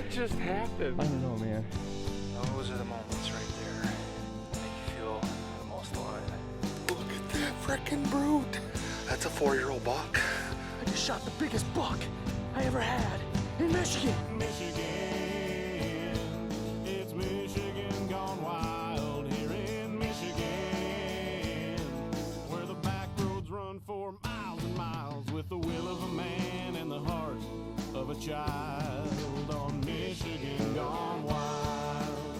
What just happened? I don't know, man. Those are the moments right there. Make you feel the most alive. Look at that frickin' brute. That's a 4-year-old buck. I just shot the biggest buck I ever had in Michigan. Michigan, it's Michigan gone wild here in Michigan, where the back roads run for miles and miles with the will of a man and the heart of a child on Michigan gone wild.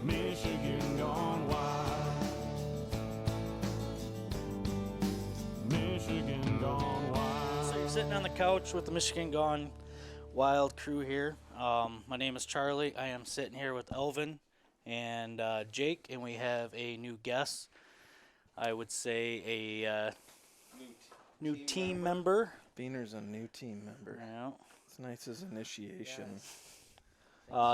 Michigan gone wild. Michigan gone wild. So you're sitting on the couch with the Michigan Gone Wild crew here. My name is Charlie. I am sitting here with Elvin and Jake, and we have a new guest. I would say a new team member. Beaner's a new team member. Yeah. It's nice as initiation.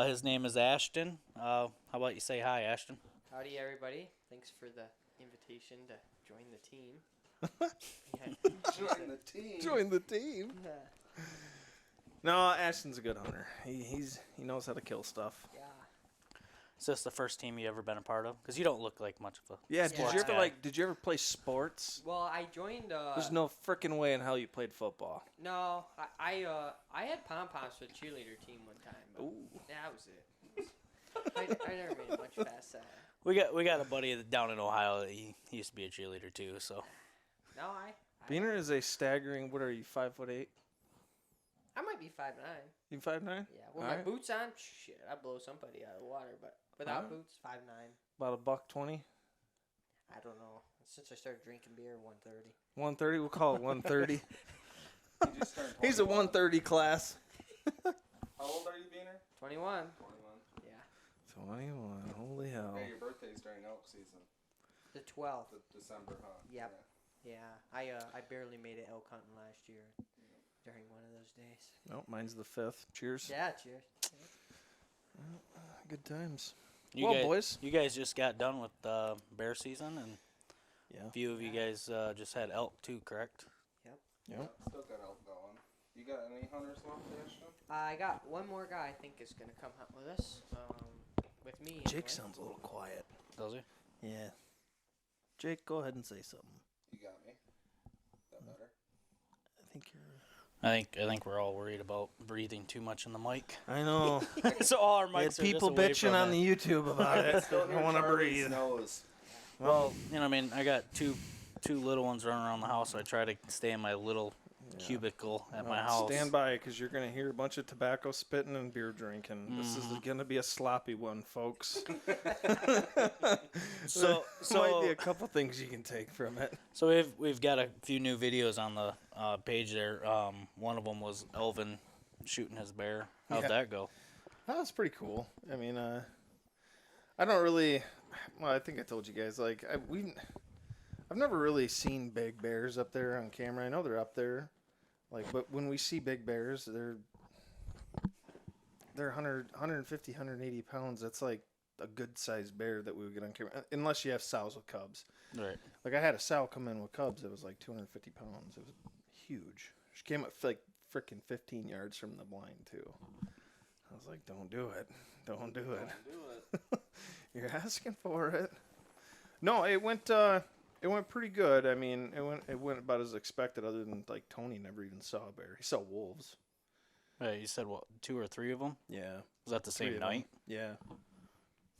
His name is Ashton. How about you say hi, Ashton? Howdy, everybody. Thanks for the invitation to join the team. Join the team. Join the team. No, Ashton's a good hunter. He knows how to kill stuff. Yeah. Is this the first team you ever been a part of? Because you don't look like much of a Yeah, sports did you ever guy. did you ever play sports? Well, I joined. There's no frickin' way in hell you played football. No, I had pom poms for the cheerleader team one time. But Ooh. that was it. I never made it much past that. We got a buddy down in Ohio that he used to be a cheerleader too. So No, Beaner is a staggering. What are you? 5'8"? I might be 5'9". You 5'9"? Yeah, with my boots on, shit, I'd blow somebody out of the water. But without boots, 5'9". About $120. I don't know. Since I started drinking beer, 130. 130. We'll call it 130. He just turned He's a 130 class. How old are you, Beaner? 21. 21. Yeah. 21. Holy hell. Hey, your birthday's during elk season. The 12th. December, huh? Yep. Yeah. I barely made it elk hunting last year during one of those days. Nope, mine's the 5th. Cheers. Yeah, cheers. Good times. boys, you guys just got done with bear season, and Yeah. a few of you guys just had elk too, correct? Yep. Yep. Still got elk going. You got any hunters left, Ashton? I got one more guy I think is going to come hunt with us. With me. Jake anyway. sounds a little quiet. Does he? Yeah. Jake, go ahead and say something. You got me. That better? I think you're... I think we're all worried about breathing too much in the mic. I know. So all our We had mics are people just away bitching from on it. the YouTube about it. I want to breathe. Nose. Well, I mean, I got two little ones running around the house, so I try to stay in my little cubicle at my house. Stand by, because you're going to hear a bunch of tobacco spitting and beer drinking. This is going to be a sloppy one, folks. So Might be a couple things you can take from it. So we've got a few new videos on the page there. One of them was Elvin shooting his bear. How'd that go? That was pretty cool. I mean, I don't really. Well, I think I told you guys. Like, I've never really seen big bears up there on camera. I know they're up there, like, but when we see big bears, they're 100, 150, 180 pounds. That's like a good sized bear that we would get on camera, unless you have sows with cubs. Right. Like, I had a sow come in with cubs that was like 250 pounds. It was huge. She came up like freaking 15 yards from the blind too. I was like, don't do it. Don't do it. You're asking for it. No, it went pretty good. I mean, it went about as expected, other than like Tony never even saw a bear. He saw wolves. You said what, 2 or 3 of them? Yeah. Was that the Three same of night? them. Yeah.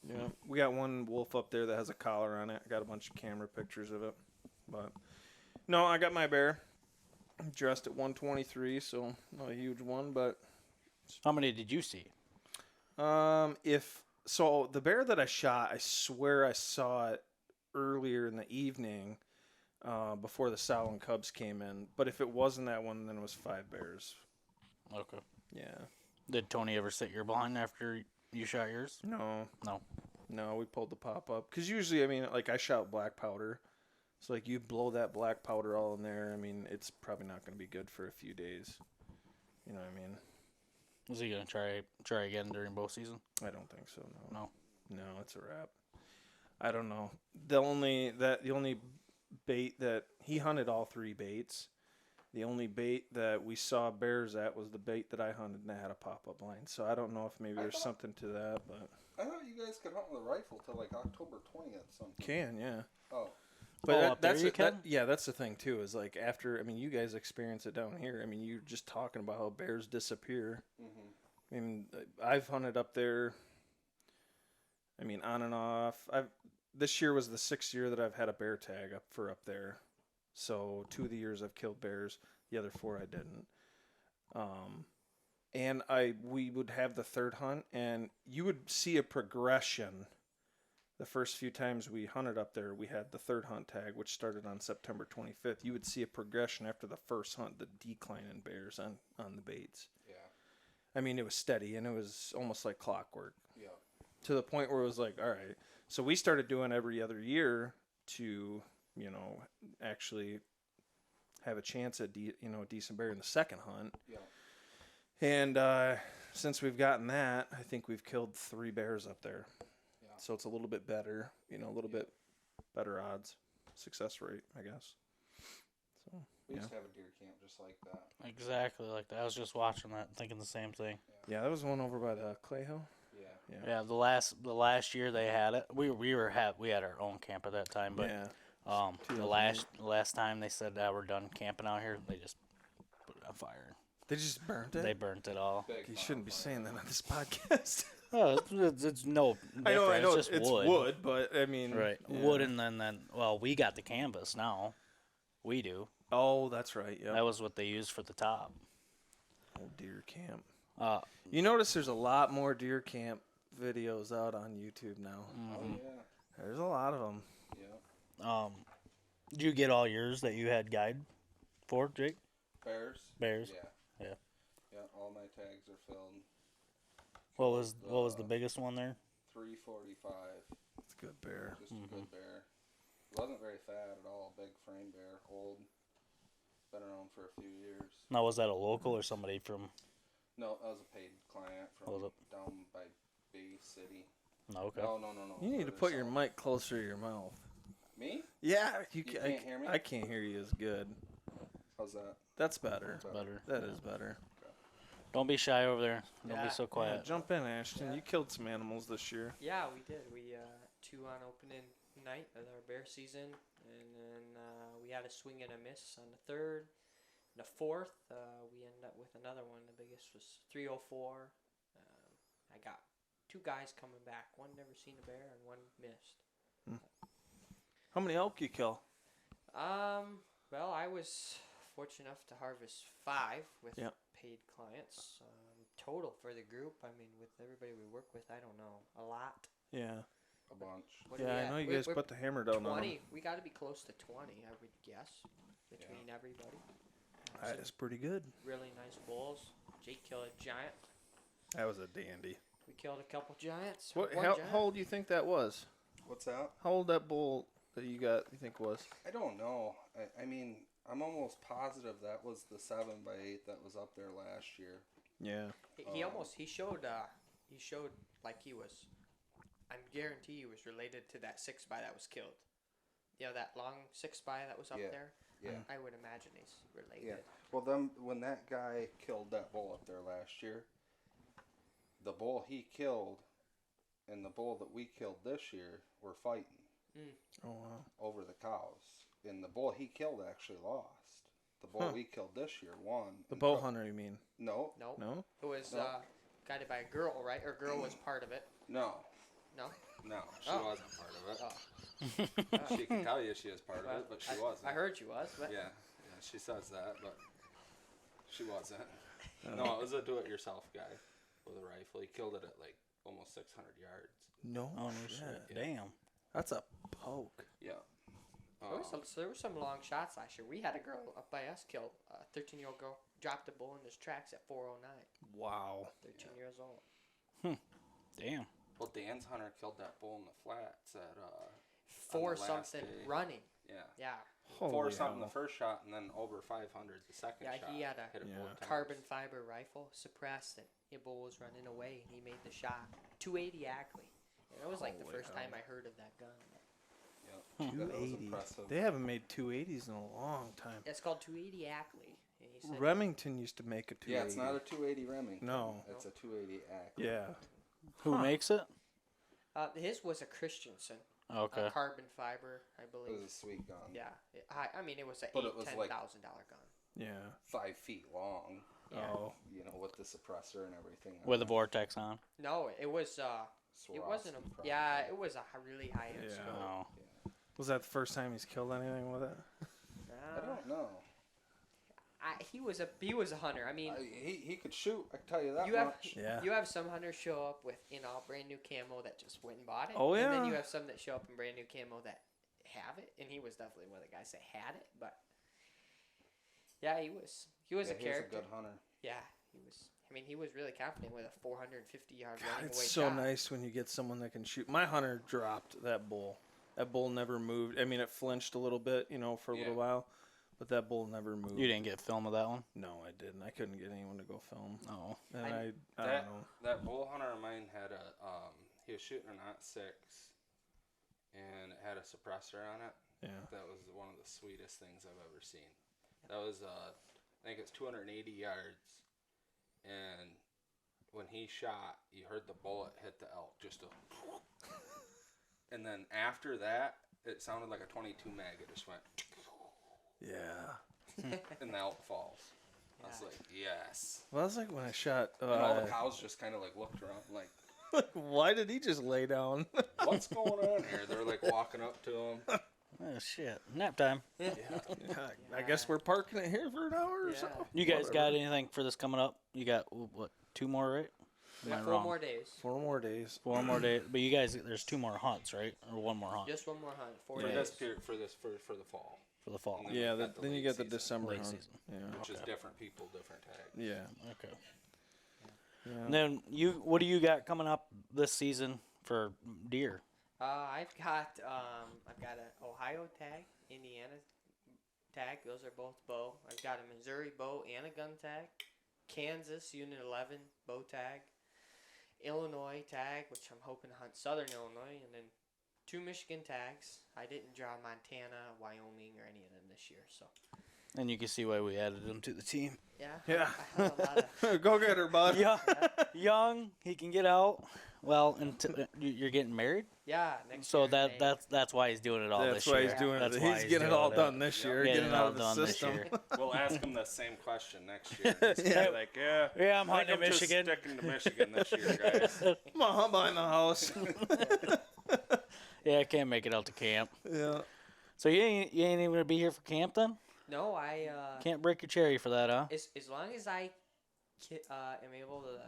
Yeah. We got one wolf up there that has a collar on it. I got a bunch of camera pictures of it. But no, I got my bear dressed at 123, so not a huge one, but How many did you see? So the bear that I shot, I swear I saw it earlier in the evening, before the sow and cubs came in. But if it wasn't that one, then it was 5 bears. Okay. Yeah. Did Tony ever sit your blind after you shot yours? No, No. we pulled the pop up. Because usually, I mean, like, I shot black powder. So, like, you blow that black powder all in there, I mean, it's probably not going to be good for a few days. You know what I mean? Was he going to try again during bow season? I don't think so, no. No. No, it's a wrap. I don't know. The only bait that he hunted all 3 baits, The only bait that we saw bears at was the bait that I hunted, and that had a pop-up line. So I don't know if maybe there's something to that, but I thought you guys could hunt with a rifle till like October 20th something. can, yeah. Oh. But up there that's you can? yeah, that's the thing too. Is like after, I mean, you guys experience it down here. I mean, you're just talking about how bears disappear. Mm-hmm. I mean, I've hunted up there. I mean, on and off. This year was the 6th year that I've had a bear tag up there. So 2 of the years I've killed bears. The other 4 I didn't. And we would have the 3rd hunt, and you would see a progression. The first few times we hunted up there, we had the 3rd hunt tag, which started on September 25th. You would see a progression after the first hunt, the decline in bears on the baits. Yeah. I mean, it was steady, and it was almost like clockwork. Yeah. To the point where it was like, all right. So we started doing every other year to, actually have a chance at, a decent bear in the 2nd hunt. Yeah. And since we've gotten that, I think we've killed 3 bears up there. Yeah. So it's a little bit better, a little bit better odds, success rate, I guess. So We used to have a deer camp just like that. Exactly like that. I was just watching that, thinking the same thing. yeah, that was one over by the Clay Hill. Yeah. Yeah, the last year they had it. We had our own camp at that time, but Yeah. the 2008. last time they said we're done camping out here, they just put it on fire. They just burnt it. They burnt it all. Big You fire shouldn't be fire. saying that on this podcast. Oh, it's no. I know, different. It's just it's wood, but I mean, Right, yeah. wood, and then well, we got the canvas now. We do. Oh, that's right. Yeah. That was what they used for the top. Old deer camp. You notice there's a lot more deer camp videos out on YouTube now. Oh, yeah. There's a lot of them. Yeah. Did you get all yours that you had guide for, Jake? Bears? Bears. Yeah. Yeah. Yeah, all my tags are filled. What was the biggest one there? 345. It's a good bear. Just a good bear. Wasn't very fat at all. Big frame bear. Old. Been around for a few years. Now, was that a local or somebody from? No, that was a paid client from Was it? down by Bay City. No, okay. No. You need to further put your south. mic closer to your mouth. Me? Yeah, You can't hear me? I can't hear you as good. How's that? That's better. Better. That is better. Don't be shy over there. Don't Yeah. be so Yeah, quiet. jump in, Ashton. You killed some animals this year. Yeah, we did. We 2 on opening night of our bear season, and then we had a swing and a miss on the 3rd. And the 4th, we ended up with another one. The biggest was 304. I got 2 guys coming back. One never seen a bear, and one missed. How many elk you kill? Well, I was fortunate enough to harvest 5 with Yep. paid clients. Total for the group, I mean, with everybody we work with, I don't know, a lot. Yeah. A bunch. What are we Yeah, I at? know you We're- guys we're put the hammer down on 20. them. We got to be close to 20, I would guess, between everybody. That is pretty good. Really nice bulls. Jake killed a giant. That was a dandy. We killed a couple giants. What? One How giant. old do you think that was? What's that? How old that bull that you think was? I don't know. I mean, I'm almost positive that was the 7x8 that was up there last year. Yeah. He showed like he was, I guarantee he was related to that 6x that was killed. You know, that long 6x that was up Yeah. there? Yeah. I would imagine he's related. Yeah. Well, then when that guy killed that bull up there last year, the bull he killed and the bull that we killed this year were fighting Oh wow. over the cows. And the bull he killed actually lost. The bull we killed this year won. The and bow took- hunter, you mean? No. No. No. It was No. guided by a girl, right? Or girl was part of it. No. No? No. She Oh. wasn't part of it. Oh. She can tell you she was part of Well, it, but she I wasn't. heard you was, but Yeah, she says that, but she wasn't. No, it was a do-it-yourself guy with a rifle. He killed it at like almost 600 yards. No. Oh no shit! Damn. That's a poke. Yeah. there were some long shots last year. We had a girl up by us kill a 13-year-old girl, dropped a bull in his tracks at 409. Wow. 13 years old. Damn. Well, Dan's hunter killed that bull in the flats at 4 last something day. running. yeah. Yeah. Holy 4 something hell. the first shot, and then over 500 the second Yeah, shot. he had a hit it Yeah. 4 times. Carbon fiber rifle, suppressed it. The bull was running away, and he made the shot. 280 Ackley. That was like the Holy first hell. time I heard of that gun. Yep. That was 280. impressive. They haven't made 280s in a long time. It's called 280 Ackley. And he said, Remington used to make a 280. Yeah, it's not a 280 Remington. No. It's a 280 Act. Yeah. Who makes it? his was a Christensen. Okay. Carbon fiber, I It believe. was a sweet gun. Yeah. I mean, it was a But it was $10,000 like- gun. Yeah. 5 feet long. Yeah. Oh. You know, with the suppressor and everything. With the vortex on. No, it was. It wasn't a. Swarovski, Yeah, probably. it was a really high end Yeah. scope. Oh. Was that the first time he's killed anything with it? I don't know. He was a hunter. I mean, He could shoot. I can tell you that you have much. Yeah. you have some hunters show up with brand new camo that just went and bought it. Oh, And then yeah. you have some that show up in brand new camo that have it, and he was definitely one of the guys that had it. But yeah, he was a character. He's a good hunter. Yeah, he was. I mean, he was really confident with a 450-yard God, running it's away so shot. nice when you get someone that can shoot. My hunter dropped that bull. That bull never moved. I mean, it flinched a little bit, for a little while, but that bull never moved. You didn't get film of that one? No, I didn't. I couldn't get anyone to go film. Oh. And I That, don't know. that bull hunter of mine had he was shooting an .6, and it had a suppressor on it. Yeah. That was one of the sweetest things I've ever seen. That was, I think it's 280 yards, and when he shot, you heard the bullet hit the elk, and then after that, it sounded like a 22 mag. It just went, Yeah. and the elk falls. I was Yeah. like, yes. Well, that's like when I shot. And all the cows just kind of like looked around, like, Why did he just lay down? what's going on here? They're like walking up to him. Oh, shit. Nap time. I guess we're parking it here for an hour or so. Yeah. You guys got anything for this coming up? You got, what, 2 more, right? We Am got I 4 wrong? more days. 4 more days. 4 more days. But you guys, there's 2 more hunts, right? Or 1 more hunt Just one more hunt. 4 For days. this period, for the fall, for the fall. And Yeah, At the then you late get the season. December Late hunt. season. Yeah. which is different people, different tags. Yeah. Okay. Yeah. And then what do you got coming up this season for deer? I've got an Ohio tag, Indiana tag. Those are both bow. I've got a Missouri bow and a gun tag. Kansas Unit 11 bow tag. Illinois tag, which I'm hoping to hunt Southern Illinois, and then 2 Michigan tags. I didn't draw Montana, Wyoming, or any of them this year. So And you can see why we added him to the team. yeah, Yeah. I have a lot of. Go get her, bud. Yeah, young, he can get out. Well, and you're getting married, Yeah, next so year in May. that's why he's doing it all That's this why year. he's doing That's it. why He's getting it all doing done this year. Getting Getting it out all of the done this system. year. We'll ask him the same question next year. Yeah. Like, yeah, Yeah, I'm I think hunting in I'm just Michigan. sticking to Michigan this year, guys. Come on, I'm behind the house. Yeah, I can't make it out to camp. Yeah. So you ain't even gonna be here for camp then? No, I Can't break your cherry for that, huh? as long as I am able to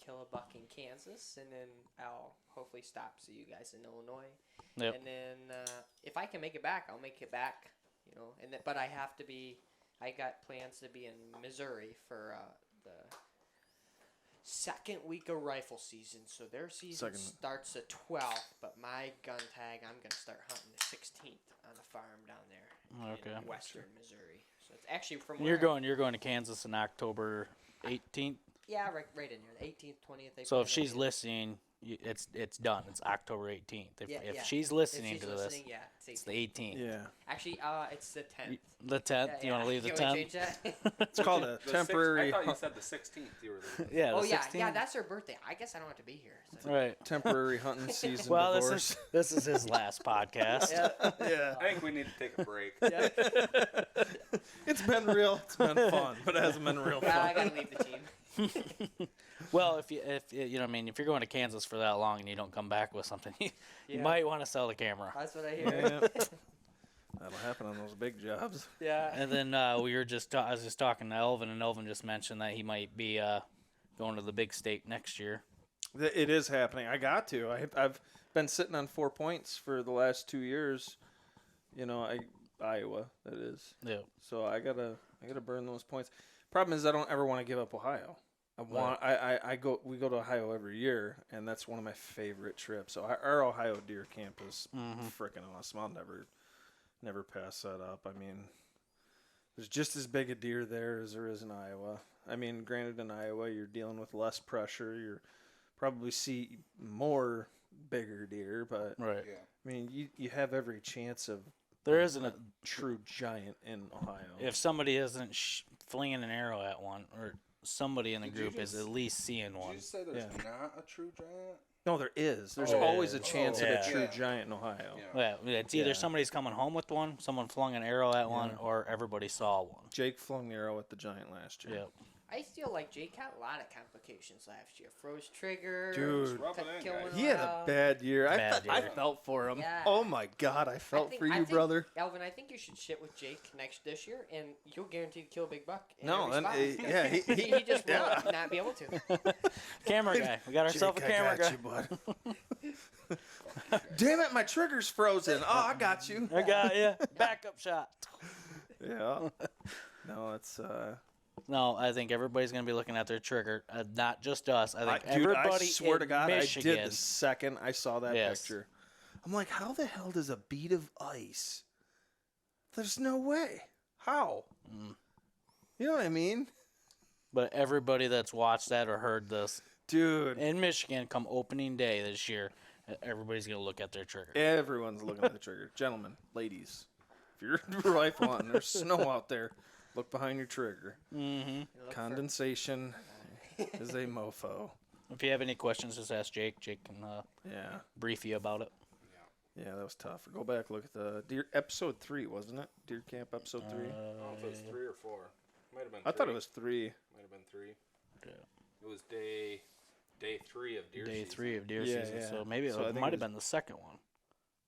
kill a buck in Kansas, and then I'll hopefully stop see you guys in Illinois. Yep. And then if I can make it back, I'll make it back. And but I have to be. I got plans to be in Missouri for the second week of rifle season. So their season starts the 12th, but my gun tag I'm gonna start hunting the 16th on a farm down there Okay. in western Missouri. So it's actually from You're where going to Kansas in October 18th. Yeah, right in there, the 18th, 20th. they So put if it she's in. listening, it's done. It's October 18th. If Yeah, yeah. she's If listening she's to listening, this, yeah, it's the 18th. Yeah. Actually, it's the 10th. The 10th. You want to leave the Can we 10th? change that? It's called a The temporary I thought you said the 16th. You were leaving. Yeah. Oh the yeah, 16th? yeah, that's her birthday. I guess I don't have to be here. So. Right. temporary hunting season Well, divorce. this is his last podcast. Yeah. Yeah. I think we need to take a break. Yeah. It's been real. It's been fun, but it hasn't been real Yeah, I fun. gotta leave the team. Well, if you know what I mean, if you're going to Kansas for that long and you don't come back with something, you Yeah. might want to sell the camera. That's what I hear. Yeah. That'll happen on those big jobs. Yeah. And then I was just talking to Elvin, and Elvin just mentioned that he might be going to the big state next year. It is happening. I got to. I've been sitting on 4 points for the last 2 years. Iowa, that is. Yeah. So I gotta burn those points. Problem is, I don't ever want to give up Ohio. We go to Ohio every year, and that's one of my favorite trips. So our Ohio deer camp is freaking awesome. I'll never pass that up. I mean, there's just as big a deer there as there is in Iowa. I mean, granted, in Iowa you're dealing with less pressure. You're probably see more bigger deer, but Right. Yeah. I mean, you have every chance of There isn't a true giant in Ohio. if somebody isn't flinging an arrow at one, or somebody in the Did you group is just- at least seeing Did one. you say there's Yeah. not a true giant? No, there is. There's Oh, always a yeah. chance Oh, at a yeah. true Yeah. giant in Ohio. Yeah. Yeah, it's either Yeah. somebody's coming home with one, someone flung an arrow at one, Yeah. or everybody saw one. Jake flung the arrow at the giant last year. Yep. I feel like Jake had a lot of complications last year. Froze trigger. Dude. Rubbing in, killing guys. He had a bad year. Bad I year. felt for him. Yeah. Oh my God, I felt for you, brother. Elvin, I think you should shit with Jake this year, and you'll guarantee to kill a big buck. In No, every and spot. yeah, he just will not be able to. Camera guy. We got ourselves a Jake, I camera got guy. you, bud. Damn it, my trigger's frozen. Oh, I got you. I got ya. Backup shot. Yeah. No, it's No, I think everybody's gonna be looking at their trigger. Not just us. I think dude, everybody. I swear to in God, Michigan, I did the second I saw that Yes. picture. I'm like, how the hell does a bead of ice? There's no way. How? You know what I mean? But everybody that's watched that or heard this Dude, in Michigan come opening day this year, everybody's gonna look at their trigger. everyone's looking at the trigger. Gentlemen, ladies, if you're rifle hunting, there's snow out there. Look behind your trigger. Condensation is a mofo. If you have any questions, just ask Jake. Jake can Yeah. brief you about it. Yeah, that was tough. Go back, look at the deer episode 3, wasn't it? Deer camp episode 3. I don't know if it was 3 or 4. Might have been. I thought it 3. was 3. Might have been 3. Yeah. It was day 3 of deer Day season. 3 of deer Yeah, season. yeah. So maybe So I it think might it have was- been the second one.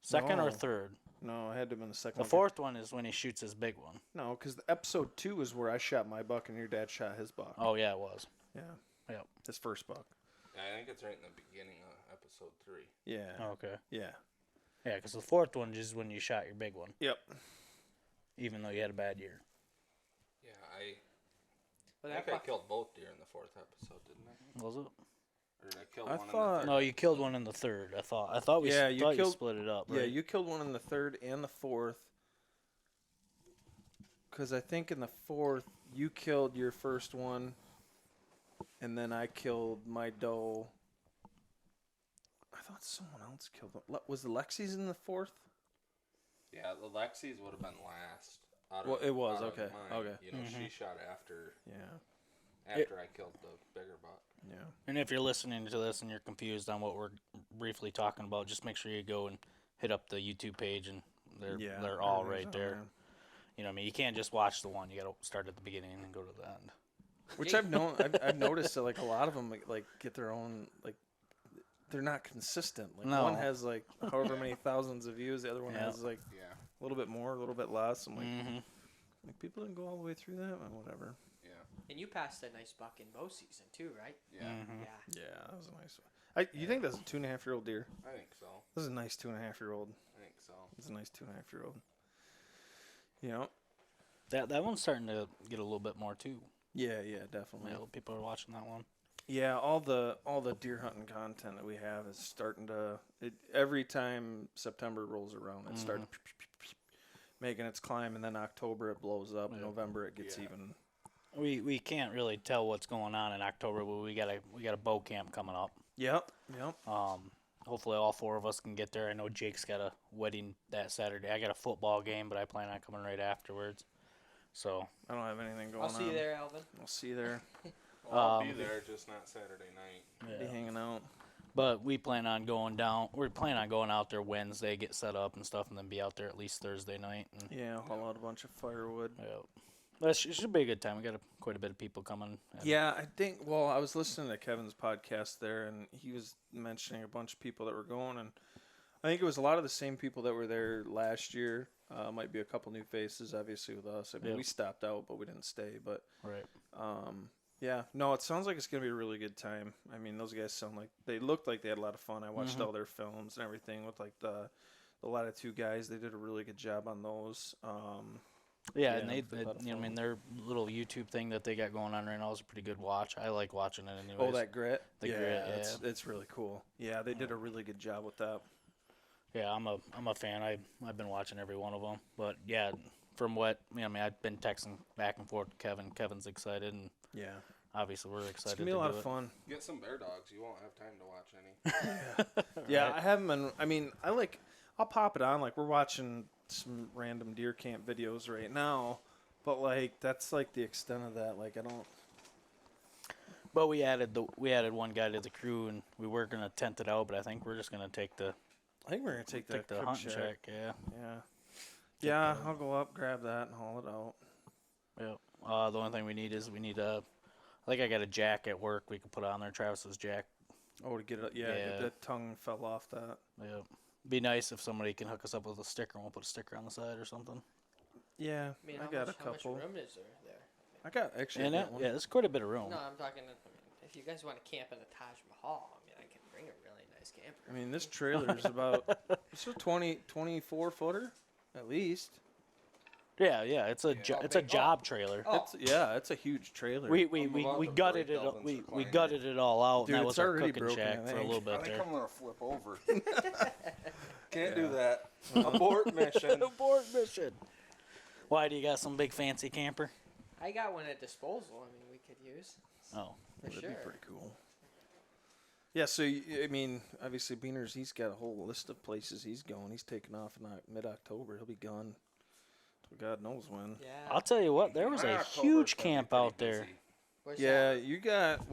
Second or No. third. No, it had to have been the second The one. fourth one is when he shoots his big one. No, because episode 2 is where I shot my buck and your dad shot his buck. Oh yeah, it was. Yeah. Yep. His first buck. Yeah, I think it's right in the beginning of episode 3. Yeah. Oh, okay. Yeah. Yeah, because the fourth one is when you shot your big one, Yep. even though you had a bad year. Yeah, I But think that I buck, killed both deer in the 4th episode, didn't I? Was it? Or did I kill I one thought- in the No, you killed one in the third. I thought we Yeah, you thought killed- you split it up. Yeah, Right? you killed one in the 3rd and the 4th. Because I think in the 4th, you killed your first one, and then I killed my doe. I thought someone else killed them. Was the Lexi's in the 4th? Yeah, the Lexi's would have been last. Out Well, of, it was, out of okay, mine. okay. You know, she shot after Yeah. I killed the bigger buck. Yeah. And if you're listening to this and you're confused on what we're briefly talking about, just make sure you go and hit up the YouTube page, and they're all everything's right on there. You know what I mean? You can't just watch the one. You got to start at the beginning and go to the end. Which I've noticed that like a lot of them like get their own like they're not consistent. Like No. one has like however many thousands of views, the other one Yeah. has like Yeah, a little bit more, a little bit less. I'm like, Mm-hmm. like people didn't go all the way through that. Well, whatever. yeah, and you passed a nice buck in bow season too, right? yeah. Mm-hmm. Yeah. Yeah, that was a nice one. You think that's a 2.5-year-old deer? I think so. This is a nice 2.5-year-old. I think so. It's a nice 2.5-year-old. You know? That one's starting to get a little bit more too. Yeah, definitely. Yeah, people are watching that one. Yeah, all the deer hunting content that we have is starting to. Every time September rolls around, it starts making its climb, and then October it blows up. Yeah. November it gets Yeah. even. We can't really tell what's going on in October, but we got a bow camp coming up. Yep. Hopefully all 4 of us can get there. I know Jake's got a wedding that Saturday. I got a football game, but I plan on coming right afterwards. So I don't have anything going I'll on. see you there, Alvin. I'll see you there. Well, I'll be there, just not Saturday night. Be hanging out. But we plan on going down. We're planning on going out there Wednesday, get set up and stuff, and then be out there at least Thursday night. And, Yeah, haul out a bunch of firewood. yeah. But it should be a good time. We got quite a bit of people coming. And Yeah, I think. Well, I was listening to Kevin's podcast there, and he was mentioning a bunch of people that were going, and I think it was a lot of the same people that were there last year. Might be a couple new faces, obviously, with us. I mean, Yep. we stopped out, but we didn't stay. But Right. yeah, no, it sounds like it's gonna be a really good time. I mean, those guys sound like they looked like they had a lot of fun. I watched all their films and everything with like the Latitude guys. They did a really good job on those. Yeah, Yeah, and they a lot of you know, I mean, fun. their little YouTube thing that they got going on right now is a pretty good watch. I like watching it anyways. Oh, that grit. The yeah, grit, it's really cool. Yeah, they did a really good job with that. Yeah, I'm a fan. I've been watching every one of them. But yeah, from what I mean, I've been texting back and forth to Kevin. Kevin's excited, and Yeah, obviously we're it's excited gonna be to a lot do of it. fun. Get some bear dogs. You won't have time to watch any. Yeah, I haven't been. I mean, I'll pop it on. Like we're watching some random deer camp videos right now, but like that's like the extent of that. Like I don't. But we added one guy to the crew, and we were gonna tent it out, but I think we're just gonna take the I think we're gonna take the crib hunting shack. shack. Yeah. Yeah. Yeah, I'll go up, grab that, and haul it out. Yeah. The only thing we need I think I got a jack at work we can put on there. Travis's jack. Oh, to get it. Yeah. The tongue fell off that. Yeah. Be nice if somebody can hook us up with a sticker, and we'll put a sticker on the side or something. Yeah, I mean, I got a couple. How much room is there? I got actually. And I got one. yeah, there's quite a bit of room. No, I'm talking. I mean, if you guys want to camp in the Taj Mahal, I mean, I can bring a really nice camper. I mean, this trailer is about it's a 24 footer, at least. Yeah, it's a it's a job trailer. Oh. It's a huge trailer. We about to gutted break it. Elvin's We recliner. gutted it all out, Dude, and that it's was our already cooking broken, shack I for a think. little I bit think there. I'm gonna flip over. Can't do that. Abort mission. Abort mission. Why do you got some big fancy camper? I got one at disposal. I mean, we could use Oh, for That'd sure. be pretty cool. Yeah, so I mean, obviously Beaner's he's got a whole list of places he's going. He's taking off in mid-October. He'll be gone till God knows when. Yeah. I'll tell you what. There was My a October's huge gonna be camp pretty out there. busy. Where's Yeah, that? you got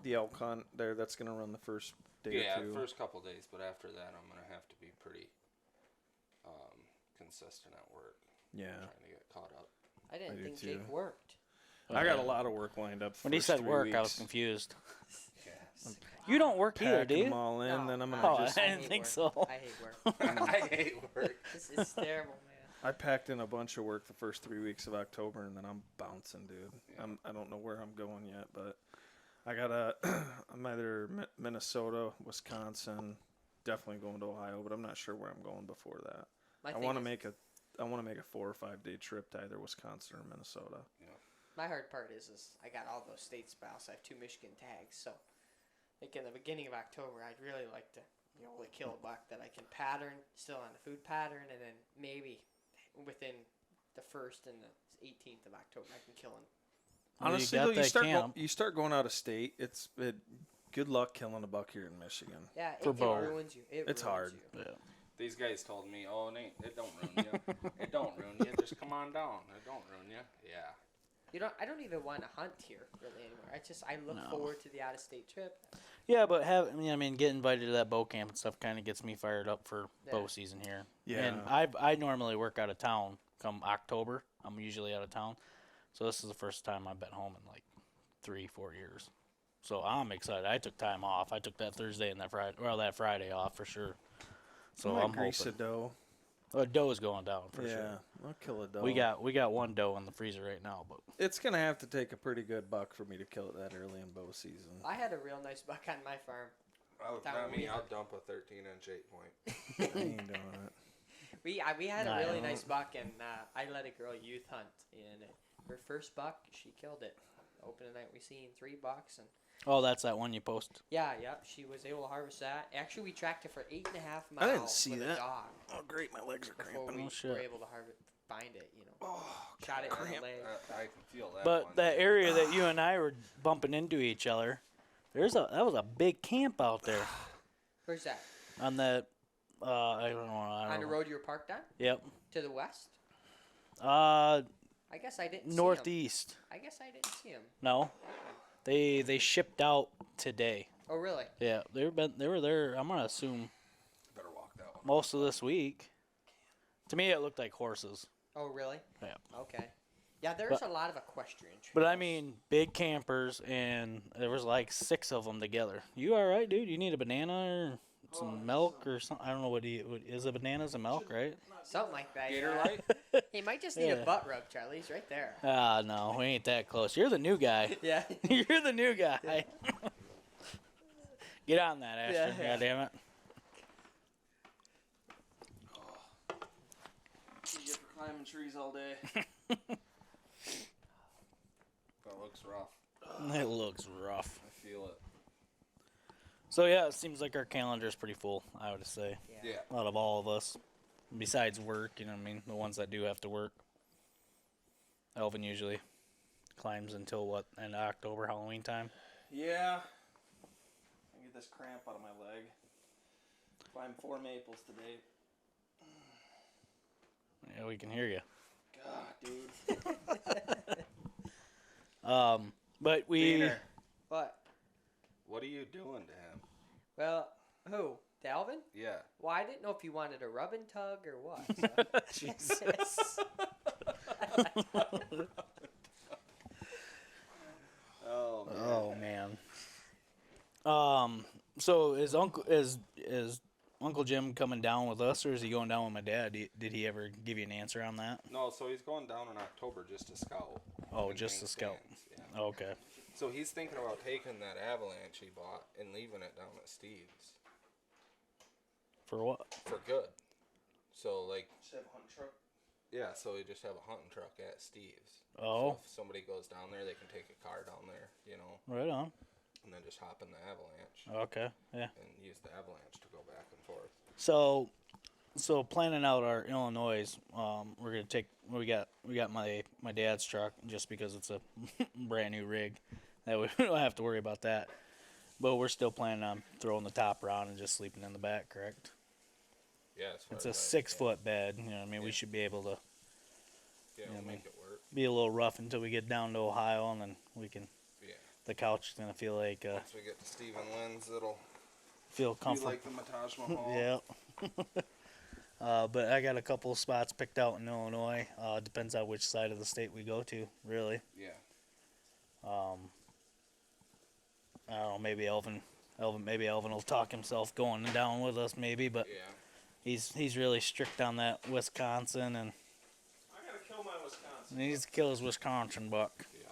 the elk hunt there. That's gonna run the first day Yeah, or two. first couple days, but after that, I'm gonna have to be pretty consistent at work. Yeah, Trying to get caught up. I didn't do think too. Jake worked. I got a lot of work lined up. When he first said 3 work, I was weeks. confused. Yes. You don't work either, do Packing them you? all in, No, then I'm no, gonna Oh, just. I I didn't hate think work. so. I hate work. I hate work. It's terrible, man. I packed in a bunch of work the first 3 weeks of October, and then I'm bouncing, dude. Yeah. I don't know where I'm going yet, but I got I'm either Minnesota, Wisconsin, definitely going to Ohio, but I'm not sure where I'm going before that. My I thing want to is- make a 4 or 5 day trip to either Wisconsin or Minnesota. My hard part is I got all those states spouse. I have 2 Michigan tags, so like in the beginning of October, I'd really like to kill a buck that I can pattern still on the food pattern, and then maybe within the 1st and the 18th of October, I can kill him. Well, Honestly, you got though, that camp. you start going out of state. Good luck killing a buck here in Michigan. Yeah, For it bow. ruins you. It's ruins hard. You. Yeah. These guys told me, "Oh, it don't ruin you. It don't ruin you. Just come on down. It don't ruin you." Yeah. I don't even want to hunt here really anymore. I look No. forward to the out-of-state trip. Yeah, but getting invited to that bow camp and stuff kind of gets me fired up for bow season here. Yeah. And I normally work out of town come October. I'm usually out of town. So this is the first time I've been home in like 3-4 years. So I'm excited. I took time off. I took that Thursday and that Friday off for sure. So I'm grease hoping. a doe. A doe is going down for Yeah, sure. I'll kill a doe. We got one doe in the freezer right now, but It's gonna have to take a pretty good buck for me to kill it that early in bow season. I had a real nice buck on my farm. Not me. I'll dump a 13-inch 8-point. I ain't doing it. We had a I really don't. nice buck, and I let a girl youth hunt, and her first buck, she killed it. Opening night, we seen 3 bucks, and oh, that's that one you post. yeah, she was able to harvest that. Actually, we tracked it for 8.5 miles. I didn't see with that. a dog Oh, great, my legs are before cramping. we Oh, shit. were able to find it. Shot it in the cramp. leg. I can feel that. But one. that area that you and I were bumping into each other, that was a big camp out there Where's that? on that. I don't know. On the road you were parked on? Yep. To the west? Uh, I guess I didn't see him. northeast. I guess I didn't see him. No, they shipped out today. Oh, really? Yeah, they were there. I'm gonna assume better walk that one. most of this week. To me, it looked like horses. Oh, really? Yeah. Okay. Yeah, there's a lot of equestrian trails. But I mean, big campers, and there was like 6 of them together. You all right, dude? You need a banana or some milk or something? I don't know what is a bananas and milk, right? Something like that. Gator yeah. light? He might just need Yeah. a butt rub, Charlie. He's right there. Ah, no, we ain't that close. You're the new guy. Yeah. You're the new guy. Get on that, Ashton. Yeah. God damn it. You for climbing trees all day. That looks rough. It looks rough. I feel it. So yeah, it seems like our calendar is pretty full, I would say. Yeah. Out of all of us. Besides work, you know what I mean? The ones that do have to work. Elvin usually climbs until what, end of October, Halloween time? Yeah. I get this cramp out of my leg. Climbed 4 maples today. Yeah, we can hear you. God, dude. But we. What? What are you doing to him? Well, who? Dalvin? Yeah. Well, I didn't know if you wanted a rub and tug or what. So. Jesus. Oh man. Oh man. So is Uncle Jim coming down with us, or is he going down with my dad? Did he ever give you an answer on that? No, so he's going down in October just to scout. Oh, and just hang to scout. stands, Yeah. Okay. So he's thinking about taking that Avalanche he bought and leaving it down at Steve's For what? for good. So like, Have a hunt truck. yeah, so we just have a hunting truck at Steve's. Oh. So if somebody goes down there, they can take a car down there, Right on. and then just hop in the Avalanche Okay. Yeah. and use the Avalanche to go back and forth. So planning out our Illinois, we're gonna take. We got my dad's truck just because it's a brand new rig. That we don't have to worry about that. But we're still planning on throwing the top around and just sleeping in the back, correct? Yeah, as far It's a as 6-foot bed. You know what I mean? We Yeah. should be able to Yeah, Yeah, we'll man. make it work. be a little rough until we get down to Ohio, and then we can. Yeah. The couch is gonna feel like Once we get to Stephen Lynn's, it'll feel be comfortable. like the Taj Mahal. Yeah. But I got a couple of spots picked out in Illinois. Depends on which side of the state we go to, really. Yeah. I don't know. Maybe Elvin will talk himself going down with us, maybe. But Yeah. he's really strict on that Wisconsin, and I gotta kill my Wisconsin. he needs to kill his Wisconsin buck. Yeah.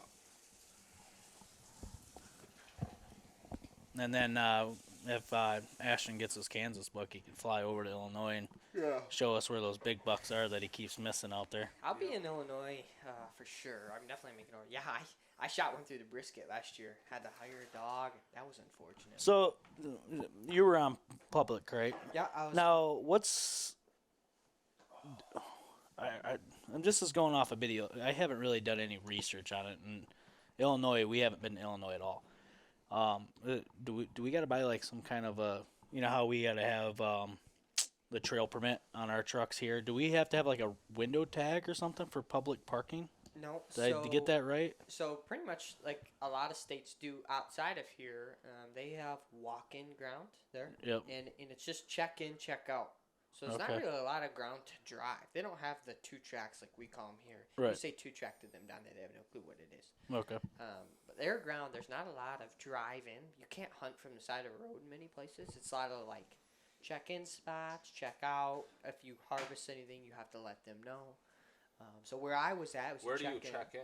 And then if Ashton gets his Kansas buck, he can fly over to Illinois and show us where those big bucks are that he keeps missing out there. I'll be in Illinois for sure. I'm definitely making over. Yeah, I shot one through the brisket last year. Had to hire a dog. That was unfortunate. So you were on public, right? Yeah, I was. Now, what's I'm just as going off a video. I haven't really done any research on it. In Illinois, we haven't been to Illinois at all. Do we got to buy like some kind of a, you know how we got to have the trail permit on our trucks here? Do we have to have like a window tag or something for public parking? No. Did I get that right? So pretty much like a lot of states do outside of here, they have walk-in ground there. Yep. And it's just check in, check out. So there's not Okay. really a lot of ground to drive. They don't have the 2 tracks like we call them here. Right. You say 2 track to them down there, they have no clue what it is. Okay. But their ground, there's not a lot of drive-in. You can't hunt from the side of the road in many places. It's a lot of like check-in spots, check out. If you harvest anything, you have to let them know. So where I was at was Where do you check-in. check in?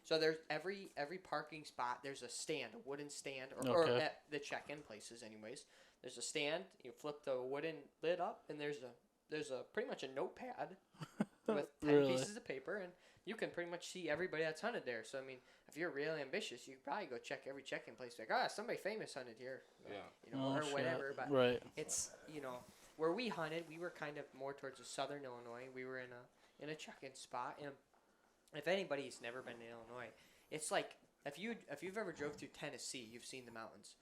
So there's every parking spot. There's a stand, a wooden stand, or Okay. at the check-in places, anyways. There's a stand. You flip the wooden lid up, and there's a pretty much a notepad with 10 Really? pieces of paper, and you can pretty much see everybody that's hunted there. So I mean, if you're really ambitious, you could probably go check every check-in place. Like, somebody famous hunted here. Yeah. You know, Oh, or shit. whatever. But Right. it's where we hunted, we were kind of more towards the southern Illinois. We were in a check-in spot, and if anybody's never been to Illinois, it's like if you've ever drove through Tennessee, you've seen the mountains.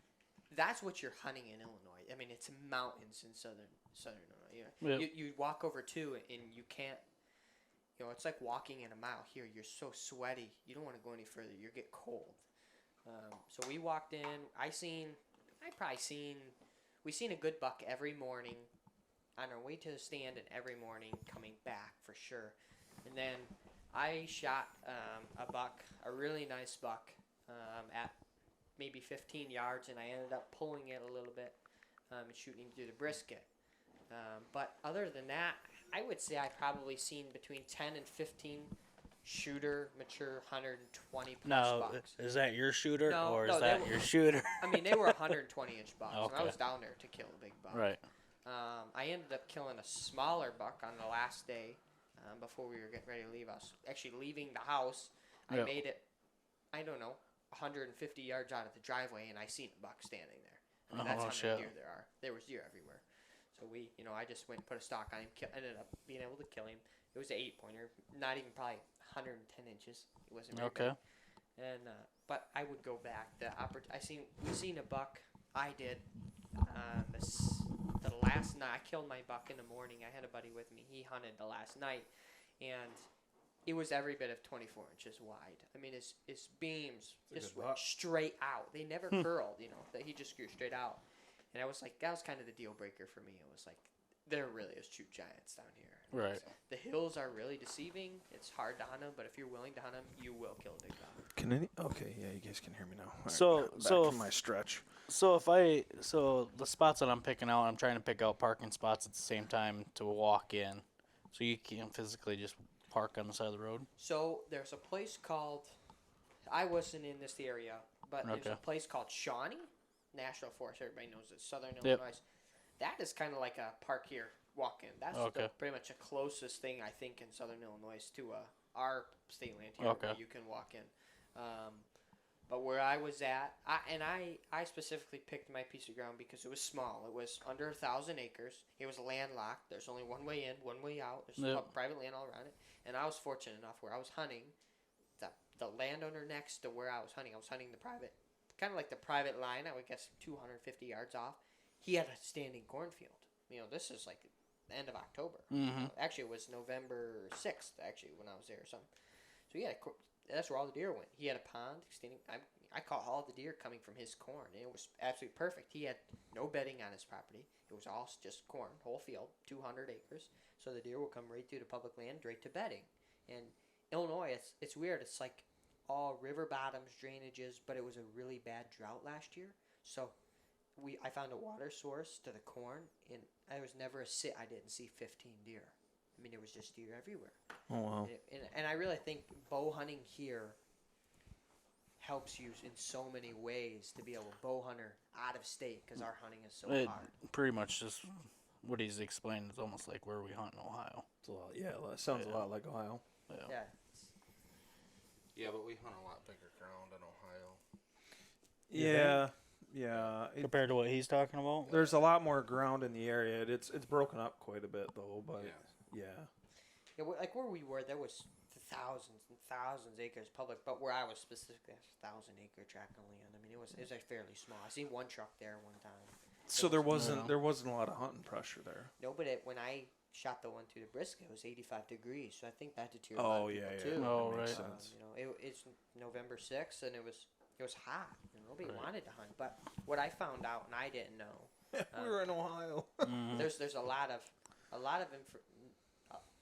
That's what you're hunting in Illinois. I mean, it's mountains in southern Illinois. Yep. You walk over to it, and you can't. It's like walking in a mile here. You're so sweaty. You don't want to go any further. You get cold. So we walked in. We seen a good buck every morning on our way to the stand, and every morning coming back for sure. And then I shot a buck, a really nice buck, at maybe 15 yards, and I ended up pulling it a little bit and shooting through the brisket. But other than that, I would say I've probably seen between 10 and 15 shooter, mature 120 plus Now, bucks. is that your shooter, No, or no, is they that were- your shooter? I mean, they were 120-inch bucks, and I Okay. was down there to kill a big buck. Right. I ended up killing a smaller buck on the last day before we were getting ready to leave. I was actually leaving the house. I Yeah. made it, I don't know, 150 yards out of the driveway, and I seen a buck standing there. I mean, that's Oh, how shit. many deer there are. There was deer everywhere. So I just went and put a stock on him. Ended up being able to kill him. It was an 8-pointer, not even probably 110 inches. It wasn't very Okay. big. And but I would go back. We seen a buck. I did. The last night I killed my buck in the morning. I had a buddy with me. He hunted the last night, and it was every bit of 24 inches wide. I mean, his beams just went straight out. They never curled, you know. That he just grew straight out, and I was like, that was kind of the deal breaker for me. It was like, there really is true giants down here. Right. The hills are really deceiving. It's hard to hunt them, but if you're willing to hunt them, you will kill a big buck. Okay, yeah, you guys can hear me now. All So- right, back so from if- my stretch. So the spots that I'm picking out, I'm trying to pick out parking spots at the same time to walk in, so you can't physically just park on the side of the road. So there's a place called, I wasn't in this area, but there's Okay. a place called Shawnee National Forest. Everybody knows it, Southern Yep. Illinois. That is kind of like a park here walk-in. That's Okay. pretty much the closest thing I think in Southern Illinois to our state land here Okay. where you can walk in. But where I was at, I specifically picked my piece of ground because it was small. It was under 1,000 acres. It was landlocked. There's only one way in, one way out. There's Yep. private land all around it. And I was fortunate enough where I was hunting, the landowner next to where I was hunting the private, kind of like the private line, I would guess 250 yards off. He had a standing cornfield. You know, this is like the end of October. Mm-hmm. Actually, it was November 6th, actually, when I was there or something. So he had that's where all the deer went. He had a pond standing. I caught all the deer coming from his corn, and it was absolutely perfect. He had no bedding on his property. It was all just corn, whole field, 200 acres. So the deer will come right through the public land, right to bedding. And Illinois, it's weird. It's like all river bottoms, drainages, but it was a really bad drought last year. So I found a water source to the corn, and I was never a sit. I didn't see 15 deer. I mean, there was just deer everywhere. Oh, wow. And I really think bow hunting here helps you in so many ways to be able to bow hunter out of state because our hunting is so It hard. pretty much just what he's explained is almost like where we hunt in Ohio. It's a lot, yeah, it sounds a lot like Ohio. Yeah. Yeah, but we hunt a lot bigger ground in Ohio. Yeah. Compared to what he's talking about? There's a lot more ground in the area. It's broken up quite a bit, though, but yeah. Yeah, like where we were, there was thousands and thousands of acres public, but where I was specifically, 1,000-acre tract of land. I mean, it was like fairly small. I seen one truck there one time. So there wasn't a lot of hunting pressure there. No, but when I shot the one through the brisket, it was 85 degrees, so I think that deterred a Oh, lot of yeah, people yeah. too. Oh, That makes right. sense. You know, it's November 6th, and it was hot. And nobody Right. wanted to hunt. But what I found out, and I didn't know, We were in Ohio. Mhm. there's a lot of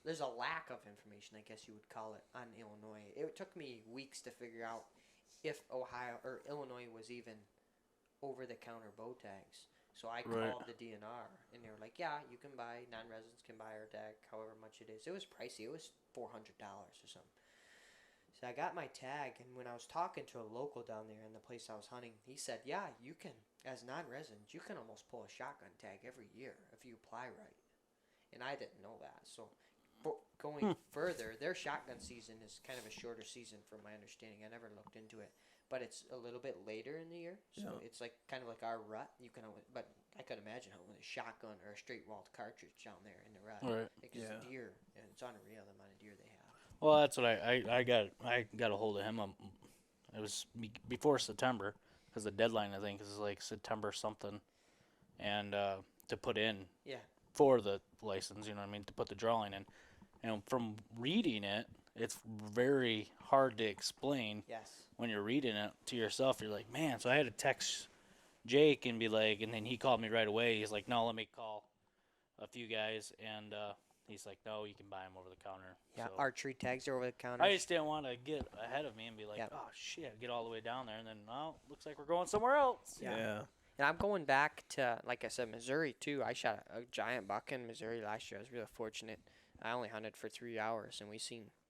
there's a lack of information, I guess you would call it, on Illinois. It took me weeks to figure out if Ohio or Illinois was even over-the-counter bow tags. So I Right. called the DNR, and they were like, "Yeah, you can buy non-residents can buy our tag, however much it is." It was pricey. It was $400 or something. So I got my tag, and when I was talking to a local down there in the place I was hunting, he said, "Yeah, you can, as non-residents, you can almost pull a shotgun tag every year if you apply right." And I didn't know that. So going further, their shotgun season is kind of a shorter season from my understanding. I never looked into it, but it's a little bit later in the year. So it's like kind of like our rut. You can, but I could imagine how with a shotgun or a straight walled cartridge down there in the rut. Right. Because the deer, and it's unreal the amount of deer they have. Well, that's what I got a hold of him. It was before September because the deadline I think is like September something, and to put in Yeah. for the license, you know what I mean, to put the drawing in. And from reading it, it's very hard to explain. Yes. When you're reading it to yourself, you're like, man. So I had to text Jake and be like, and then he called me right away. He's like, no, let me call a few guys, and he's like, no, you can buy them over the counter. Yeah, So archery tags are over the counter. I just didn't want to get ahead of me and be like, oh shit, get all the way down there, and then looks like we're going somewhere else. Yeah. And I'm going back to, like I said, Missouri too. I shot a giant buck in Missouri last year. I was really fortunate. I only hunted for 3 hours, and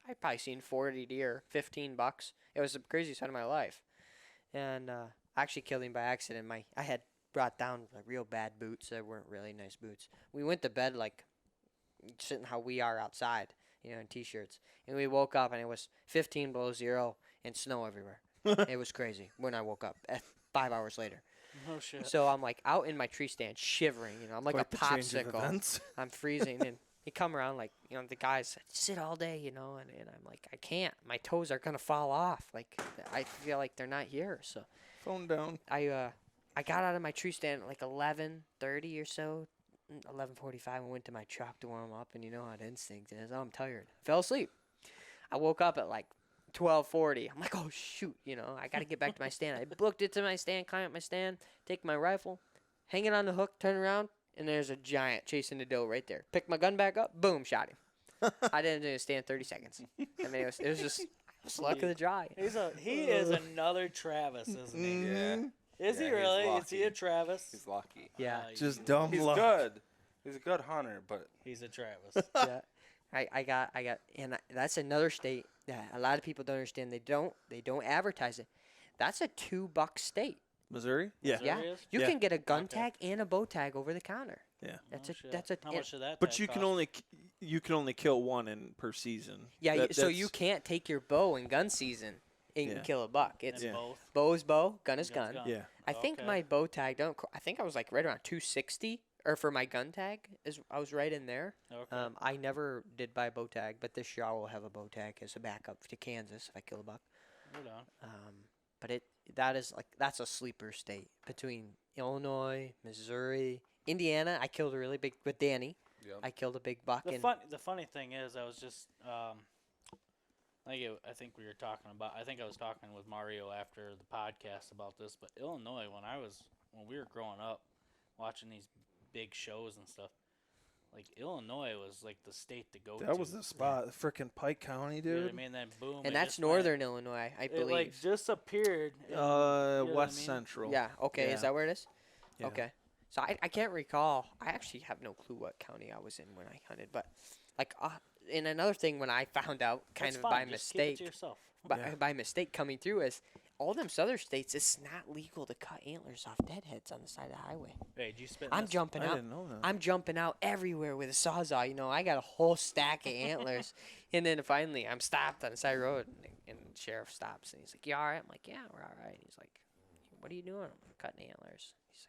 I probably seen 40 deer, 15 bucks. It was the craziest hunt of my life. And I actually killed him by accident. I had brought down like real bad boots that weren't really nice boots. We went to bed like sitting how we are outside, you know, in t-shirts. And we woke up, and it was 15 below zero and snow everywhere. It was crazy when I woke up 5 hours later. Oh shit. So I'm like out in my tree stand shivering, you know, I'm like Quite a the change of popsicle. events. I'm freezing, and he come around like, you know, the guys said, sit all day, you know, and I'm like, I can't. My toes are going to fall off. Like, I feel like they're not here. So Phone down. I got out of my tree stand at like 11:30 or so, 11:45 and went to my truck to warm up, and you know how the instinct is. Oh, I'm tired. Fell asleep. I woke up at like 12:40. I'm like, oh shoot, I got to get back to my stand. I booked it to my stand, climb up my stand, take my rifle, hang it on the hook, turn around, and there's a giant chasing the doe right there. Pick my gun back up, boom, shot him. I didn't even stand 30 seconds. I mean, it was just luck of the draw. He is another Travis, isn't he? Yeah. Is he he's really? Is lucky. he a Travis? He's lucky. Yeah. Just dumb He's luck. good. He's a good hunter, but He's a Travis. Yeah. I got, and that's another state that a lot of people don't understand. They don't advertise it. That's a $2 state. Missouri? Yeah. Missouri Yeah, is? you Yeah. can get a gun Okay. tag and a bow tag over the counter. Yeah. That's Oh, a shit. that's a How much did that? But tag you can cost? only kill one per season. Yeah. That- So you that's- can't take your bow in gun season and Yeah. kill a buck. It's And Yeah. both. bow is bow, gun is Gun's gun. Yeah. I think Okay. my bow tag I think I was like right around 260, or for my gun tag I was right in there. Okay. I never did buy a bow tag, but this year I will have a bow tag as a backup to Kansas if I kill a buck. Hold on. But that's a sleeper state between Illinois, Missouri, Indiana. I killed a really big with Danny. Yep. I killed a big buck. The funny thing is, I was just I think we were talking about. I think I was talking with Mario after the podcast about this. But Illinois, when we were growing up, watching these big shows and stuff, like Illinois was like the state to go to. That was the spot. Frickin' Pike County, You know what dude. I mean, then boom. and it that's just went- northern Illinois, I It believe. like disappeared. you know what I West mean? Central. Yeah. Okay. Is Yeah. that where it is? Yeah. Okay. So I can't recall. I actually have no clue what county I was in when I hunted. But like, and another thing when I found out kind That's of fine, by just keep it mistake, to yourself. Yeah. by mistake coming through is all them southern states. It's not legal to cut antlers off deadheads on the side of the highway. Hey, did you spit? I'm this? jumping I out. didn't know that. I'm jumping out everywhere with a sawzall. I got a whole stack of antlers. And then finally, I'm stopped on the side of the road, and the sheriff stops, and he's like, "You all right?" I'm like, "Yeah, we're all right." And he's like, "What are you doing?" I'm cutting antlers. He's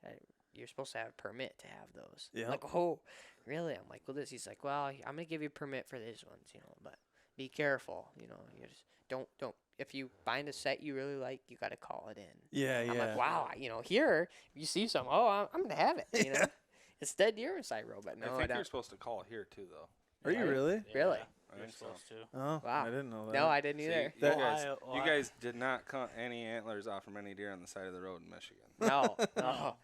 like, you're supposed to have a permit to have those." Yeah. I'm like, "Oh, really?" I'm like, "Well, this." He's like, "Well, I'm gonna give you a permit for these ones, but be careful. You just don't. If you find a set you really like, you got to call it in." Yeah, I'm yeah. like, wow, here you see some. Oh, I'm gonna have it. It's dead deer inside row, but no, I I think don't. you're supposed to call it here too, though. Are you really? Really? I You're think so. supposed to. Oh, Wow. I didn't know that. No, I didn't See, either. you Ohio- guys did not cut any antlers off from any deer on the side of the road in Michigan. No, no.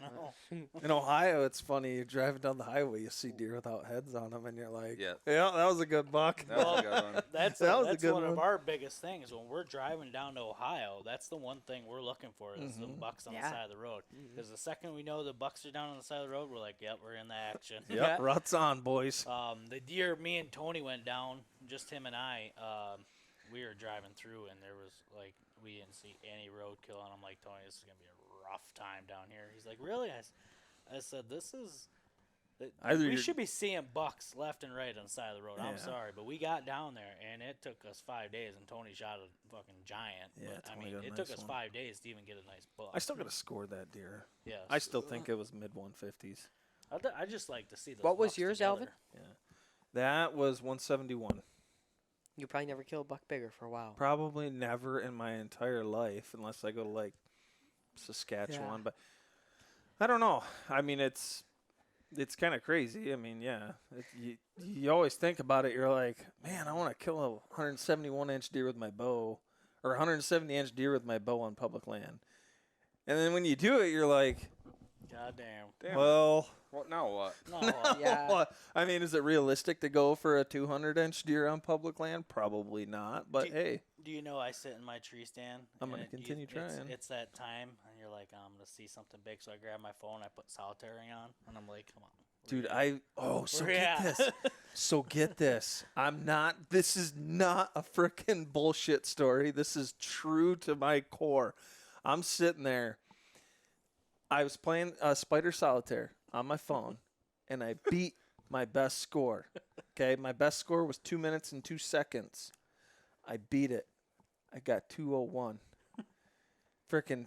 No. In Ohio, it's funny. You're driving down the highway, you see deer without heads on them, and you're like, Yeah. yeah, that was a good buck. That was a good one. That's That was a that's good one of one. our biggest things when we're driving down to Ohio. That's the one thing we're looking for is the bucks on Yeah. the side of the road. Because the second we know the bucks are down on the side of the road, we're like, yep, we're in the action. Yep, ruts on, boys. The deer me and Tony went down, just him and I. We were driving through, and there was like we didn't see any roadkill, and I'm like, Tony, this is gonna be a rough time down here. He's like, really? I said, this is. Either We you're- should be seeing bucks left and right on the side of the road. I'm Yeah. sorry, but we got down there, and it took us 5 days, and Tony shot a fucking giant. Yeah, but, I Tony mean, got a it took nice us one. 5 days to even get a nice buck. I still got to score that deer. Yeah, I still think it was mid 150s. I just like to see those. What was bucks yours, together. Alvin? That was 171. You probably never killed a buck bigger for a while. Probably never in my entire life, unless I go to like Saskatchewan. Yeah. But I don't know. I mean, it's kind of crazy. I mean, yeah, you always think about it. You're like, man, I want to kill a 171-inch deer with my bow, or a 170-inch deer with my bow on public land. And then when you do it, you're like, God damn. Damn. well, Well, now what? No, Yeah. I mean, is it realistic to go for a 200-inch deer on public land? Probably not. But hey, Do you know I sit in my tree stand? I'm gonna and continue trying. It's that time, and you're like, I'm gonna see something big, so I grab my phone, I put solitary on, and I'm like, come on, dude, so Where get you at? this. So get this. This is not a freaking bullshit story. This is true to my core. I'm sitting there. I was playing Spider Solitaire on my phone, and I beat my best score. Okay, my best score was 2 minutes and 2 seconds. I beat it. I got 2:01. Freaking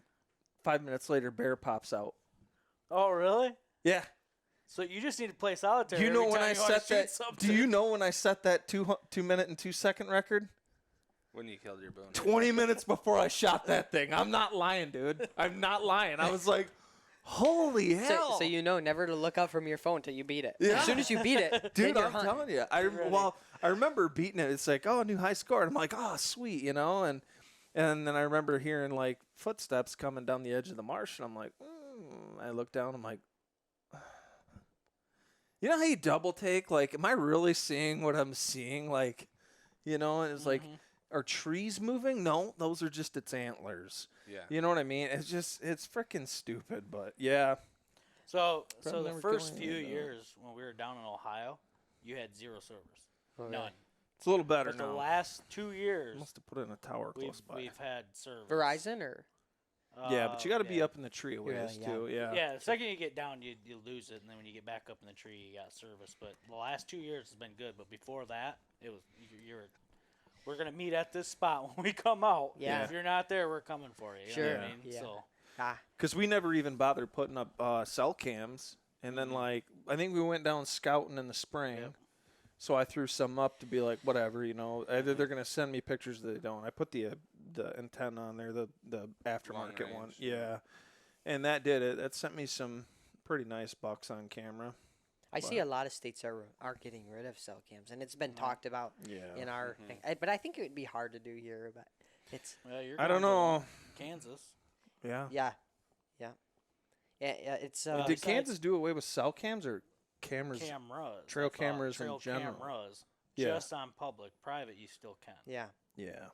5 minutes later, bear pops out. Oh, really? Yeah. So you just need to play solitaire. Do you know every when time I you wanna set shoot that? something. Do you know when I set that 2 minute and 2 second record? When you killed your boone. 20 minutes before I shot that thing. I'm not lying, dude. I'm not lying. I was like, Holy hell! So you know never to look up from your phone till you beat it. Yeah. As soon as you beat it, then Dude, you're I'm hunting. telling you. I remember beating it. It's like, oh, new high score. And I'm like, oh, sweet, you know. And then I remember hearing like footsteps coming down the edge of the marsh, and I'm like, I look down. I'm like, you know how you double take? Like, am I really seeing what I'm seeing? Like, you know, and it's like, are trees moving? No, those are just its antlers. Yeah. You know what I mean? It's freaking stupid, but yeah. So Probably the never first killing few it, though. years when we were down in Ohio, you had 0 servers. Okay. None. It's a little better But the now. last 2 years, Must have put it in a tower close by. we've had service. Verizon or Yeah, but you got to be yeah. up in the tree a ways, yeah. too. Yeah. Yeah, the second you get down, you lose it, and then when you get back up in the tree, you got service. But the last 2 years has been good. But before that, it was we're gonna meet at this spot when we come out. Yeah. If you're not there, we're coming for you. You Sure. know what I mean? Yeah. So Because we never even bothered putting up cell cams. And then, like, I think we went down scouting in the spring. Yep. So I threw some up to be like, whatever, you know. Either they're going to send me pictures or they don't. I put the antenna on there, the aftermarket one. range, Yeah. And that did it. That sent me some pretty nice bucks on camera. I see a lot of states are getting rid of cell cams, and it's been talked about Yeah. in our thing. But I think it would be hard to do here. But it's well, you're I don't going know. to Kansas. Yeah. yeah. It's Did besides- Kansas do away with cell cams or cameras? Cameras. Trail I thought. cameras in Trail general. cameras. Yeah. Just on public. Private, you still can. yeah, Yeah.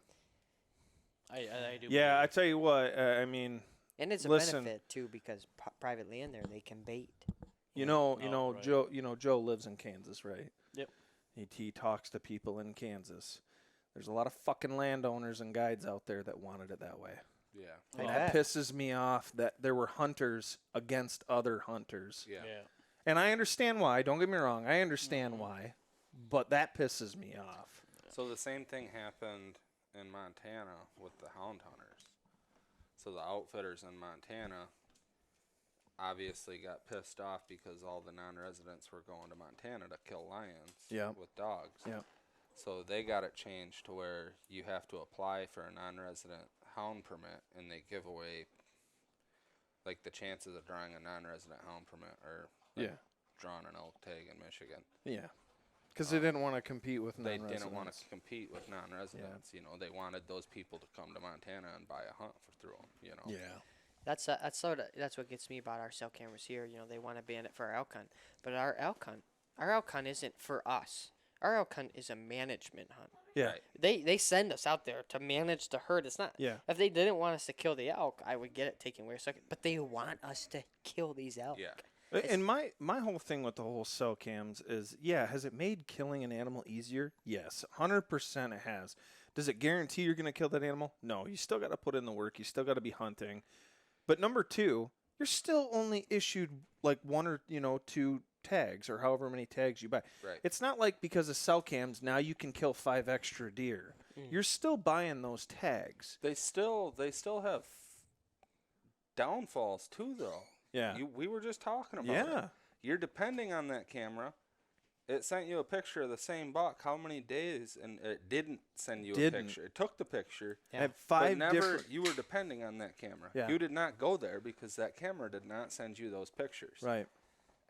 I do. Yeah, I believe. tell you what, I mean, and it's a Listen. benefit too because private land there they can bait. you Oh, know, right. Joe lives in Kansas, right? Yep. He talks to people in Kansas. There's a lot of fucking landowners and guides out there that wanted it that way. Yeah. And I that bet. pisses me off that there were hunters against other hunters. Yeah. Yeah. And I understand why. Don't get me wrong. I understand why. But that pisses me off. So the same thing happened in Montana with the hound hunters. So the outfitters in Montana obviously got pissed off because all the non-residents were going to Montana to kill lions Yep. with dogs. Yep. So they got it changed to where you have to apply for a non-resident hound permit, and they give away, like, the chances of drawing a non-resident hound permit are like Yeah. drawing an elk tag in Michigan. Yeah. Because they didn't want to compete with They non-residents. didn't want to compete with non-residents. You know, they wanted those people to come to Montana and buy a hunt through them. You know. Yeah. That's what gets me about our cell cameras here. You know, they want to ban it for our elk hunt, but our elk hunt isn't for us. Our elk hunt is a management hunt. Yeah. Right. They send us out there to manage the herd. It's not. Yeah. If they didn't want us to kill the elk, I would get it taken away a second. But they want us to kill these elk. Yeah. And my whole thing with the whole cell cams is, has it made killing an animal easier? Yes, 100% it has. Does it guarantee you're going to kill that animal? No, you still got to put in the work. You still got to be hunting. But number two, you're still only issued like 1 or 2 tags or however many tags you buy. Right. It's not like because of cell cams now you can kill 5 extra deer. You're still buying those tags. They still have downfalls too, though. Yeah. We were just talking about Yeah. it. You're depending on that camera. It sent you a picture of the same buck. How many days? And it didn't send you a picture. It took the picture. I have But 5 never, different. you were depending on that camera. Yeah. You did not go there because that camera did not send you those pictures. Right.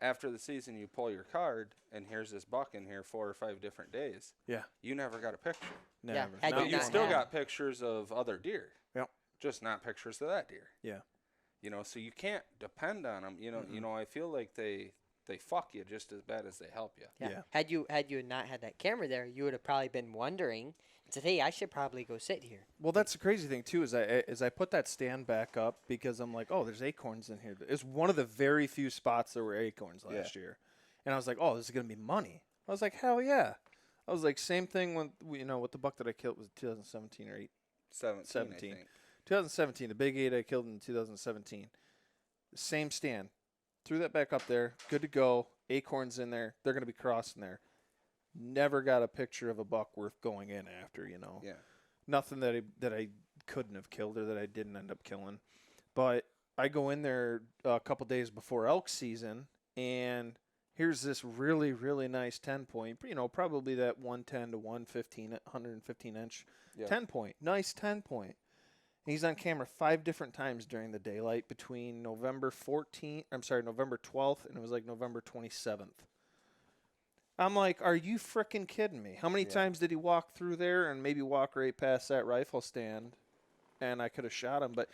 After the season, you pull your card, and here's this buck in here 4 or 5 different days. Yeah. You never got a picture. Never. had Not But you not still had- got pictures of other deer. Yep. Just not pictures of that deer. Yeah. You know, so you can't depend on them. You know, I feel like they fuck you just as bad as they help you. Yeah. Yeah. Had you not had that camera there, you would have probably been wondering and said, "Hey, I should probably go sit here." Well, that's the crazy thing too. Is I put that stand back up because I'm like, oh, there's acorns in here. It's one of the very few spots there were acorns last year, and I was like, oh, this is gonna be money. I was like, hell yeah. I was like, same thing when with the buck that I killed was 2017 or 17. I think. 2017, the big 8 I killed in 2017. Same stand. Threw that back up there. Good to go. Acorns in there. They're gonna be crossing there. Never got a picture of a buck worth going in after. Yeah. Nothing that I couldn't have killed or that I didn't end up killing. But I go in there a couple days before elk season, and here's this really, really nice 10-point, probably that 110 to 115 inch Yeah. 10-point. Nice 10-point. He's on camera 5 different times during the daylight between November 12th, and it was like November 27th. I'm like, are you frickin' kidding me? How many times did he walk through there and maybe walk right past that rifle stand, and I could have shot him? But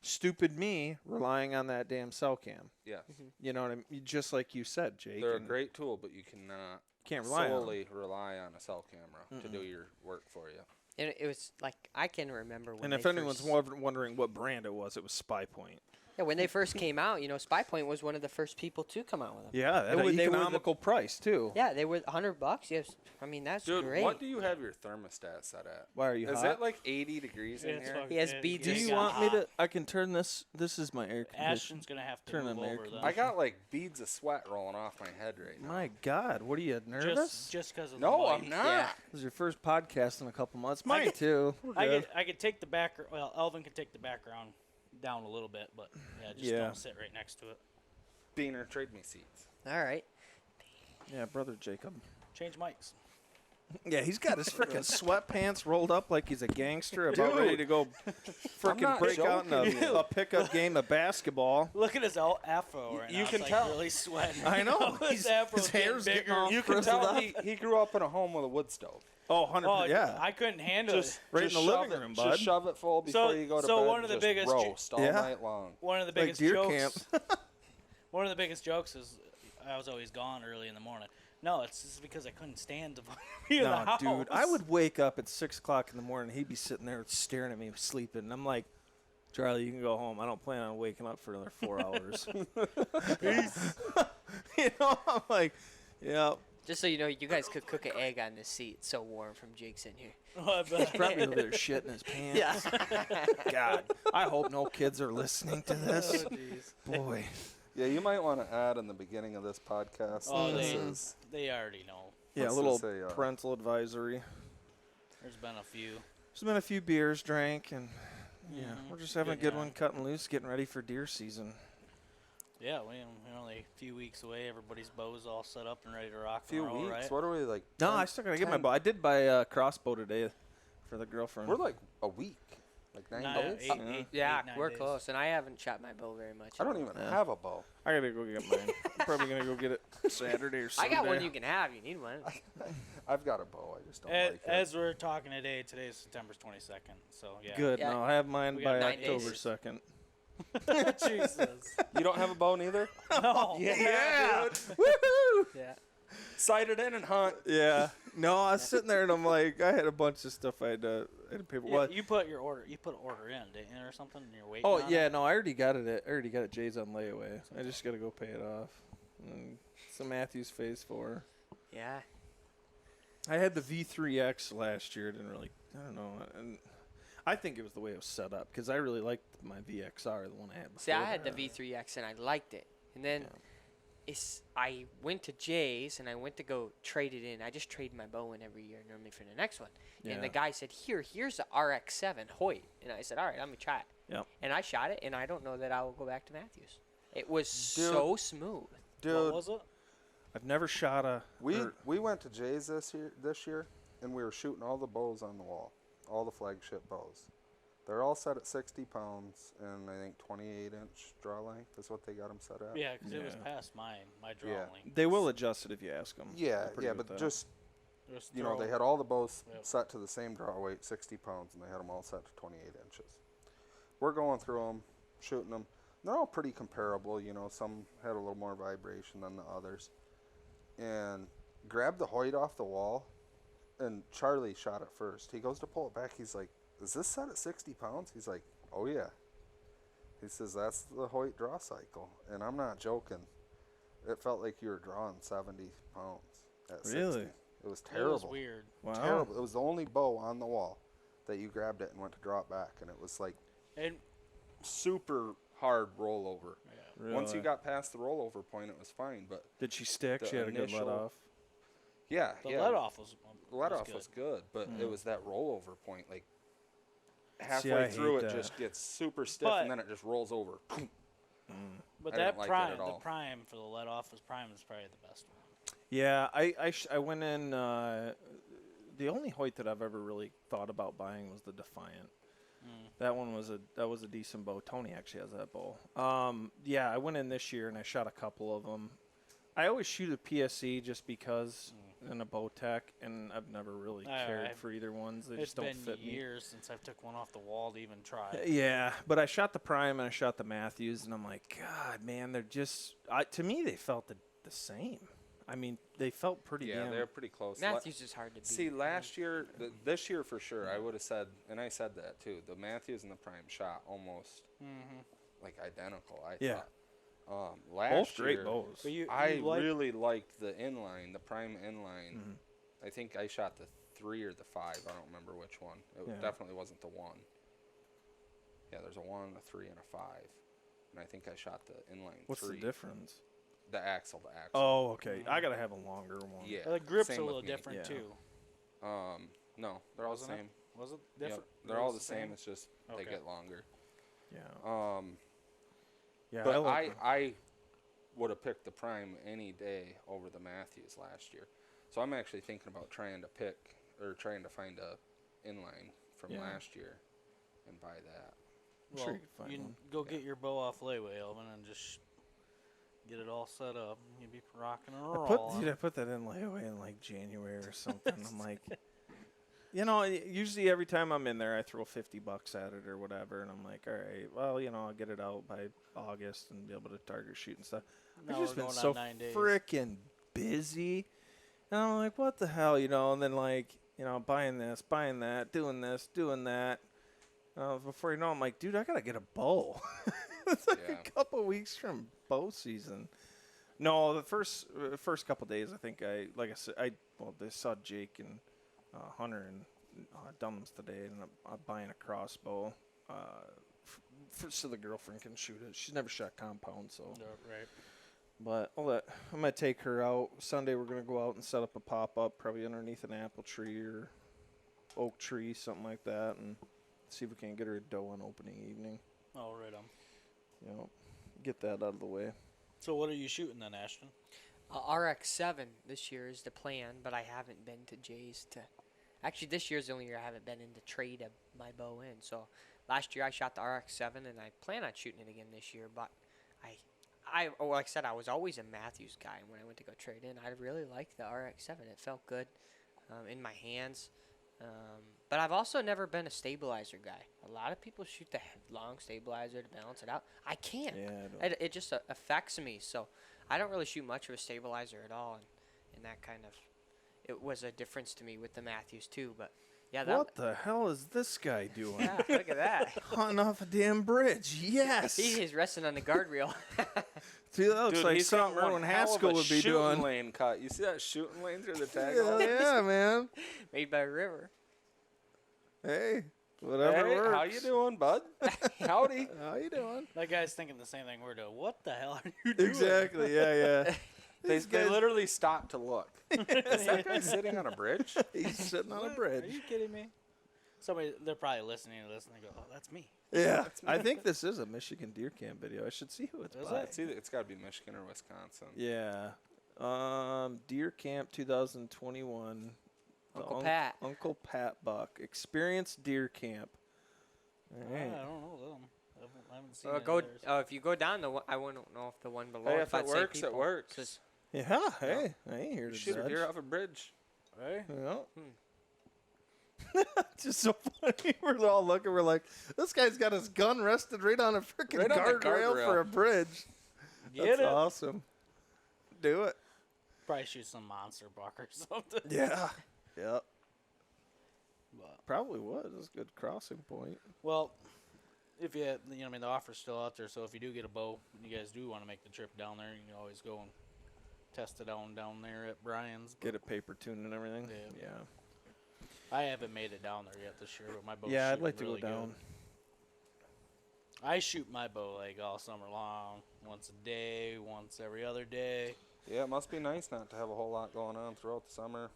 stupid me relying on that damn cell cam. Yes. You know what I mean? Just like you said, Jake. They're a great tool, but you cannot Can't rely on 'em. solely rely on a cell camera to do your work for you. And it was like I can remember when. And if they anyone's first, wondering what brand it was Spy Point. yeah, when they first came out, Spy Point was one of the first people to come out with them. Yeah, at an economical price, too. Yeah, they were $100. Yes, I mean that's Dude, great. what do you have your thermostat set at? Why are you Is hot? it like 80 degrees in here? He has beads Do in you his want me to? I can turn this. This is my air conditioner. Ashton's gonna have to Turn move on the air over then. I got like beads of sweat rolling off my head right now. My God, what are you nervous? just because of No, the I'm mic. not. Yeah. This is your first podcast in a couple months. I Mine could- too. We're good. I could take the background. Well, Elvin could take the background down a little bit, but just Yeah. don't sit right next to it. Beaner, trade me seats. All right. Yeah, brother Jacob. Change mics. Yeah, he's got his freaking sweatpants rolled up like he's a gangster, about ready to go freaking not break out in joking. a pickup game of basketball. Look at his afro right now. You It's can like tell. really sweating. I know. His afro's his hair's getting getting bigger. all You can frizzled tell up. he grew up in a home with a wood stove. Oh, 100%. Oh, yeah. I couldn't handle Just it. Right in just the shove living it- room, Just bud. shove it full before you go to so bed. one of the just biggest roast all Yeah. night long. One of the Like biggest deer jokes. camp. One of the biggest jokes is I was always gone early in the morning. No, it's just because I couldn't stand to be in the No, house. dude, I would wake up at 6 o'clock in the morning. He'd be sitting there staring at me, sleeping. And I'm like, Charlie, you can go home. I don't plan on waking up for another 4 hours. Peace. I'm like, yeah. Just so you know, you guys could cook an egg on this seat. It's so warm from Jake's in here. Oh, I bet. Probably over there shit in his pants. God, I hope no kids are listening to this. Boy. Yeah, you might want to add in the beginning of this podcast. Oh, this they- is They already know. Yeah, a What's little this, a, parental advisory. There's been a few. There's been a few beers drank, and yeah, Mhm. we're just having a Good good night. one, cutting loose, getting ready for deer season. Yeah, we're only a few weeks away. Everybody's bows all set up and ready to rock few and roll, weeks. right? What are we like? No, 10 I still gotta get my 10 bow. I did buy a crossbow today for the girlfriend. We're like a week, like 9 Nine- days. eight- Yeah, 9 we're days. close, and I haven't shot my bow very much. I don't even Yeah. have a bow. I gotta go get mine. I'm probably gonna go get it Saturday or I Sunday. got one you can have. You need one. I've got a bow. I just don't As, like it. as we're talking today, today's September 22nd. So yeah. Good. Yeah. No, I have mine We by got 9 days. October 2nd. Jesus. You don't have a bow neither? No. Yeah. Yeah. Sight it in and hunt. Yeah. No, I was sitting there and I'm like, I had a bunch of stuff I had to paper. Yeah, What? you put your order. You put an order in, didn't you, or something? And you're waiting. Oh on yeah, it? no, I already got it. I already got it. Jay's on layaway. I just gotta go pay it off. And it's a Matthews Phase 4. Yeah. I had the V3X last year. Didn't really. I don't know. And I think it was the way it was set up because I really liked my VXR, the one I had before. See, I had the that. V3X and I liked it, and then I went to Jay's and I went to go trade it in. I just trade my bow in every year normally for the next one. And the Yeah. guy said, here's a RX-7 Hoyt. And I said, all right, let me try it. Yep. And I shot it, and I don't know that I will go back to Matthews. It was so smooth. Dude, What was it? I've never shot a. we went to Jay's this year, and we were shooting all the bows on the wall, all the flagship bows. They're all set at 60 pounds and I think 28-inch draw length is what they got them set at. Yeah, because it was Yeah. past my draw Yeah. length. They will adjust it if you ask them. Yeah, but just Just you know, throw- they had all the bows Yep. set to the same draw weight, 60 pounds, and they had them all set to 28 inches. We're going through them, shooting them. They're all pretty comparable, you know. Some had a little more vibration than the others. And grabbed the Hoyt off the wall, and Charlie shot it first. He goes to pull it back. He's like, "Is this set at 60 pounds?" He's like, "Oh yeah." He says, "That's the Hoyt draw cycle," and I'm not joking. It felt like you were drawing 70 pounds at 60. Really? It was It terrible. was weird. Wow. Terrible. It was the only bow on the wall that you grabbed it and went to draw it back, and it was like And super hard rollover. yeah. Really? Once you got past the rollover point, it was fine. But Did she stick? the She had a good let initial- off. yeah, The yeah, let off was let off good. was good, but Mm. it was that rollover point, like halfway I through hate it, that. just gets super stiff, But- and then it just rolls over. But I that didn't like it prime, at the all. prime for the let off was probably the best one. Yeah, I went in. The only Hoyt that I've ever really thought about buying was the Defiant. That one was a decent bow. Tony actually has that bow. Yeah, I went in this year and I shot a couple of them. I always shoot a PSE just because in a bow tech, and I've never really cared for either ones. They just don't fit me. It's been years since I've took one off the wall to even try. Yeah, but I shot the Prime and I shot the Matthews, and I'm like, God, man, they're just to me they felt the same. I mean, they felt pretty damn. They're pretty close. Matthews is hard to beat. See, last year, this year for sure, I would have said, and I said that too. The Matthews and the Prime shot almost like identical. I thought. Last Both great year, bows. I really liked the inline, the Prime inline. I think I shot the 3 or the 5. I don't remember which one. It definitely wasn't the 1. Yeah, there's a 1, a 3, and a 5. And I think I shot the inline 3. What's the difference? The axle. Oh, okay. I gotta have a longer one. Yeah. The grip's same a with little me. different too. No, they're all the same. Was it Yep, different? they're all the same. It's just they Okay. get longer. Yeah. Yeah. But I would have picked the Prime any day over the Matthews last year. So I'm actually thinking about trying to find a inline from last year and buy that. I'm sure you can find one. Go get your bow off layaway, Elvin, and just get it all set up. You'll be rocking and rolling. I put that in layaway in like January or something. I'm like, usually every time I'm in there, I throw $50 at it or whatever, and I'm like, all right, well, I'll get it out by August and be able to target shoot and stuff. I've just been so freaking busy, and I'm like, what the hell, and then like, buying this, buying that, doing this, doing that. Before you know, I'm like, dude, I gotta get a bow. It's like a couple weeks from bow season. No, the first couple days, I think they saw Jake and Hunter and Dumbs today, and I'm buying a crossbow so the girlfriend can shoot it. She's never shot compound, so. Right. But I'm gonna take her out Sunday. We're gonna go out and set up a pop-up, probably underneath an apple tree or oak tree, something like that, and see if we can get her a doe on opening evening. Oh, right on. Get that out of the way. So what are you shooting then, Ashton? RX-7 this year is the plan, but I haven't been to Jay's to. Actually, this year's the only year I haven't been in to trade my bow in. So last year I shot the RX-7, and I plan on shooting it again this year. But like I said, I was always a Matthews guy, and when I went to go trade in, I really liked the RX-7. It felt good in my hands. But I've also never been a stabilizer guy. A lot of people shoot the long stabilizer to balance it out. I can't. Yeah, It just affects me. So I don't really shoot much of a stabilizer at all. And that kind of, it was a difference to me with the Matthews too. But yeah, what the hell is this guy doing? Yeah, look at that. Hunting off a damn bridge. Yes. He is resting on the guardrail. See, that looks like he's got something one Erwin hell of Haskell a would be shooting doing. lane cut. You see that shooting lane through the tag? Yeah, man. Made by a river. Hey, whatever Hey, works. how you doing, bud? Howdy. How you doing? That guy's thinking the same thing we're doing. What the hell are you doing? Exactly. Yeah. They literally stopped to look. Is that guy sitting on a bridge? He's sitting on a Are bridge. you kidding me? They're probably listening to this and they go, "Oh, that's me." Yeah, I think this is a Michigan deer camp video. I should see who it's by. It's got to be Michigan or Wisconsin. Yeah. Deer camp 2021. Uncle Pat. Uncle Pat Buck. Experienced deer camp. All right. I don't know them. I haven't seen any of theirs. If you go down I wouldn't know if the one below. Hey, if it I'd say works, it people. works. Just- Yeah, hey, I ain't here to Shoot a judge. deer off a bridge. Right? Yeah. Just so funny. We're all looking. We're like, this guy's got his gun rested right on a freaking Right on the guardrail guardrail. for a bridge. Get That's it? awesome. Do it. Probably shoot some monster buck or something. Yeah. Yep. But, Probably was. That's a good crossing point. well, if you, the offer's still out there. So if you do get a bow, and you guys do want to make the trip down there, you can always go and test it down there at Brian's. Get a paper tune and everything. Yeah. I haven't made it down there yet this year, but my bow's Yeah, I'd shooting like to really go down. good. I shoot my bow like all summer long, once a day, once every other day. Yeah, it must be nice not to have a whole lot going on throughout the summer.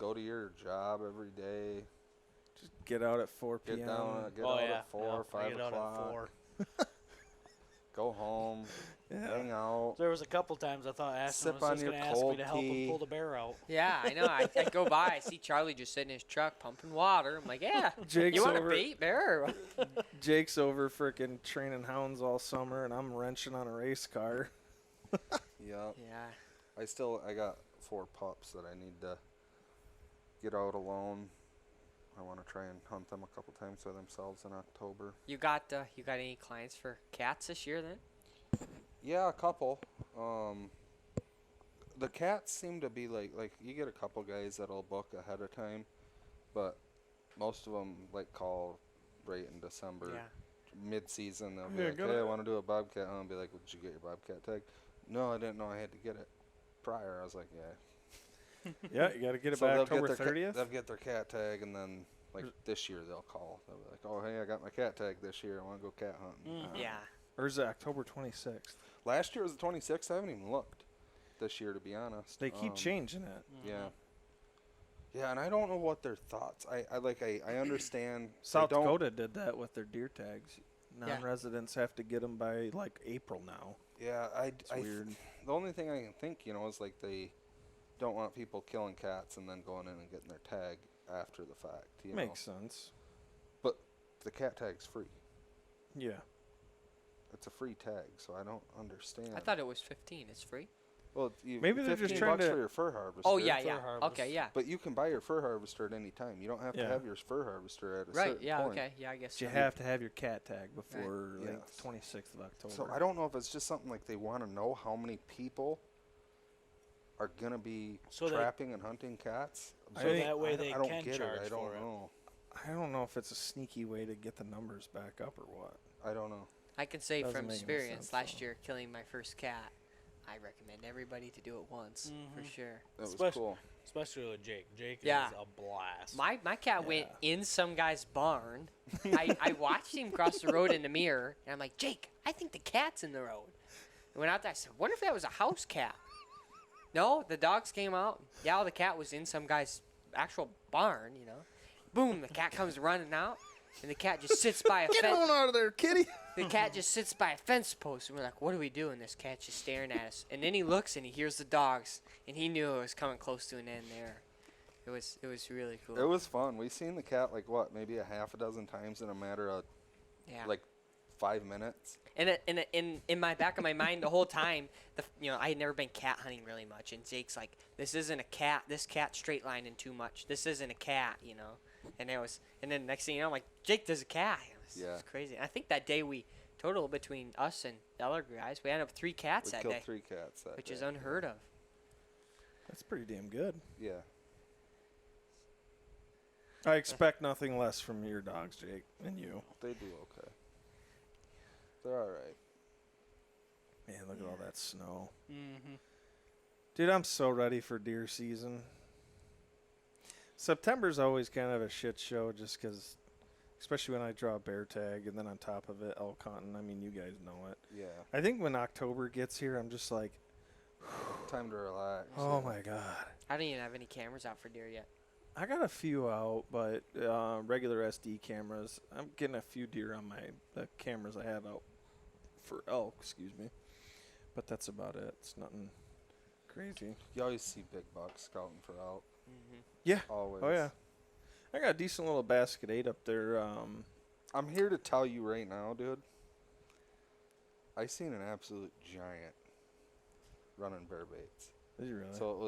Go to your job every day. Just get out at 4 p.m. Get out at 4 or 5 I get out o'clock. at 4. Go home. hang out. There was a couple times I thought Ashton Sip was on just your going to ask me cold to help tea. him pull the bear out. Yeah, I know. I go by, I see Charlie just sitting in his truck pumping water. I'm like, yeah, Jake's you want over- a bait bear? Or what? Jake's over freaking training hounds all summer, and I'm wrenching on a race car. Yeah. Yeah. I got 4 pups that I need to get out alone. I want to try and hunt them a couple times by themselves in October. You got any clients for cats this year then? Yeah, a couple. The cats seem to be like you get a couple guys that'll book ahead of time, but most of them like call right in December, Yeah. mid-season. They'll be Yeah, like, go "Hey, I to- want to do a bobcat." I'll be like, "Well, did you get your bobcat tag?" No, I didn't know I had to get it prior. I was like, "Yeah." Yeah, you got to get it So by they'll October get their 30th. they'll get their cat tag, and then like this year they'll call. They'll be like, "Oh, hey, I got my cat tag this year. I want to go cat hunting." Yeah. Or is it October 26th? Last year was the 26th. I haven't even looked this year, to be honest. They keep changing it. Yeah. Yeah, and I don't know what their thoughts. I understand. South they don't- Dakota did that with their deer tags. Non-residents have to get them by like April now. Yeah, It's weird. The only thing I can think, is like they don't want people killing cats and then going in and getting their tag after the fact. Makes sense. But the cat tag's free. Yeah. It's a free tag, so I don't understand. I thought it was 15. It's free. Well, Maybe they're just 15 trying bucks to- for your fur harvester. Oh yeah, fur yeah. harvest. Okay, yeah. But you can buy your fur harvester at any time. You don't have to Yeah. have your fur harvester at a Right. certain Yeah. point. Okay. Yeah. I guess. But you so. have to have your cat tag before like Yes. the 26th of October. So I don't know if it's just something like they want to know how many people are gonna be So they- trapping and hunting cats. I So think- that way I they don't can get charge it. I don't for it. know. I don't know if it's a sneaky way to get the numbers back up or what. I don't know. I can say Doesn't from make any experience, sense, last though. year killing my first cat, I recommend everybody to do it once for sure. That was Especially- cool. Especially with Jake. Jake Yeah. is a blast. My cat went in some guy's barn. I watched him cross the road in the mirror, and I'm like, Jake, I think the cat's in the road. I went out there. I said, wonder if that was a house cat. No, the dogs came out. Yeah, the cat was in some guy's actual barn. Boom, the cat comes running out, and the cat just sits by a Get fence. on out of there, kitty! The cat just sits by a fence post, and we're like, what do we do? And this cat's just staring at us. And then he looks and he hears the dogs, and he knew it was coming close to an end there. It was really cool. It was fun. We seen the cat maybe a half a dozen times in a matter of yeah. 5 minutes. And in my back of my mind the whole time, I had never been cat hunting really much, and Jake's like, this isn't a cat. This cat's straight lining too much. This isn't a cat, And then next thing you know, I'm like, Jake, there's a cat. Yeah. It's crazy. And I think that day we total between us and the other guys, we ended up 3 cats We that killed day, 3 cats that which day. is unheard of. That's pretty damn good. Yeah. I expect nothing less from your dogs, Jake, and you. They do okay. They're all right. Man, look at all that snow. Mm-hmm. Dude, I'm so ready for deer season. September's always kind of a shit show just because, especially when I draw a bear tag and then on top of it, elk hunting. I mean, you guys know it. Yeah. I think when October gets here, I'm just like, Time to relax. oh my God. I don't even have any cameras out for deer yet. I got a few out, but regular SD cameras. I'm getting a few deer on the cameras I have out for elk, excuse me. But that's about it. It's nothing crazy. You always see big bucks scouting for out. Mm-hmm. Yeah. Always. Oh, yeah. I got a decent little basket 8 up there. I'm here to tell you right now, dude. I seen an absolute giant running bear baits. Did you really? So it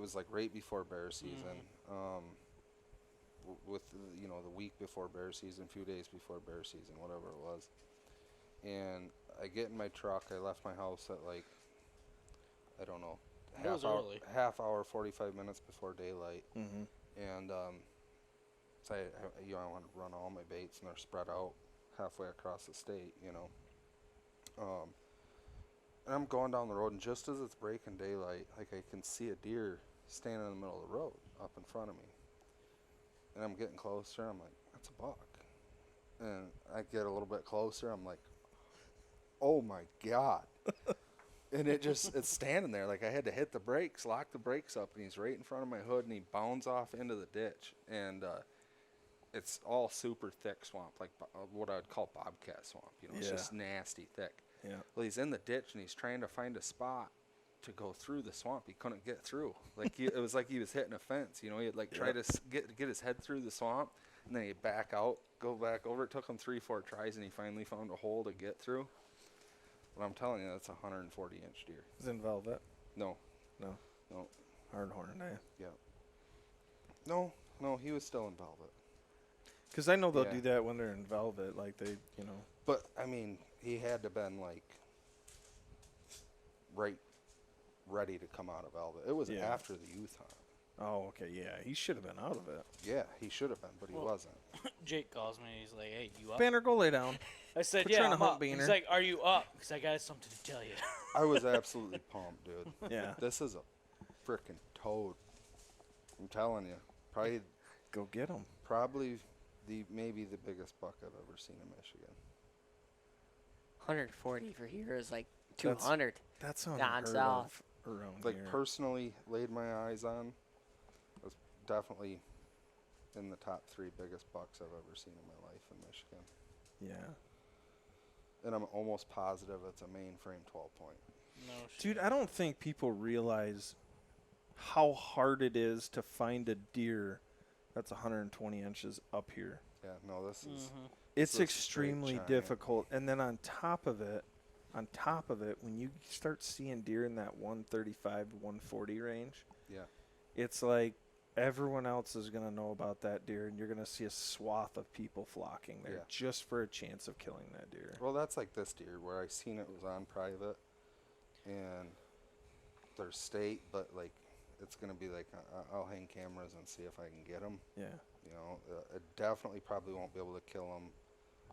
was like right before bear season. With the week before bear season, a few days before bear season, whatever it was. And I get in my truck. I left my house at I don't know, It was early. half hour, 45 minutes before daylight. Mm-hmm. And so I want to run all my baits, and they're spread out halfway across the state, and I'm going down the road, and just as it's breaking daylight, I can see a deer standing in the middle of the road up in front of me. And I'm getting closer. I'm like, that's a buck. And I get a little bit closer. I'm like, oh my God. And it's standing there. I had to hit the brakes, lock the brakes up, and he's right in front of my hood, and he bounds off into the ditch. And it's all super thick swamp, like what I'd call Bobcat swamp. You know, it's Yeah. just nasty thick. Yeah. Well, he's in the ditch and he's trying to find a spot to go through the swamp. He couldn't get through. Like it was like he was hitting a fence. You know, he'd like try to get his head through the swamp, and then he'd back out, go back over. It took him 3-4 tries, and he finally found a hole to get through. But I'm telling you, that's a 140-inch deer. Is it in velvet? No, No. no, Hard horn, eh? yeah, no, he was still in velvet. Because I know they'll Yeah. do that when they're in velvet, like they, you know. But I mean, he had to been like right, ready to come out of velvet. It was Yeah. after the youth hunt. Oh, okay, yeah. He should have been out of it. Yeah, he should have been, but he Well- wasn't. Jake calls me. He's like, "Hey, you up?" Banner, go lay down. I said, quit "Yeah, trying to I'm hump up." Beaner. He's like, "Are you up?" Because I got something to tell you. I was absolutely pumped, dude. Yeah. This is a freaking toad. I'm telling you, Go get him. probably maybe the biggest buck I've ever seen in Michigan. 140 for here is like That's 200. That's Down unheard south. of around Like here. personally, laid my eyes on. Was definitely in the top 3 biggest bucks I've ever seen in my life in Michigan. Yeah. And I'm almost positive it's a mainframe 12-point. No shit. Dude, I don't think people realize how hard it is to find a deer that's 120 inches up here. Yeah, no, this is It's It's a straight extremely giant. difficult. And then on top of it, when you start seeing deer in that 135, 140 range, yeah, it's like everyone else is going to know about that deer, and you're going to see a swath of people flocking there Yeah. just for a chance of killing that deer. Well, that's like this deer where I seen it was on private, and there's state, but like it's gonna be like I'll hang cameras and see if I can get them. Yeah. You know, it definitely probably won't be able to kill him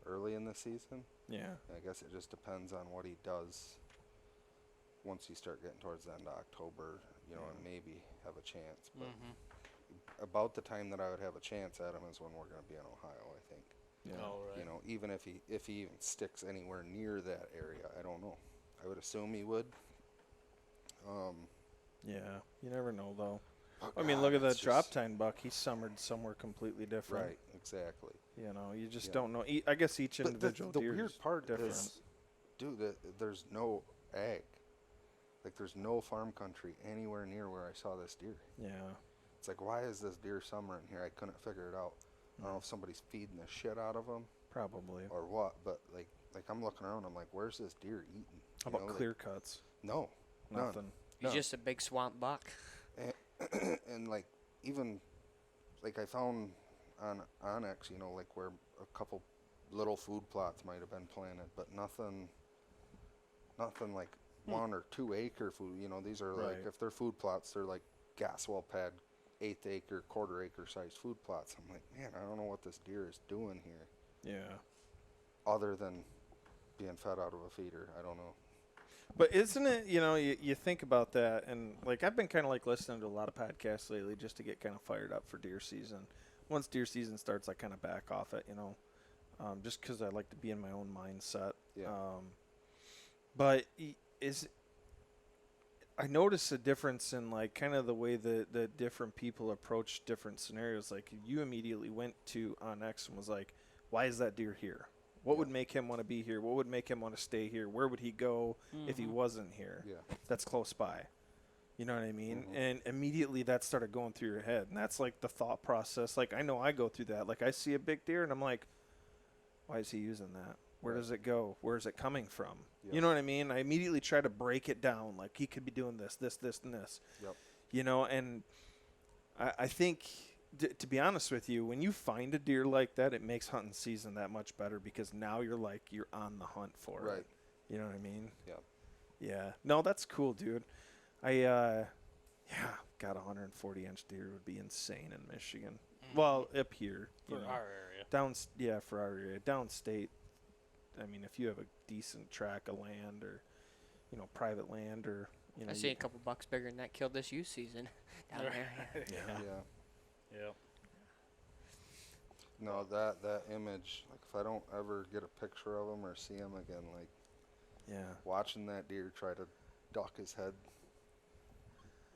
early in the season. Yeah. I guess it just depends on what he does once you start getting towards the end of October. You know, and maybe have a chance. But about the time that I would have a chance at him is when we're gonna be in Ohio, I think. Yeah. Oh, right. You know, even if he even sticks anywhere near that area, I don't know. I would assume he would. Yeah. You never know, though. Oh I mean, God, look at that it's drop just- time buck. He summered somewhere completely different. Right, exactly. You know, you just Yeah. don't know. I guess each But individual the deer weird is part different. is, dude, there's no ag. Like, there's no farm country anywhere near where I saw this deer. Yeah. It's like, why is this deer summering here? I couldn't figure it out. I don't know if somebody's feeding the shit out of him Probably. or what, but like I'm looking around, I'm like, where's this deer eating? How You about know, clear cuts? No, none. Nothing. He's No. just a big swamp buck. And like even like I found on Onyx, you know, like where a couple little food plots might have been planted, but nothing like 1 or 2 acre food. You know, these are like, Right. if they're food plots, they're like gaswell pad 1/8 acre, 1/4 acre size food plots. I'm like, man, I don't know what this deer is doing here Yeah. other than being fed out of a feeder. I don't know. But isn't it, you think about that, and like I've been kind of like listening to a lot of podcasts lately just to get kind of fired up for deer season. Once deer season starts, I kind of back off it, just because I like to be in my own mindset. Yeah. But I notice a difference in like kind of the way the different people approach different scenarios. Like you immediately went to Onyx and was like, why is that deer here? What would make him want to be here? What would make him want to stay here? Where would he go if he wasn't here? Yeah. That's close by. You know what I mean? Mhm. And immediately that started going through your head. And that's like the thought process. Like I know I go through that. Like I see a big deer and I'm like, why is he using that? Where Right. does it go? Where is it coming from? Yep. You know what I mean? I immediately try to break it down. Like he could be doing this, this, this, and this. Yep. And I think, to be honest with you, when you find a deer like that, it makes hunting season that much better because now you're on the hunt for Right. it. You know what I mean? Yep. Yeah. No, that's cool, dude. God, 140-inch deer would be insane in Michigan. Well, up here. For you know. our area. For our area. Downstate, I mean, if you have a decent tract of land or, private land or, I seen a couple bucks bigger than that killed this youth season down there. Yeah. Yeah. Yeah. No, that image, like if I don't ever get a picture of him or see him again, like Yeah. watching that deer try to duck his head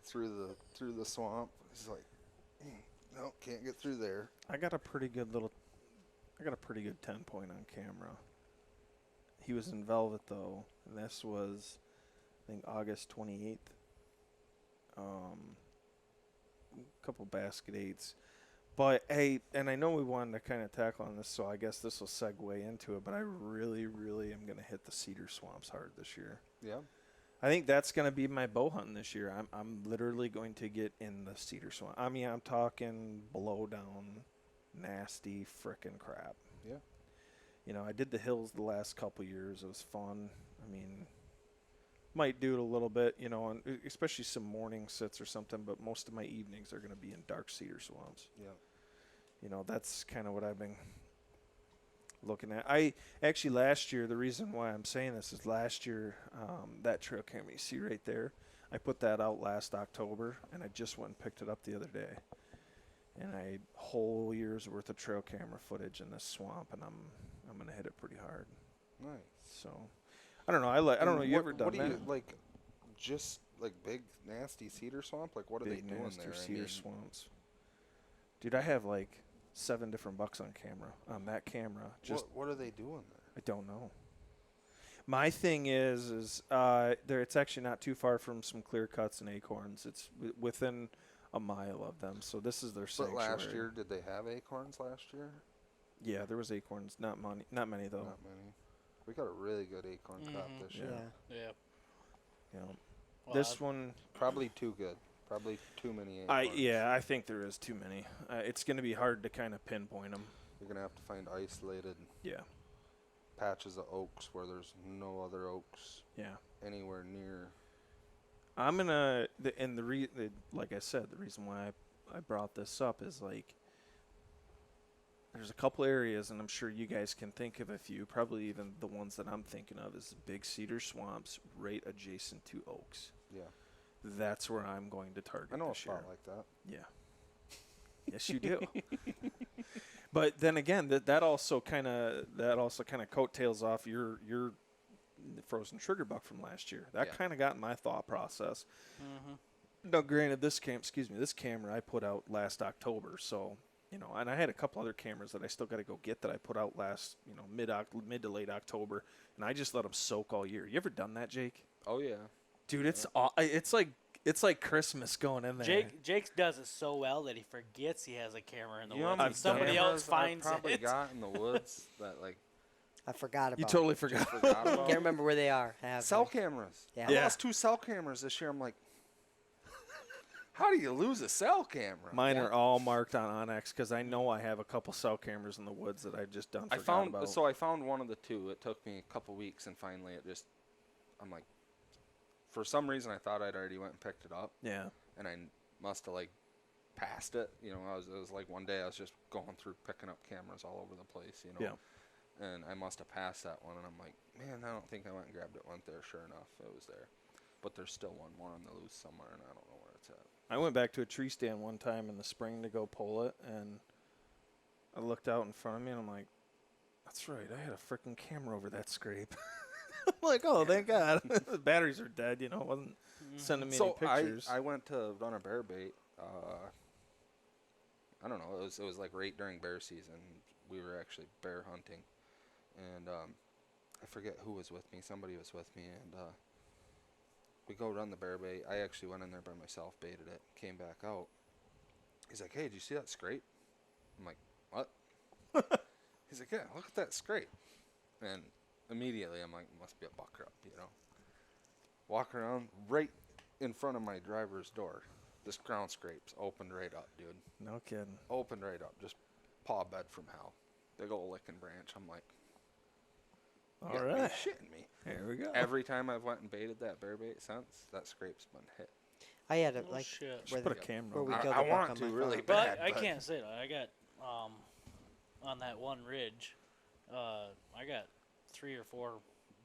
through the swamp, it's like No, can't get through there. I got a pretty good 10-point on camera. He was in velvet though, and this was, I think, August 28th. A couple basket 8s. But, hey, and I know we wanted to kind of tackle on this, so I guess this will segue into it, but I really, really am going to hit the cedar swamps hard this year. Yeah. I think that's going to be my bow hunting this year. I'm literally going to get in the cedar swamp. I mean, I'm talking blow down, nasty frickin' crap. Yeah. You know, I did the hills the last couple years. It was fun. I mean, might do it a little bit, you know, and especially some morning sits or something, but most of my evenings are going to be in dark cedar swamps. Yeah. You know, that's kind of what I've been looking at. I actually last year, the reason why I'm saying this is last year, that trail camera you see right there, I put that out last October, and I just went and picked it up the other day. And a whole year's worth of trail camera footage in this swamp, and I'm gonna hit it pretty hard. Nice. So, I don't know. I don't know. You ever done what do that? you, like, just, like, big, nasty cedar swamp? Like, what are Big they doing nasty there? cedar swamps. Dude, I have like 7 different bucks on camera. On that camera, just what are they doing there? I don't know. My thing is there. It's actually not too far from some clear cuts and acorns. It's within a mile of them. So this is their But sanctuary. last year, did they have acorns last year? Yeah, there was acorns. Not many though. Not many. We got a really good acorn crop this year. Yeah. Yeah. You know, Well, this one. Probably too good. Probably too many acorns. I think there is too many. It's going to be hard to kind of pinpoint them. You're going to have to find isolated Yeah. patches of oaks where there's no other oaks Yeah. anywhere near. I'm gonna, like I said, the reason why I brought this up is like, there's a couple areas, and I'm sure you guys can think of a few. Probably even the ones that I'm thinking of is big cedar swamps right adjacent to oaks. Yeah. That's where I'm going to target. I know a this year. spot like that. Yeah. Yes, you do. But then again, that also kind of coattails off your frozen trigger buck from last year. That kind of got in my thought process. Mm-hmm. Now, granted, this camera I put out last October, so you know, and I had a couple other cameras that I still got to go get that I put out last, you know, mid to late October, and I just let them soak all year. You ever done that, Jake? Oh yeah. Dude, it's like Christmas going in there. Jake does it so well that he forgets he has a camera in the You know woods. how And many somebody else cameras I've finds probably it. got in the woods that like I forgot about You it. totally forgot. forgot about. Can't remember where they are. Have Cell they? cameras. Yeah. I lost 2 cell cameras this year. I'm like, how do you lose a cell camera? Mine are all marked on Onyx because I know I have a couple cell cameras in the woods that I just done. I forgot found about. so I found one of the two. It took me a couple weeks, and finally it just. I'm like, for some reason I thought I'd already went and picked it up, Yeah. and I must have like passed it. You know, it was like one day I was just going through picking up cameras all over the place. You know. Yeah. And I must have passed that one, and I'm like, man, I don't think I went and grabbed it. Went there, sure enough, it was there. But there's still one more on the loose somewhere, and I don't know where it's at. I went back to a tree stand one time in the spring to go pull it, and I looked out in front of me, and I'm like, that's right, I had a freaking camera over that scrape. I'm like, oh, thank God. The batteries are dead, you know, it wasn't sending me any pictures. I went to run a bear bait. I don't know. It was like right during bear season. We were actually bear hunting, and I forget who was with me. Somebody was with me, and we go run the bear bait. I actually went in there by myself, baited it, came back out. He's like, hey, did you see that scrape? I'm like, what? He's like, yeah, look at that scrape. And immediately I'm like, must be a buck up, you know. Walk around right in front of my driver's door. This ground scrape's opened right up, dude. No kidding. Opened right up. Just paw bed from hell. Big old licking branch. I'm like, All you gotta right. be shitting me. Here we go. Every time I've went and baited that bear bait since, that scrape's been hit. I had a Oh, like shit. Just put a camera where on we it. killed I a buck want on to my really farm. bad. But I can't say that. I got on that one ridge, I got 3 or 4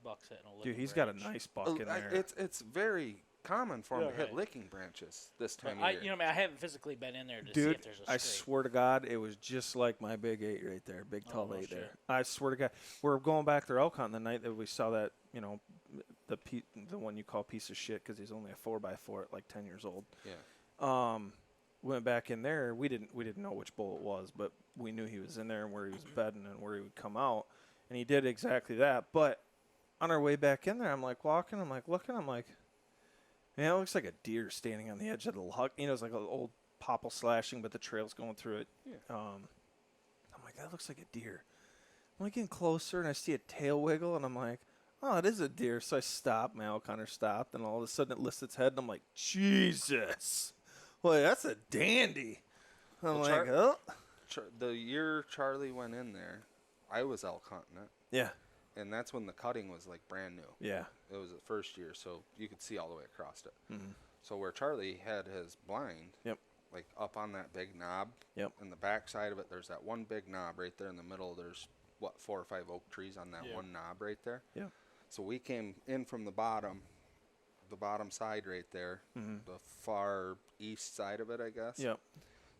bucks hitting a licking Dude, he's got a branch. nice buck in there. It's very common for him Yeah, to hit right. licking branches this time But of year. I haven't physically been in there to see Dude, if there's a I scrape. swear to God, it was just like my big 8 right there, big Oh, tall no 8 there. shit. I swear to God, we're going back there elk hunting the night that we saw that, you know, the one you call piece of shit because he's only a 4x4 at like 10 years old. Yeah. went back in there. We didn't know which bull it was, but we knew he was in there and where he was bedding and where he would come out, and he did exactly that. But on our way back in there, I'm like walking, I'm like looking, I'm like, man, it looks like a deer standing on the edge of the log. You know, it's like an old popple slashing, but the trail's going through it. Yeah. I'm like, that looks like a deer. I'm like getting closer, and I see a tail wiggle, and I'm like, oh, it is a deer. So I stopped. My elk hunter stopped, and all of a sudden it lifts its head, and I'm like, Jesus. Well, that's a dandy. I'm Well, like, oh. The year Charlie went in there, I was elk hunting it, Yeah. and that's when the cutting was like brand new. Yeah. It was the first year, so you could see all the way across it. Mm-hmm. So where Charlie had his blind, Yep. like up on that big knob, Yep. in the back side of it, there's that one big knob right there in the middle. There's, 4 or 5 oak trees on that one knob right there. Yeah. So we came in from the bottom side right there, Mm-hmm. the far east side of it, I guess. Yep.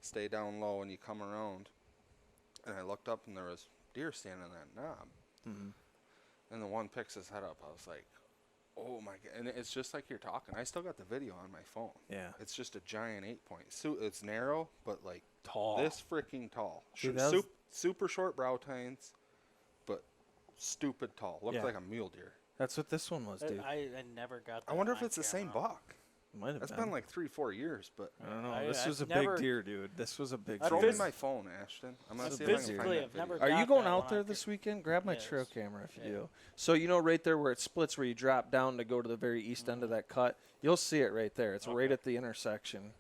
Stay down low and you come around. And I looked up and there was deer standing on that knob. Mm-hmm. And the one picks his head up. I was like, oh my God. And it's just like you're talking. I still got the video on my phone. Yeah. It's just a giant 8-point. So it's narrow, but like Tall. this freaking tall. Dude, that was- Super short brow tines, but stupid tall. Looked Yeah. like a mule deer. That's what this one was, dude. I never got that I wonder if on it's the same camera. buck. Might have That's been like 3-4 years, but I don't know. I- This I've was a never- big deer, dude. This was a big I've throw deer. me my phone, Ashton. I'm gonna So see if I can physically, find that I've never video. Are you got going that out one there on this ca- weekend? Grab my Yes. trail camera if you Yeah. do. So you know right there where it splits, where you drop down to go to the very east end of that cut, you'll see it right there. It's right Okay. at the intersection.